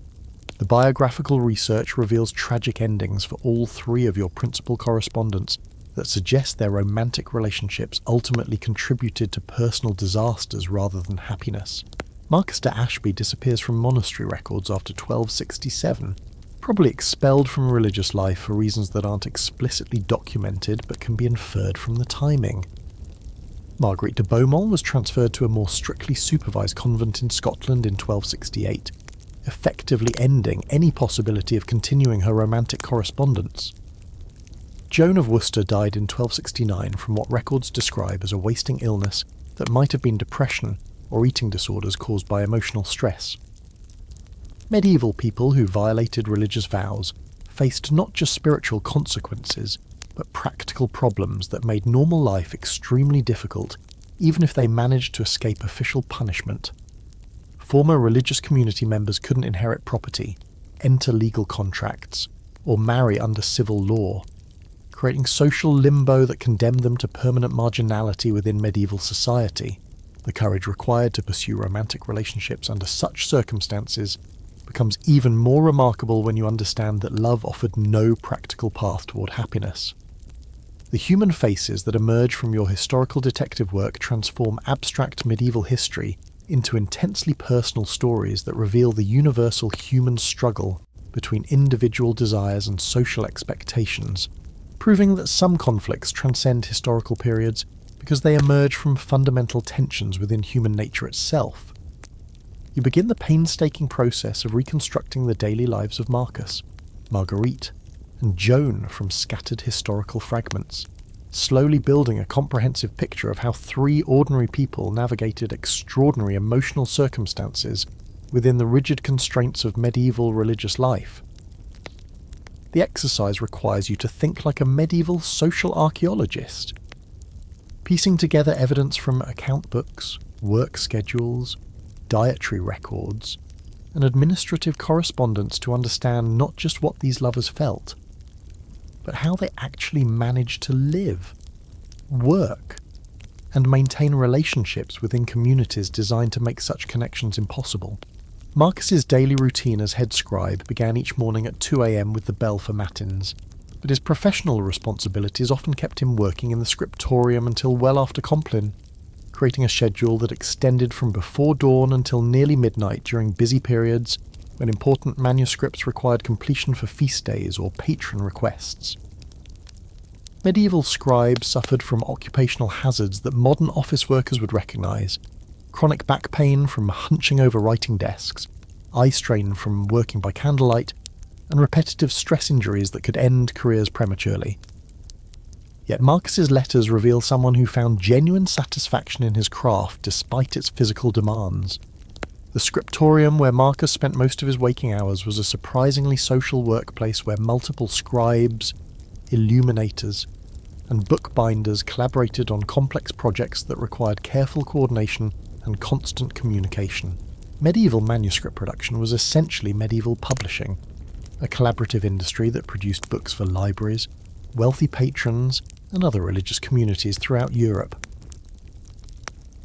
The biographical research reveals tragic endings for all three of your principal correspondents that suggest their romantic relationships ultimately contributed to personal disasters rather than happiness. Marcus de Ashby disappears from monastery records after 1267, probably expelled from religious life for reasons that aren't explicitly documented but can be inferred from the timing. Marguerite de Beaumont was transferred to a more strictly supervised convent in Scotland in 1268, effectively ending any possibility of continuing her romantic correspondence. Joan of Worcester died in 1269 from what records describe as a wasting illness that might have been depression or eating disorders caused by emotional stress. Medieval people who violated religious vows faced not just spiritual consequences, but practical problems that made normal life extremely difficult, even if they managed to escape official punishment. Former religious community members couldn't inherit property, enter legal contracts, or marry under civil law, creating social limbo that condemned them to permanent marginality within medieval society. The courage required to pursue romantic relationships under such circumstances becomes even more remarkable when you understand that love offered no practical path toward happiness. The human faces that emerge from your historical detective work transform abstract medieval history into intensely personal stories that reveal the universal human struggle between individual desires and social expectations, proving that some conflicts transcend historical periods because they emerge from fundamental tensions within human nature itself. You begin the painstaking process of reconstructing the daily lives of Marcus, Marguerite, and Joan from scattered historical fragments, slowly building a comprehensive picture of how three ordinary people navigated extraordinary emotional circumstances within the rigid constraints of medieval religious life. The exercise requires you to think like a medieval social archaeologist, piecing together evidence from account books, work schedules, dietary records, and administrative correspondence to understand not just what these lovers felt, but how they actually managed to live, work, and maintain relationships within communities designed to make such connections impossible. Marcus's daily routine as head scribe began each morning at 2 a.m. with the bell for matins, but his professional responsibilities often kept him working in the scriptorium until well after Compline, creating a schedule that extended from before dawn until nearly midnight during busy periods when important manuscripts required completion for feast days or patron requests. Medieval scribes suffered from occupational hazards that modern office workers would recognise: chronic back pain from hunching over writing desks, eye strain from working by candlelight, and repetitive stress injuries that could end careers prematurely. Yet Marcus's letters reveal someone who found genuine satisfaction in his craft despite its physical demands. The scriptorium where Marcus spent most of his waking hours was a surprisingly social workplace where multiple scribes, illuminators, and bookbinders collaborated on complex projects that required careful coordination and constant communication. Medieval manuscript production was essentially medieval publishing, a collaborative industry that produced books for libraries, wealthy patrons, and other religious communities throughout Europe.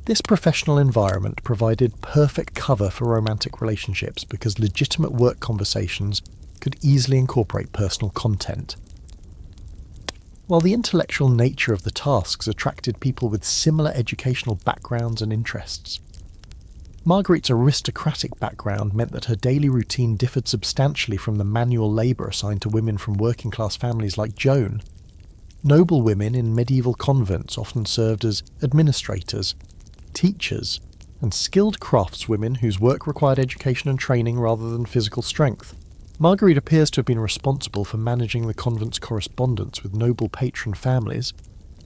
This professional environment provided perfect cover for romantic relationships because legitimate work conversations could easily incorporate personal content. While the intellectual nature of the tasks attracted people with similar educational backgrounds and interests, Marguerite's aristocratic background meant that her daily routine differed substantially from the manual labour assigned to women from working-class families like Joan. Noble women in medieval convents often served as administrators, teachers, and skilled craftswomen whose work required education and training rather than physical strength. Marguerite appears to have been responsible for managing the convent's correspondence with noble patron families,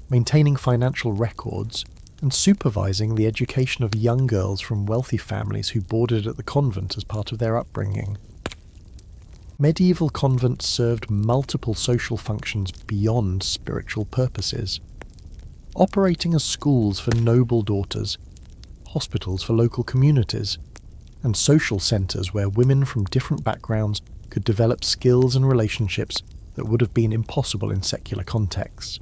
maintaining financial records, and supervising the education of young girls from wealthy families who boarded at the convent as part of their upbringing. Medieval convents served multiple social functions beyond spiritual purposes. operating as schools for noble daughters, hospitals for local communities, and social centres where women from different backgrounds could develop skills and relationships that would have been impossible in secular contexts.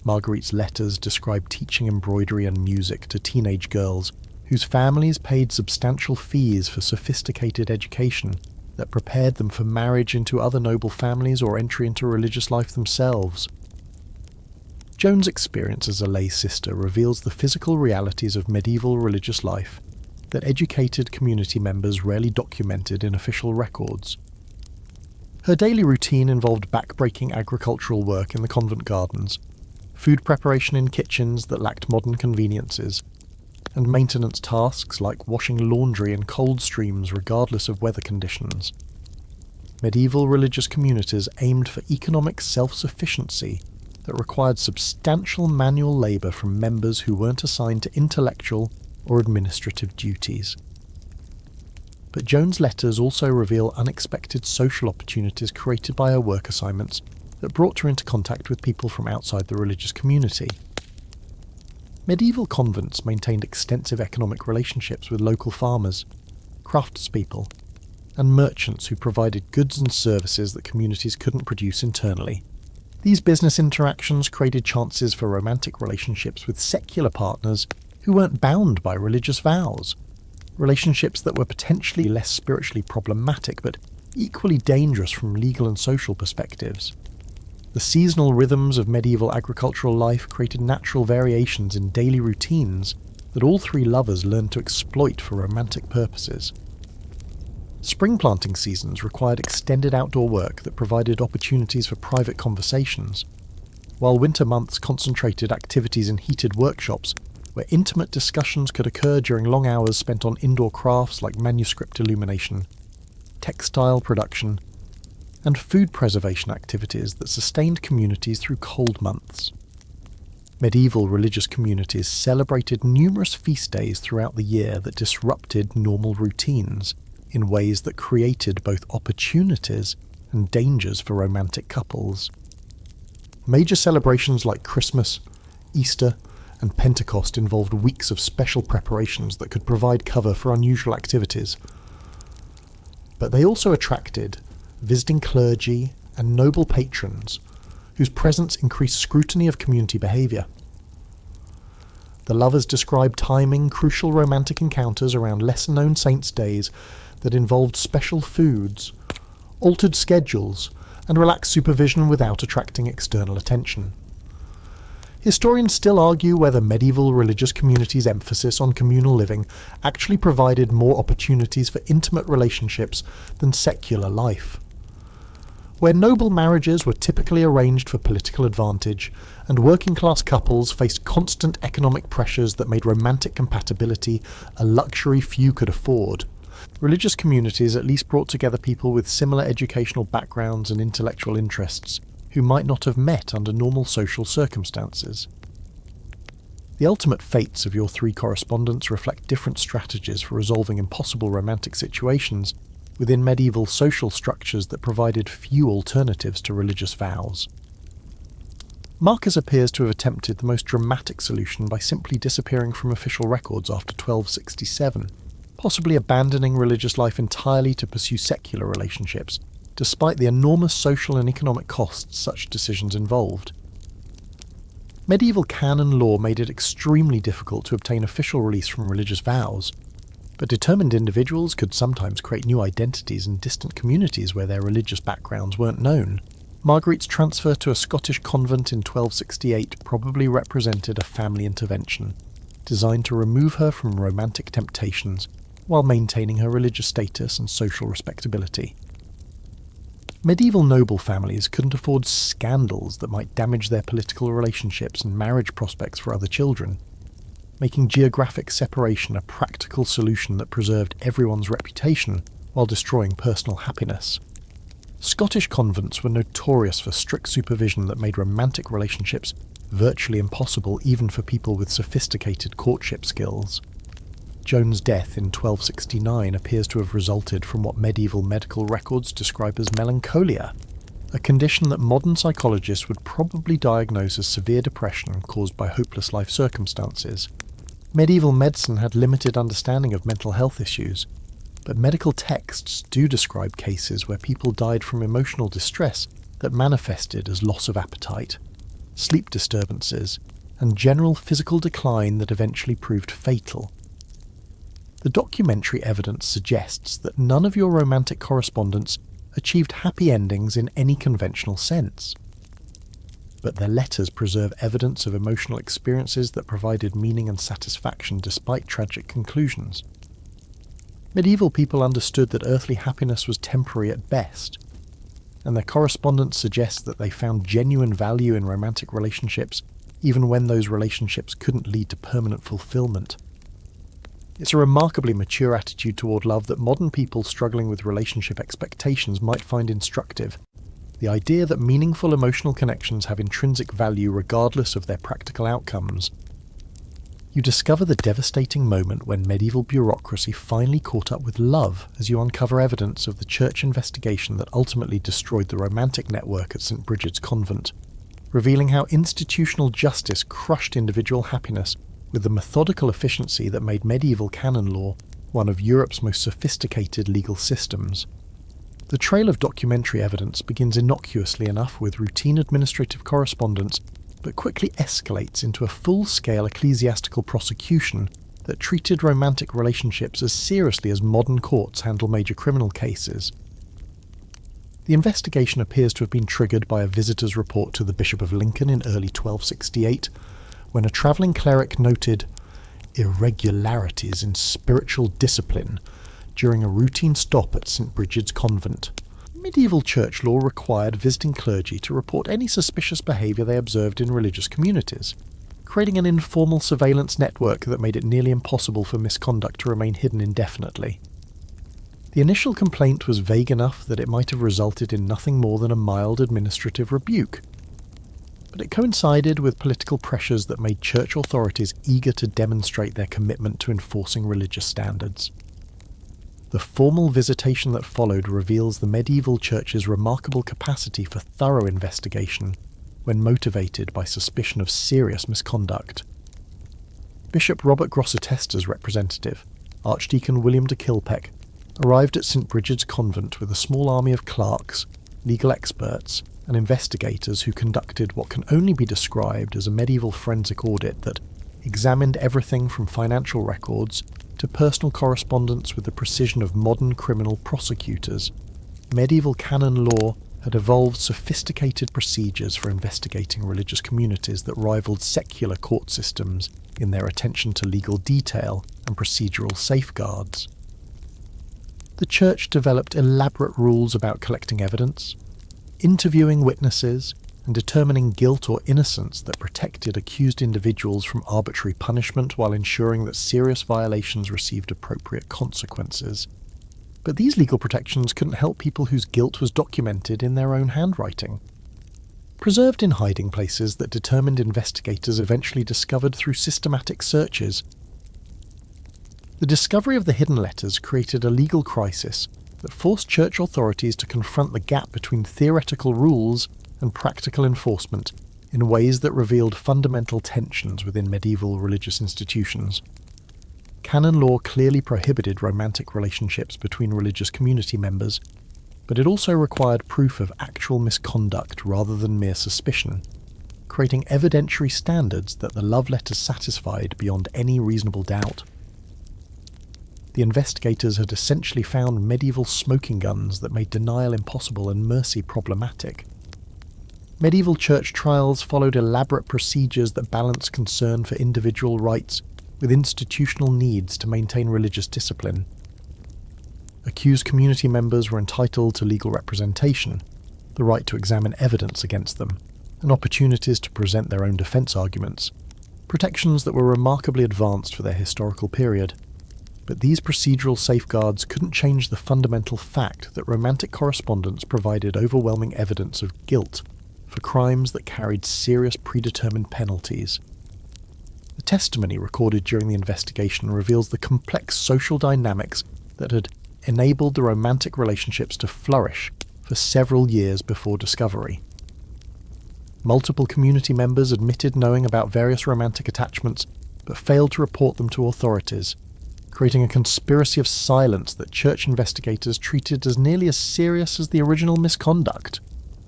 Marguerite's letters describe teaching embroidery and music to teenage girls whose families paid substantial fees for sophisticated education that prepared them for marriage into other noble families or entry into religious life themselves. Joan's experience as a lay sister reveals the physical realities of medieval religious life that educated community members rarely documented in official records. Her daily routine involved back-breaking agricultural work in the convent gardens, food preparation in kitchens that lacked modern conveniences, and maintenance tasks like washing laundry in cold streams regardless of weather conditions. Medieval religious communities aimed for economic self-sufficiency that required substantial manual labour from members who weren't assigned to intellectual or administrative duties. But Joan's letters also reveal unexpected social opportunities created by her work assignments that brought her into contact with people from outside the religious community. Medieval convents maintained extensive economic relationships with local farmers, craftspeople, and merchants who provided goods and services that communities couldn't produce internally. These business interactions created chances for romantic relationships with secular partners who weren't bound by religious vows, relationships that were potentially less spiritually problematic but equally dangerous from legal and social perspectives. The seasonal rhythms of medieval agricultural life created natural variations in daily routines that all three lovers learned to exploit for romantic purposes. Spring planting seasons required extended outdoor work that provided opportunities for private conversations, while winter months concentrated activities in heated workshops where intimate discussions could occur during long hours spent on indoor crafts like manuscript illumination, textile production, and food preservation activities that sustained communities through cold months. Medieval religious communities celebrated numerous feast days throughout the year that disrupted normal routines in ways that created both opportunities and dangers for romantic couples. Major celebrations like Christmas, Easter, and Pentecost involved weeks of special preparations that could provide cover for unusual activities. But they also attracted visiting clergy and noble patrons whose presence increased scrutiny of community behaviour. The lovers described timing crucial romantic encounters around lesser-known saints' days that involved special foods, altered schedules, and relaxed supervision without attracting external attention. Historians still argue whether medieval religious communities' emphasis on communal living actually provided more opportunities for intimate relationships than secular life. Where noble marriages were typically arranged for political advantage, and working-class couples faced constant economic pressures that made romantic compatibility a luxury few could afford, religious communities at least brought together people with similar educational backgrounds and intellectual interests who might not have met under normal social circumstances. The ultimate fates of your three correspondents reflect different strategies for resolving impossible romantic situations within medieval social structures that provided few alternatives to religious vows. Marcus appears to have attempted the most dramatic solution by simply disappearing from official records after 1267, possibly abandoning religious life entirely to pursue secular relationships, despite the enormous social and economic costs such decisions involved. Medieval canon law made it extremely difficult to obtain official release from religious vows, but determined individuals could sometimes create new identities in distant communities where their religious backgrounds weren't known. Marguerite's transfer to a Scottish convent in 1268 probably represented a family intervention, designed to remove her from romantic temptations while maintaining her religious status and social respectability. Medieval noble families couldn't afford scandals that might damage their political relationships and marriage prospects for other children, making geographic separation a practical solution that preserved everyone's reputation while destroying personal happiness. Scottish convents were notorious for strict supervision that made romantic relationships virtually impossible even for people with sophisticated courtship skills. Joan's death in 1269 appears to have resulted from what medieval medical records describe as melancholia, a condition that modern psychologists would probably diagnose as severe depression caused by hopeless life circumstances. Medieval medicine had limited understanding of mental health issues, but medical texts do describe cases where people died from emotional distress that manifested as loss of appetite, sleep disturbances, and general physical decline that eventually proved fatal. The documentary evidence suggests that none of your romantic correspondents achieved happy endings in any conventional sense. But their letters preserve evidence of emotional experiences that provided meaning and satisfaction despite tragic conclusions. Medieval people understood that earthly happiness was temporary at best, and their correspondence suggests that they found genuine value in romantic relationships even when those relationships couldn't lead to permanent fulfillment. It's a remarkably mature attitude toward love that modern people struggling with relationship expectations might find instructive. The idea that meaningful emotional connections have intrinsic value regardless of their practical outcomes. You discover the devastating moment when medieval bureaucracy finally caught up with love as you uncover evidence of the church investigation that ultimately destroyed the romantic network at St. Bridget's Convent, revealing how institutional justice crushed individual happiness with the methodical efficiency that made medieval canon law one of Europe's most sophisticated legal systems. The trail of documentary evidence begins innocuously enough with routine administrative correspondence, but quickly escalates into a full-scale ecclesiastical prosecution that treated romantic relationships as seriously as modern courts handle major criminal cases. The investigation appears to have been triggered by a visitor's report to the Bishop of Lincoln in early 1268, when a travelling cleric noted irregularities in spiritual discipline during a routine stop at St. Bridget's Convent. Medieval church law required visiting clergy to report any suspicious behaviour they observed in religious communities, creating an informal surveillance network that made it nearly impossible for misconduct to remain hidden indefinitely. The initial complaint was vague enough that it might have resulted in nothing more than a mild administrative rebuke, but it coincided with political pressures that made church authorities eager to demonstrate their commitment to enforcing religious standards. The formal visitation that followed reveals the medieval church's remarkable capacity for thorough investigation when motivated by suspicion of serious misconduct. Bishop Robert Grosseteste's representative, Archdeacon William de Kilpeck, arrived at St. Bridget's Convent with a small army of clerks, legal experts, and investigators who conducted what can only be described as a medieval forensic audit that examined everything from financial records to personal correspondence with the precision of modern criminal prosecutors. Medieval canon law had evolved sophisticated procedures for investigating religious communities that rivaled secular court systems in their attention to legal detail and procedural safeguards. The Church developed elaborate rules about collecting evidence, interviewing witnesses, and determining guilt or innocence that protected accused individuals from arbitrary punishment while ensuring that serious violations received appropriate consequences. But these legal protections couldn't help people whose guilt was documented in their own handwriting. Preserved in hiding places that determined investigators eventually discovered through systematic searches. The discovery of the hidden letters created a legal crisis that forced church authorities to confront the gap between theoretical rules and practical enforcement in ways that revealed fundamental tensions within medieval religious institutions. Canon law clearly prohibited romantic relationships between religious community members, but it also required proof of actual misconduct rather than mere suspicion, creating evidentiary standards that the love letters satisfied beyond any reasonable doubt. The investigators had essentially found medieval smoking guns that made denial impossible and mercy problematic. Medieval church trials followed elaborate procedures that balanced concern for individual rights with institutional needs to maintain religious discipline. Accused community members were entitled to legal representation, the right to examine evidence against them, and opportunities to present their own defence arguments, protections that were remarkably advanced for their historical period. But these procedural safeguards couldn't change the fundamental fact that romantic correspondence provided overwhelming evidence of guilt for crimes that carried serious predetermined penalties. The testimony recorded during the investigation reveals the complex social dynamics that had enabled the romantic relationships to flourish for several years before discovery. Multiple community members admitted knowing about various romantic attachments, but failed to report them to authorities, creating a conspiracy of silence that church investigators treated as nearly as serious as the original misconduct.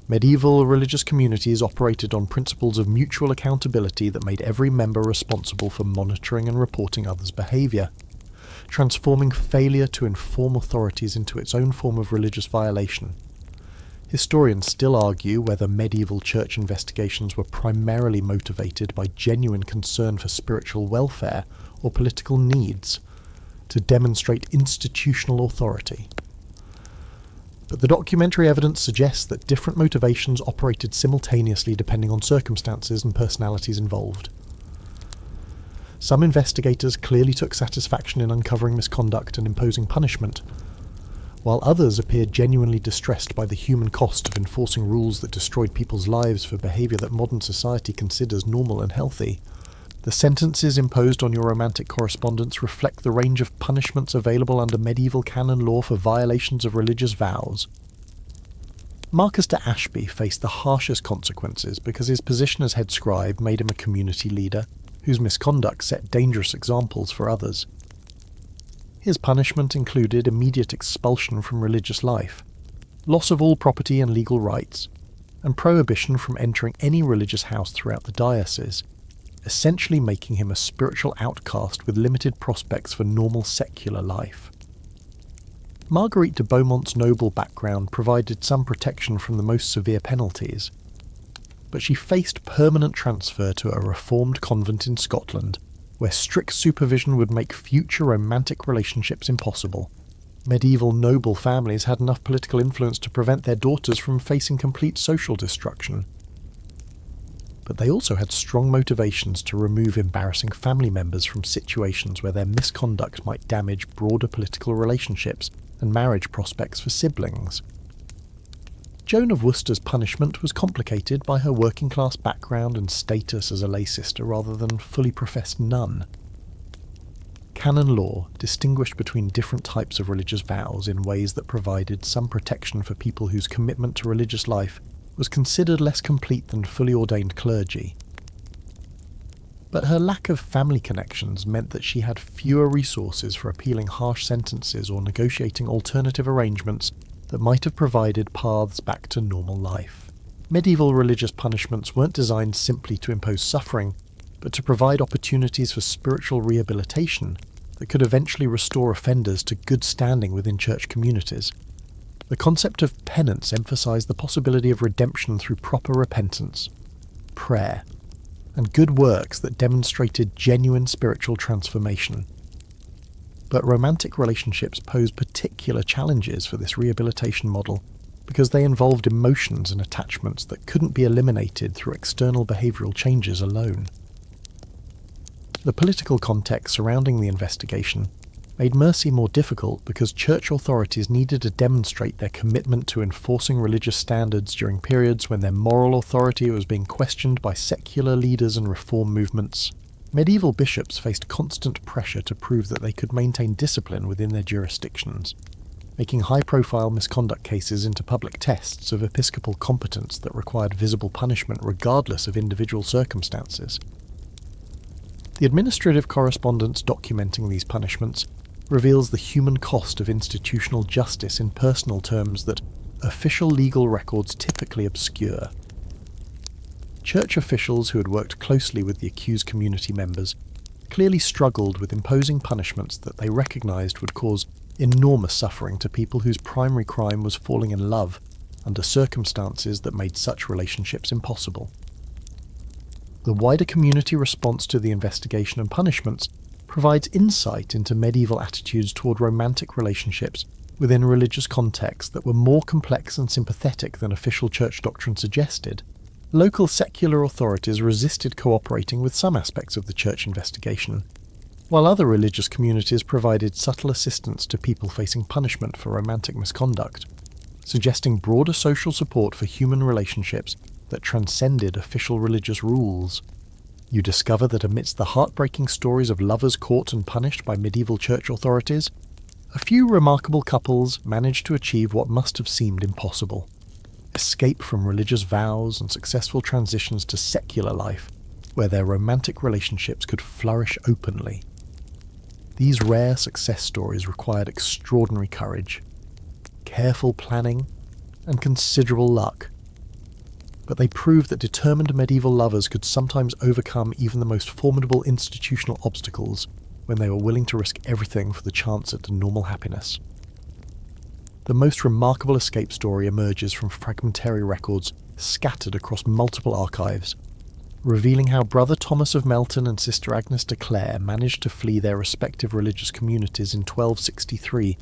Medieval religious communities operated on principles of mutual accountability that made every member responsible for monitoring and reporting others' behaviour, transforming failure to inform authorities into its own form of religious violation. Historians still argue whether medieval church investigations were primarily motivated by genuine concern for spiritual welfare or political needs, to demonstrate institutional authority. But the documentary evidence suggests that different motivations operated simultaneously depending on circumstances and personalities involved. Some investigators clearly took satisfaction in uncovering misconduct and imposing punishment, while others appeared genuinely distressed by the human cost of enforcing rules that destroyed people's lives for behaviour that modern society considers normal and healthy. The sentences imposed on your romantic correspondents reflect the range of punishments available under medieval canon law for violations of religious vows. Marcus de Ashby faced the harshest consequences because his position as head scribe made him a community leader whose misconduct set dangerous examples for others. His punishment included immediate expulsion from religious life, loss of all property and legal rights, and prohibition from entering any religious house throughout the diocese, essentially making him a spiritual outcast with limited prospects for normal secular life. Marguerite de Beaumont's noble background provided some protection from the most severe penalties, but she faced permanent transfer to a reformed convent in Scotland, where strict supervision would make future romantic relationships impossible. Medieval noble families had enough political influence to prevent their daughters from facing complete social destruction. But they also had strong motivations to remove embarrassing family members from situations where their misconduct might damage broader political relationships and marriage prospects for siblings. Joan of Worcester's punishment was complicated by her working-class background and status as a lay sister rather than fully professed nun. Canon law distinguished between different types of religious vows in ways that provided some protection for people whose commitment to religious life was considered less complete than fully ordained clergy. But her lack of family connections meant that she had fewer resources for appealing harsh sentences or negotiating alternative arrangements that might have provided paths back to normal life. Medieval religious punishments weren't designed simply to impose suffering, but to provide opportunities for spiritual rehabilitation that could eventually restore offenders to good standing within church communities. The concept of penance emphasized the possibility of redemption through proper repentance, prayer, and good works that demonstrated genuine spiritual transformation. But romantic relationships pose particular challenges for this rehabilitation model because they involved emotions and attachments that couldn't be eliminated through external behavioral changes alone. The political context surrounding the investigation made mercy more difficult because church authorities needed to demonstrate their commitment to enforcing religious standards during periods when their moral authority was being questioned by secular leaders and reform movements. Medieval bishops faced constant pressure to prove that they could maintain discipline within their jurisdictions, making high-profile misconduct cases into public tests of episcopal competence that required visible punishment regardless of individual circumstances. The administrative correspondence documenting these punishments reveals the human cost of institutional justice in personal terms that official legal records typically obscure. Church officials who had worked closely with the accused community members clearly struggled with imposing punishments that they recognized would cause enormous suffering to people whose primary crime was falling in love under circumstances that made such relationships impossible. The wider community response to the investigation and punishments provides insight into medieval attitudes toward romantic relationships within religious contexts that were more complex and sympathetic than official church doctrine suggested. Local secular authorities resisted cooperating with some aspects of the church investigation, while other religious communities provided subtle assistance to people facing punishment for romantic misconduct, suggesting broader social support for human relationships that transcended official religious rules. You discover that amidst the heartbreaking stories of lovers caught and punished by medieval church authorities, A few remarkable couples managed to achieve what must have seemed impossible: escape from religious vows and successful transitions to secular life, where their romantic relationships could flourish openly. These rare success stories required extraordinary courage, careful planning, and considerable luck. But they proved that determined medieval lovers could sometimes overcome even the most formidable institutional obstacles when they were willing to risk everything for the chance at a normal happiness. The most remarkable escape story emerges from fragmentary records scattered across multiple archives, revealing how Brother Thomas of Melton and Sister Agnes de Clare managed to flee their respective religious communities in 1263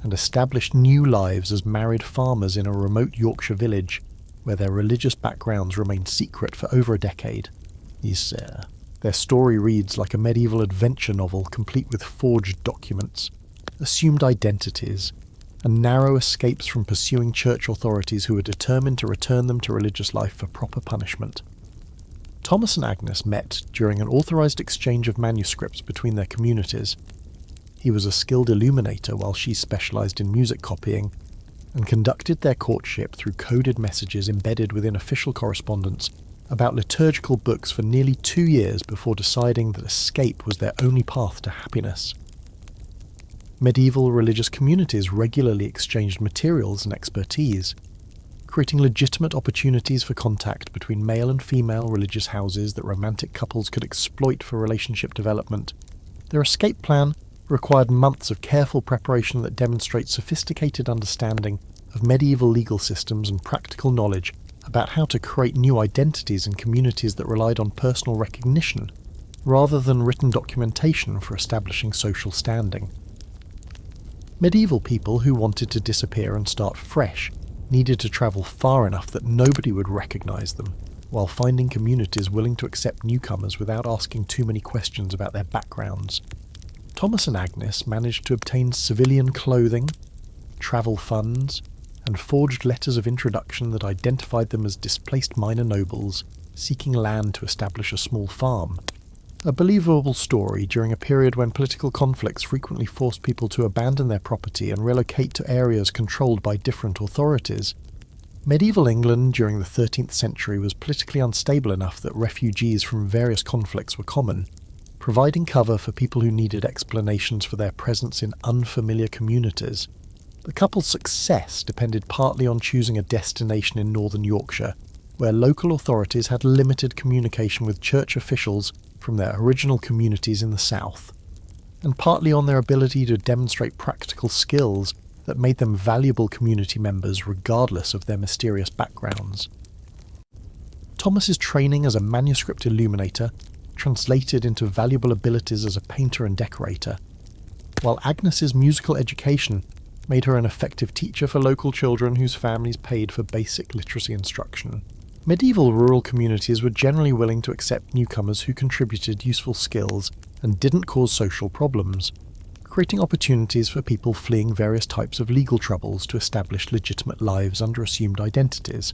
and established new lives as married farmers in a remote Yorkshire village where their religious backgrounds remained secret for over a decade. Their story reads like a medieval adventure novel complete with forged documents, assumed identities, and narrow escapes from pursuing church authorities who were determined to return them to religious life for proper punishment. Thomas and Agnes met during an authorised exchange of manuscripts between their communities. He was a skilled illuminator while she specialised in music copying, and conducted their courtship through coded messages embedded within official correspondence about liturgical books for nearly 2 years before deciding that escape was their only path to happiness. Medieval religious communities regularly exchanged materials and expertise, creating legitimate opportunities for contact between male and female religious houses that romantic couples could exploit for relationship development. Their escape plan required months of careful preparation that demonstrates sophisticated understanding of medieval legal systems and practical knowledge about how to create new identities in communities that relied on personal recognition, rather than written documentation for establishing social standing. Medieval people who wanted to disappear and start fresh needed to travel far enough that nobody would recognise them, while finding communities willing to accept newcomers without asking too many questions about their backgrounds. Thomas and Agnes managed to obtain civilian clothing, travel funds, and forged letters of introduction that identified them as displaced minor nobles seeking land to establish a small farm. A believable story during a period when political conflicts frequently forced people to abandon their property and relocate to areas controlled by different authorities. Medieval England during the 13th century was politically unstable enough that refugees from various conflicts were common, providing cover for people who needed explanations for their presence in unfamiliar communities. The couple's success depended partly on choosing a destination in northern Yorkshire, where local authorities had limited communication with church officials from their original communities in the south, and partly on their ability to demonstrate practical skills that made them valuable community members regardless of their mysterious backgrounds. Thomas's training as a manuscript illuminator translated into valuable abilities as a painter and decorator, while Agnes's musical education made her an effective teacher for local children whose families paid for basic literacy instruction. Medieval rural communities were generally willing to accept newcomers who contributed useful skills and didn't cause social problems, creating opportunities for people fleeing various types of legal troubles to establish legitimate lives under assumed identities.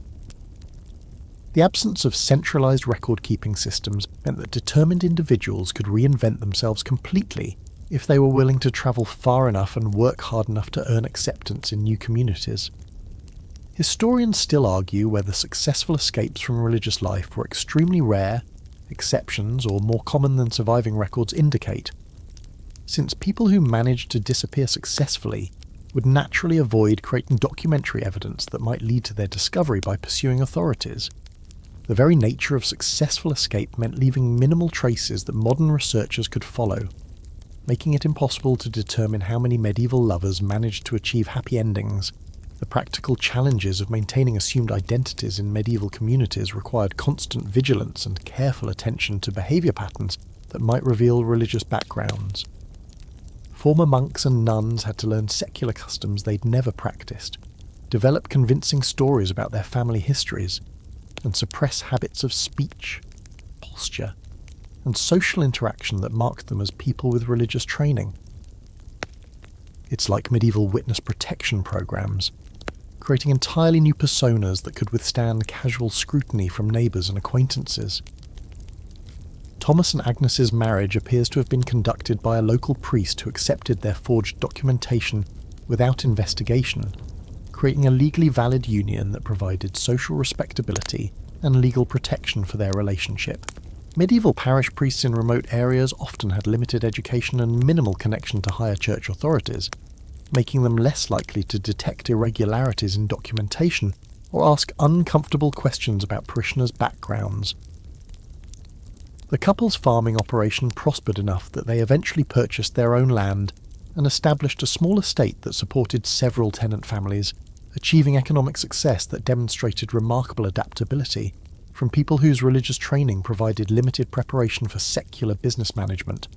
The absence of centralised record-keeping systems meant that determined individuals could reinvent themselves completely if they were willing to travel far enough and work hard enough to earn acceptance in new communities. Historians still argue whether successful escapes from religious life were extremely rare, exceptions, or more common than surviving records indicate, since people who managed to disappear successfully would naturally avoid creating documentary evidence that might lead to their discovery by pursuing authorities. The very nature of successful escape meant leaving minimal traces that modern researchers could follow, making it impossible to determine how many medieval lovers managed to achieve happy endings. The practical challenges of maintaining assumed identities in medieval communities required constant vigilance and careful attention to behaviour patterns that might reveal religious backgrounds. Former monks and nuns had to learn secular customs they'd never practiced, develop convincing stories about their family histories, and suppress habits of speech, posture, and social interaction that marked them as people with religious training. It's like medieval witness protection programs, creating entirely new personas that could withstand casual scrutiny from neighbours and acquaintances. Thomas and Agnes's marriage appears to have been conducted by a local priest who accepted their forged documentation without investigation, creating a legally valid union that provided social respectability and legal protection for their relationship. Medieval parish priests in remote areas often had limited education and minimal connection to higher church authorities, making them less likely to detect irregularities in documentation or ask uncomfortable questions about parishioners' backgrounds. The couple's farming operation prospered enough that they eventually purchased their own land and established a small estate that supported several tenant families, achieving economic success that demonstrated remarkable adaptability from people whose religious training provided limited preparation for secular business management.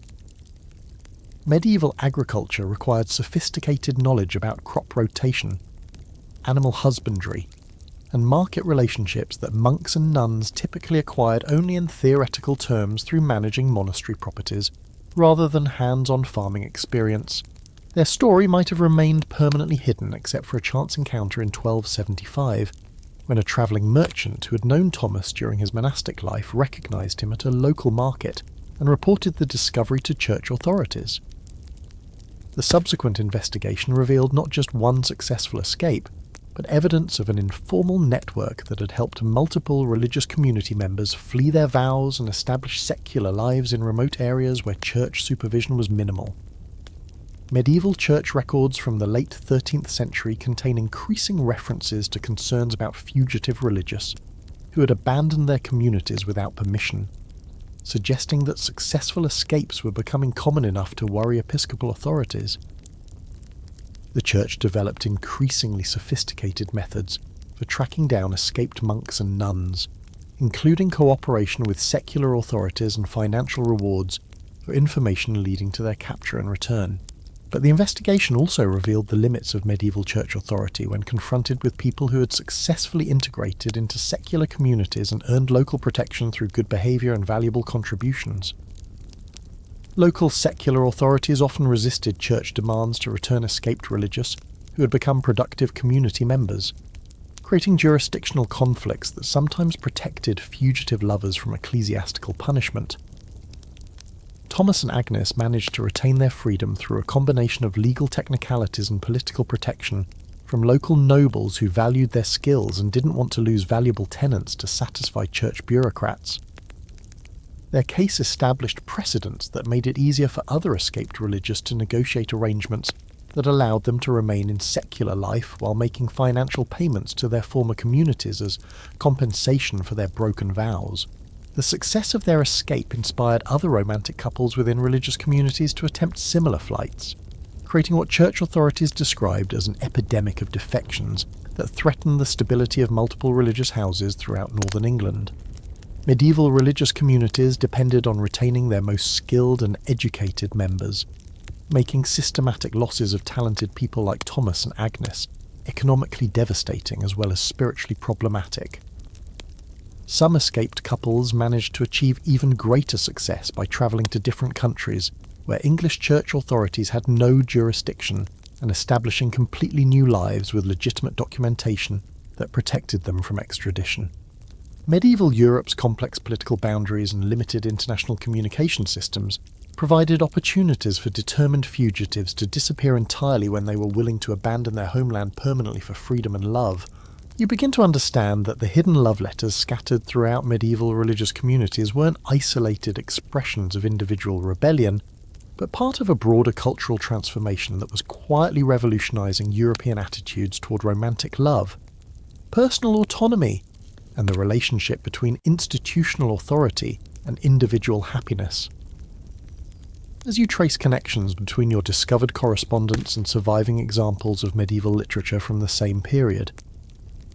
Medieval agriculture required sophisticated knowledge about crop rotation, animal husbandry, and market relationships that monks and nuns typically acquired only in theoretical terms through managing monastery properties, rather than hands-on farming experience. Their story might have remained permanently hidden except for a chance encounter in 1275, when a travelling merchant who had known Thomas during his monastic life recognised him at a local market and reported the discovery to church authorities. The subsequent investigation revealed not just one successful escape, but evidence of an informal network that had helped multiple religious community members flee their vows and establish secular lives in remote areas where church supervision was minimal. Medieval church records from the late 13th century contain increasing references to concerns about fugitive religious who had abandoned their communities without permission, suggesting that successful escapes were becoming common enough to worry episcopal authorities. The church developed increasingly sophisticated methods for tracking down escaped monks and nuns, including cooperation with secular authorities and financial rewards for information leading to their capture and return. But the investigation also revealed the limits of medieval church authority when confronted with people who had successfully integrated into secular communities and earned local protection through good behaviour and valuable contributions. Local secular authorities often resisted church demands to return escaped religious who had become productive community members, creating jurisdictional conflicts that sometimes protected fugitive lovers from ecclesiastical punishment. Thomas and Agnes managed to retain their freedom through a combination of legal technicalities and political protection from local nobles who valued their skills and didn't want to lose valuable tenants to satisfy church bureaucrats. Their case established precedents that made it easier for other escaped religious to negotiate arrangements that allowed them to remain in secular life while making financial payments to their former communities as compensation for their broken vows. The success of their escape inspired other romantic couples within religious communities to attempt similar flights, creating what church authorities described as an epidemic of defections that threatened the stability of multiple religious houses throughout northern England. Medieval religious communities depended on retaining their most skilled and educated members, making systematic losses of talented people like Thomas and Agnes economically devastating as well as spiritually problematic. Some escaped couples managed to achieve even greater success by travelling to different countries where English church authorities had no jurisdiction and establishing completely new lives with legitimate documentation that protected them from extradition. Medieval Europe's complex political boundaries and limited international communication systems provided opportunities for determined fugitives to disappear entirely when they were willing to abandon their homeland permanently for freedom and love. You begin to understand that the hidden love letters scattered throughout medieval religious communities weren't isolated expressions of individual rebellion, but part of a broader cultural transformation that was quietly revolutionising European attitudes toward romantic love, personal autonomy, and the relationship between institutional authority and individual happiness. As you trace connections between your discovered correspondence and surviving examples of medieval literature from the same period,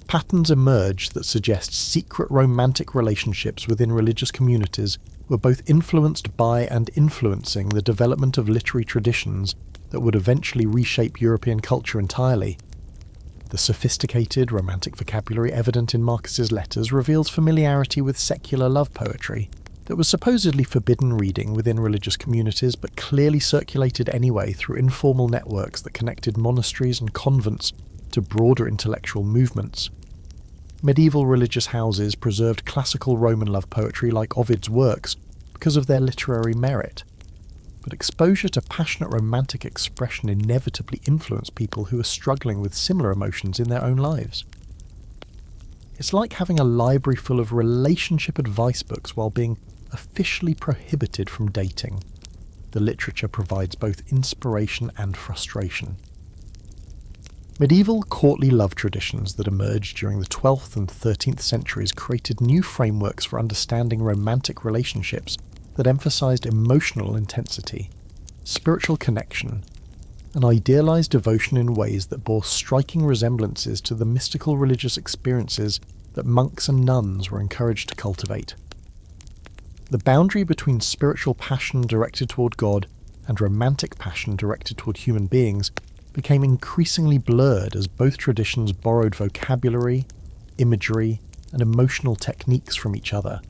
patterns emerge that suggest secret romantic relationships within religious communities were both influenced by and influencing the development of literary traditions that would eventually reshape European culture entirely. The sophisticated romantic vocabulary evident in Marcus's letters reveals familiarity with secular love poetry that was supposedly forbidden reading within religious communities but clearly circulated anyway through informal networks that connected monasteries and convents to broader intellectual movements. Medieval religious houses preserved classical Roman love poetry like Ovid's works because of their literary merit, but exposure to passionate romantic expression inevitably influenced people who are struggling with similar emotions in their own lives. It's like having a library full of relationship advice books while being officially prohibited from dating. The literature provides both inspiration and frustration. Medieval courtly love traditions that emerged during the 12th and 13th centuries created new frameworks for understanding romantic relationships that emphasized emotional intensity, spiritual connection, and idealized devotion in ways that bore striking resemblances to the mystical religious experiences that monks and nuns were encouraged to cultivate. The boundary between spiritual passion directed toward God and romantic passion directed toward human beings became increasingly blurred as both traditions borrowed vocabulary, imagery, and emotional techniques from each other.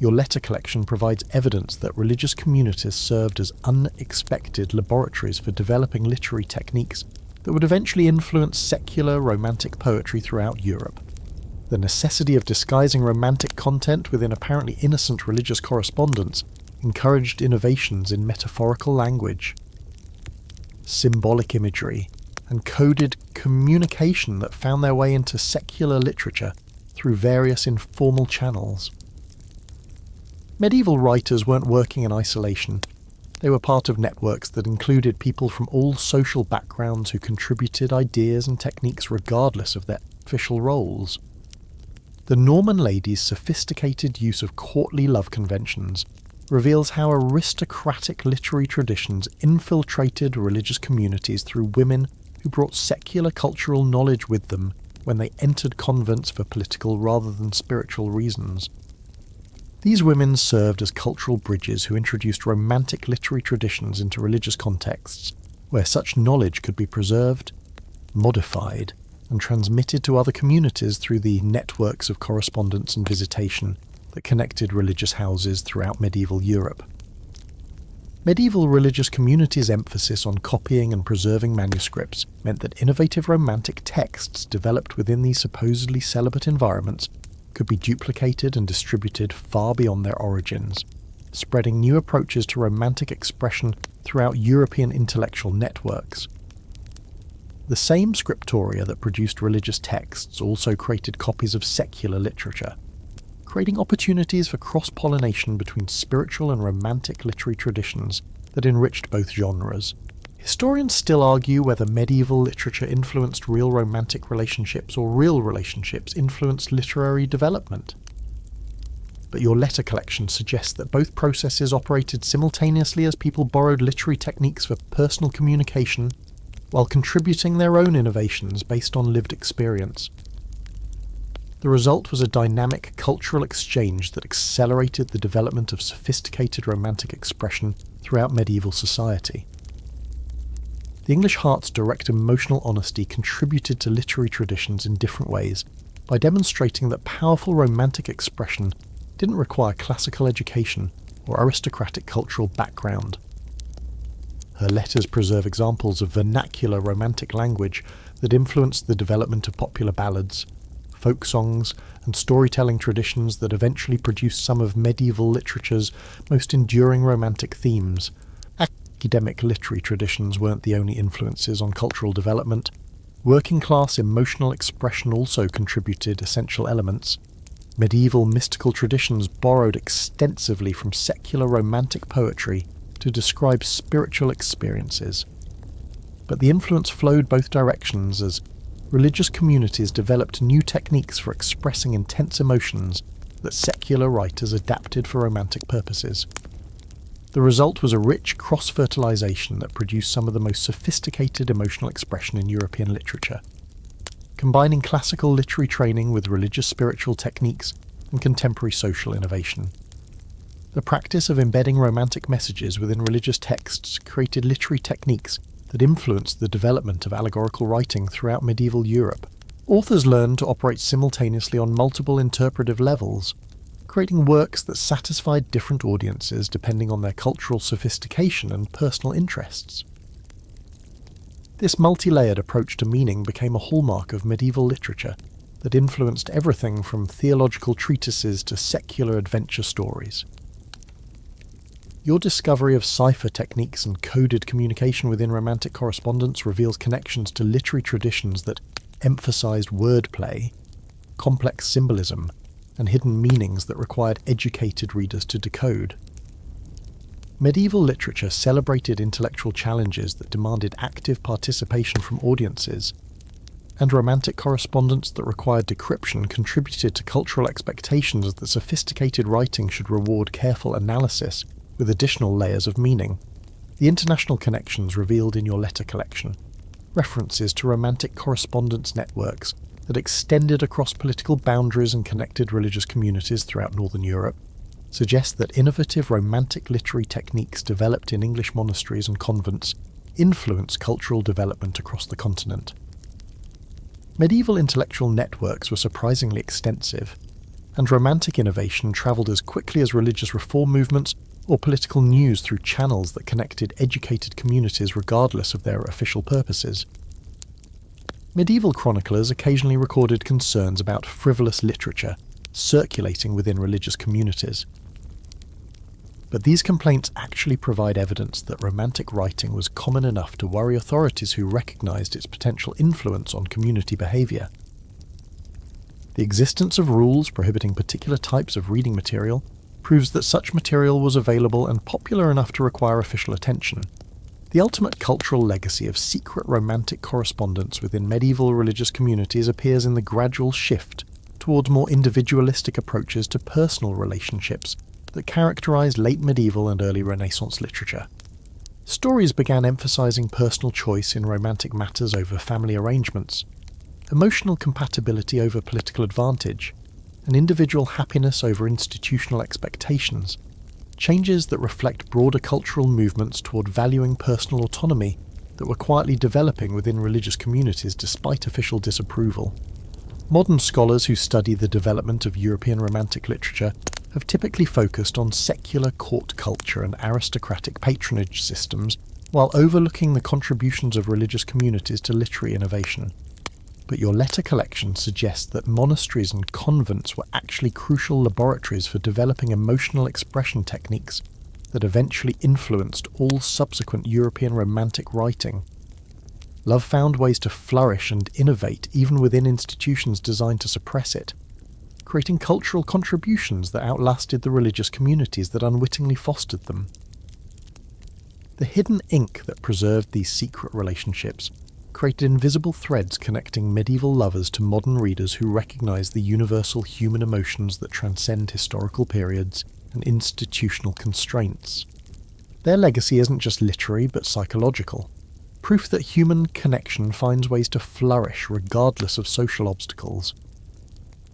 Your letter collection provides evidence that religious communities served as unexpected laboratories for developing literary techniques that would eventually influence secular romantic poetry throughout Europe. The necessity of disguising romantic content within apparently innocent religious correspondence encouraged innovations in metaphorical language, symbolic imagery, and coded communication that found their way into secular literature through various informal channels. Medieval writers weren't working in isolation. They were part of networks that included people from all social backgrounds who contributed ideas and techniques regardless of their official roles. The Norman lady's sophisticated use of courtly love conventions reveals how aristocratic literary traditions infiltrated religious communities through women who brought secular cultural knowledge with them when they entered convents for political rather than spiritual reasons. These women served as cultural bridges who introduced romantic literary traditions into religious contexts, where such knowledge could be preserved, modified, and transmitted to other communities through the networks of correspondence and visitation that connected religious houses throughout medieval Europe. Medieval religious communities' emphasis on copying and preserving manuscripts meant that innovative romantic texts developed within these supposedly celibate environments could be duplicated and distributed far beyond their origins, spreading new approaches to romantic expression throughout European intellectual networks. The same scriptoria that produced religious texts also created copies of secular literature, creating opportunities for cross-pollination between spiritual and romantic literary traditions that enriched both genres. Historians still argue whether medieval literature influenced real romantic relationships or real relationships influenced literary development. But your letter collection suggests that both processes operated simultaneously as people borrowed literary techniques for personal communication while contributing their own innovations based on lived experience. The result was a dynamic cultural exchange that accelerated the development of sophisticated romantic expression throughout medieval society. The English heart's direct emotional honesty contributed to literary traditions in different ways by demonstrating that powerful romantic expression didn't require classical education or aristocratic cultural background. Her letters preserve examples of vernacular romantic language that influenced the development of popular ballads, folk songs, and storytelling traditions that eventually produced some of medieval literature's most enduring romantic themes. Academic literary traditions weren't the only influences on cultural development. Working-class emotional expression also contributed essential elements. Medieval mystical traditions borrowed extensively from secular romantic poetry to describe spiritual experiences. But the influence flowed both directions as religious communities developed new techniques for expressing intense emotions that secular writers adapted for romantic purposes. The result was a rich cross-fertilization that produced some of the most sophisticated emotional expression in European literature, combining classical literary training with religious spiritual techniques and contemporary social innovation. The practice of embedding romantic messages within religious texts created literary techniques that influenced the development of allegorical writing throughout medieval Europe. Authors learned to operate simultaneously on multiple interpretive levels, creating works that satisfied different audiences depending on their cultural sophistication and personal interests. This multi-layered approach to meaning became a hallmark of medieval literature that influenced everything from theological treatises to secular adventure stories. Your discovery of cipher techniques and coded communication within Romantic correspondence reveals connections to literary traditions that emphasized wordplay, complex symbolism, and hidden meanings that required educated readers to decode. Medieval literature celebrated intellectual challenges that demanded active participation from audiences, and Romantic correspondence that required decryption contributed to cultural expectations that sophisticated writing should reward careful analysis with additional layers of meaning. The international connections revealed in your letter collection, references to Romantic correspondence networks that extended across political boundaries and connected religious communities throughout Northern Europe, suggest that innovative Romantic literary techniques developed in English monasteries and convents influenced cultural development across the continent. Medieval intellectual networks were surprisingly extensive, and Romantic innovation travelled as quickly as religious reform movements or political news through channels that connected educated communities regardless of their official purposes. Medieval chroniclers occasionally recorded concerns about frivolous literature circulating within religious communities. But these complaints actually provide evidence that Romantic writing was common enough to worry authorities who recognised its potential influence on community behaviour. The existence of rules prohibiting particular types of reading material proves that such material was available and popular enough to require official attention. The ultimate cultural legacy of secret Romantic correspondence within medieval religious communities appears in the gradual shift towards more individualistic approaches to personal relationships that characterised late medieval and early Renaissance literature. Stories began emphasising personal choice in romantic matters over family arrangements, emotional compatibility over political advantage, and individual happiness over institutional expectations, changes that reflect broader cultural movements toward valuing personal autonomy that were quietly developing within religious communities despite official disapproval. Modern scholars who study the development of European Romantic literature have typically focused on secular court culture and aristocratic patronage systems while overlooking the contributions of religious communities to literary innovation. But your letter collection suggests that monasteries and convents were actually crucial laboratories for developing emotional expression techniques that eventually influenced all subsequent European Romantic writing. Love found ways to flourish and innovate even within institutions designed to suppress it, creating cultural contributions that outlasted the religious communities that unwittingly fostered them. The hidden ink that preserved these secret relationships created invisible threads connecting medieval lovers to modern readers who recognise the universal human emotions that transcend historical periods and institutional constraints. Their legacy isn't just literary but psychological, proof that human connection finds ways to flourish regardless of social obstacles,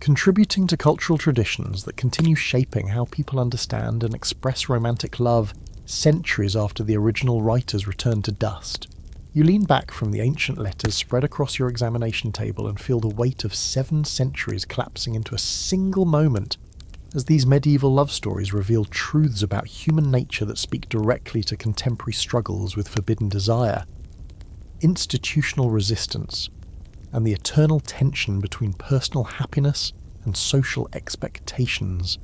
contributing to cultural traditions that continue shaping how people understand and express romantic love centuries after the original writers returned to dust. You lean back from the ancient letters spread across your examination table and feel the weight of 7 centuries collapsing into a single moment as these medieval love stories reveal truths about human nature that speak directly to contemporary struggles with forbidden desire, institutional resistance, and the eternal tension between personal happiness and social expectations.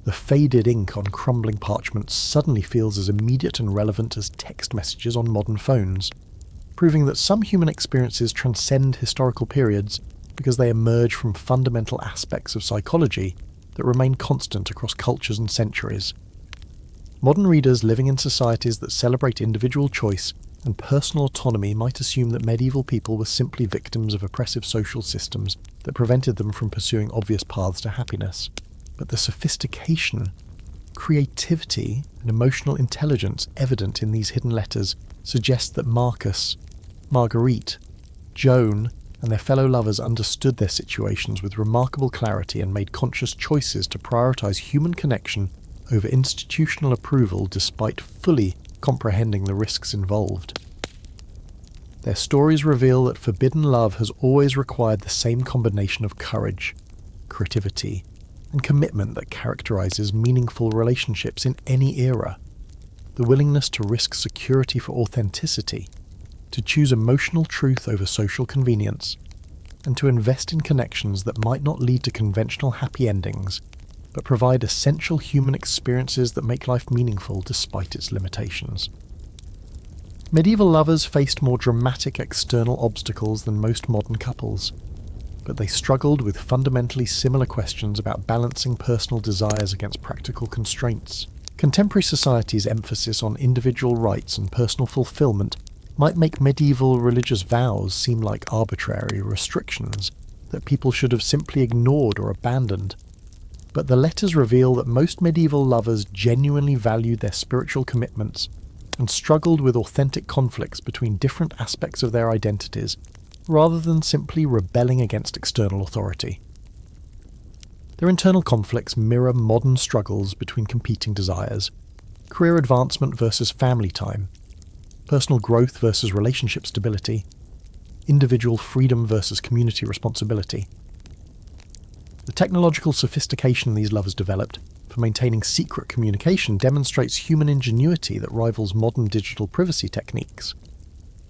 The faded ink on crumbling parchment suddenly feels as immediate and relevant as text messages on modern phones, proving that some human experiences transcend historical periods because they emerge from fundamental aspects of psychology that remain constant across cultures and centuries. Modern readers living in societies that celebrate individual choice and personal autonomy might assume that medieval people were simply victims of oppressive social systems that prevented them from pursuing obvious paths to happiness. But the sophistication, creativity, and emotional intelligence evident in these hidden letters suggests that Marcus, Marguerite, Joan, and their fellow lovers understood their situations with remarkable clarity and made conscious choices to prioritise human connection over institutional approval despite fully comprehending the risks involved. Their stories reveal that forbidden love has always required the same combination of courage, creativity, and commitment that characterises meaningful relationships in any era. The willingness to risk security for authenticity, to choose emotional truth over social convenience, and to invest in connections that might not lead to conventional happy endings, but provide essential human experiences that make life meaningful despite its limitations. Medieval lovers faced more dramatic external obstacles than most modern couples, but they struggled with fundamentally similar questions about balancing personal desires against practical constraints. Contemporary society's emphasis on individual rights and personal fulfillment might make medieval religious vows seem like arbitrary restrictions that people should have simply ignored or abandoned. But the letters reveal that most medieval lovers genuinely valued their spiritual commitments and struggled with authentic conflicts between different aspects of their identities, rather than simply rebelling against external authority. Their internal conflicts mirror modern struggles between competing desires: career advancement versus family time, personal growth versus relationship stability, individual freedom versus community responsibility. The technological sophistication these lovers developed for maintaining secret communication demonstrates human ingenuity that rivals modern digital privacy techniques.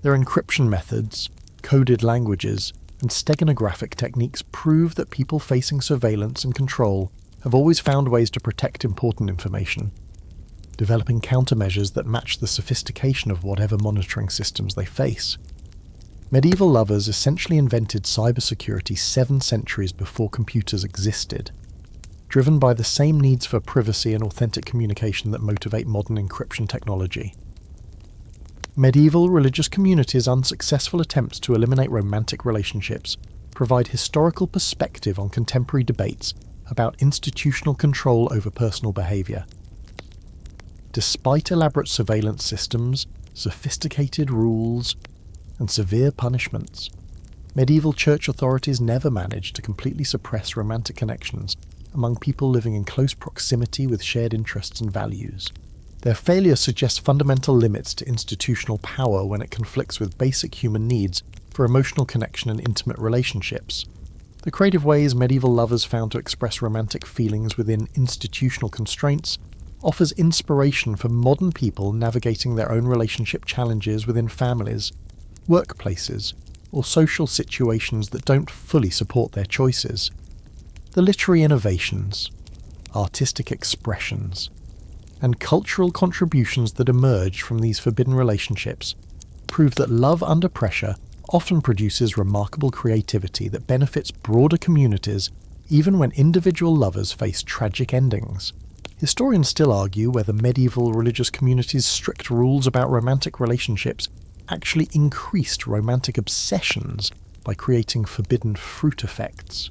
Their encryption methods, coded languages, and steganographic techniques prove that people facing surveillance and control have always found ways to protect important information, developing countermeasures that match the sophistication of whatever monitoring systems they face. Medieval lovers essentially invented cybersecurity 7 centuries before computers existed, driven by the same needs for privacy and authentic communication that motivate modern encryption technology. Medieval religious communities' unsuccessful attempts to eliminate romantic relationships provide historical perspective on contemporary debates about institutional control over personal behaviour. Despite elaborate surveillance systems, sophisticated rules, and severe punishments, medieval church authorities never managed to completely suppress romantic connections among people living in close proximity with shared interests and values. Their failure suggests fundamental limits to institutional power when it conflicts with basic human needs for emotional connection and intimate relationships. The creative ways medieval lovers found to express romantic feelings within institutional constraints offers inspiration for modern people navigating their own relationship challenges within families, workplaces, or social situations that don't fully support their choices. The literary innovations, artistic expressions, and cultural contributions that emerge from these forbidden relationships prove that love under pressure often produces remarkable creativity that benefits broader communities even when individual lovers face tragic endings. Historians still argue whether medieval religious communities' strict rules about romantic relationships actually increased romantic obsessions by creating forbidden fruit effects.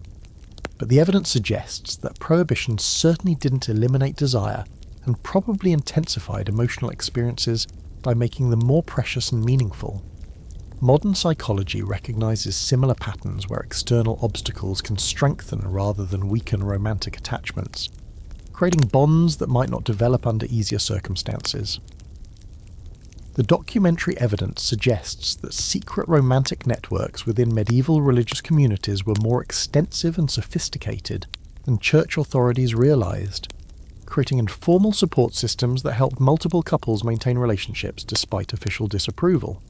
But the evidence suggests that prohibition certainly didn't eliminate desire and probably intensified emotional experiences by making them more precious and meaningful. Modern psychology recognizes similar patterns where external obstacles can strengthen rather than weaken romantic attachments, creating bonds that might not develop under easier circumstances. The documentary evidence suggests that secret romantic networks within medieval religious communities were more extensive and sophisticated than church authorities realized, creating informal support systems that helped multiple couples maintain relationships despite official disapproval.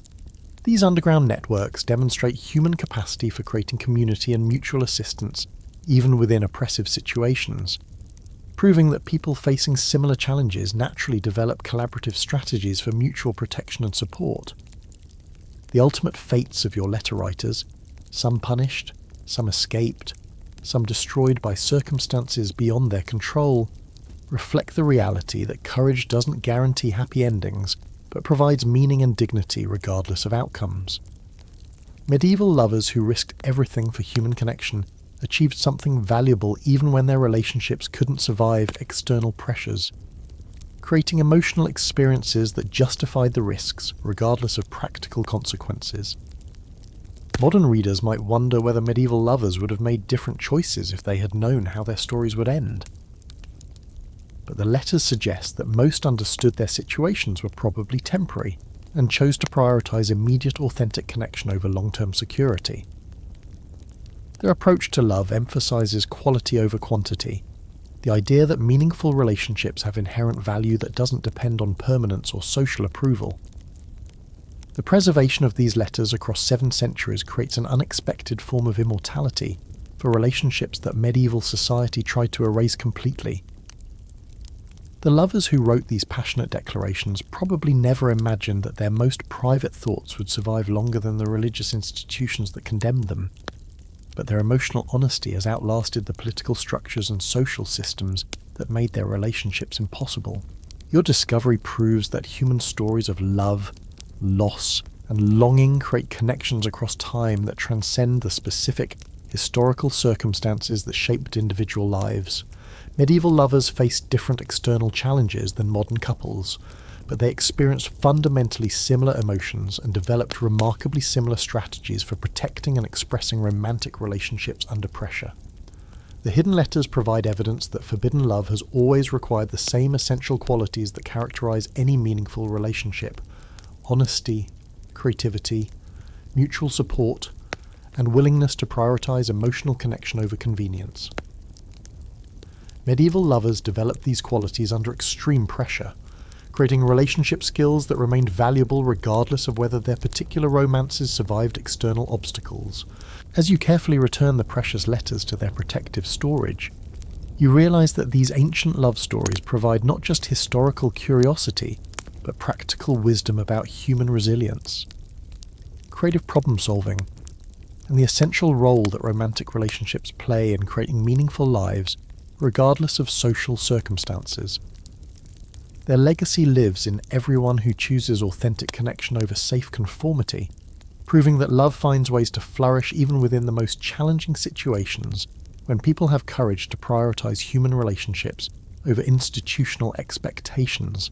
These underground networks demonstrate human capacity for creating community and mutual assistance, even within oppressive situations, proving that people facing similar challenges naturally develop collaborative strategies for mutual protection and support. The ultimate fates of your letter writers, some punished, some escaped, some destroyed by circumstances beyond their control, reflect the reality that courage doesn't guarantee happy endings, but provides meaning and dignity regardless of outcomes. Medieval lovers who risked everything for human connection achieved something valuable even when their relationships couldn't survive external pressures, creating emotional experiences that justified the risks regardless of practical consequences. Modern readers might wonder whether medieval lovers would have made different choices if they had known how their stories would end. But the letters suggest that most understood their situations were probably temporary and chose to prioritize immediate authentic connection over long-term security. Their approach to love emphasizes quality over quantity, the idea that meaningful relationships have inherent value that doesn't depend on permanence or social approval. The preservation of these letters across 7 centuries creates an unexpected form of immortality, for relationships that medieval society tried to erase completely. The lovers who wrote these passionate declarations probably never imagined that their most private thoughts would survive longer than the religious institutions that condemned them, but their emotional honesty has outlasted the political structures and social systems that made their relationships impossible. Your discovery proves that human stories of love, loss, and longing create connections across time that transcend the specific historical circumstances that shaped individual lives. Medieval lovers faced different external challenges than modern couples, but they experienced fundamentally similar emotions and developed remarkably similar strategies for protecting and expressing romantic relationships under pressure. The hidden letters provide evidence that forbidden love has always required the same essential qualities that characterize any meaningful relationship: honesty, creativity, mutual support, and willingness to prioritize emotional connection over convenience. Medieval lovers developed these qualities under extreme pressure, creating relationship skills that remained valuable regardless of whether their particular romances survived external obstacles. As you carefully return the precious letters to their protective storage, you realize that these ancient love stories provide not just historical curiosity, but practical wisdom about human resilience, creative problem solving, and the essential role that romantic relationships play in creating meaningful lives regardless of social circumstances. Their legacy lives in everyone who chooses authentic connection over safe conformity, proving that love finds ways to flourish even within the most challenging situations when people have courage to prioritize human relationships over institutional expectations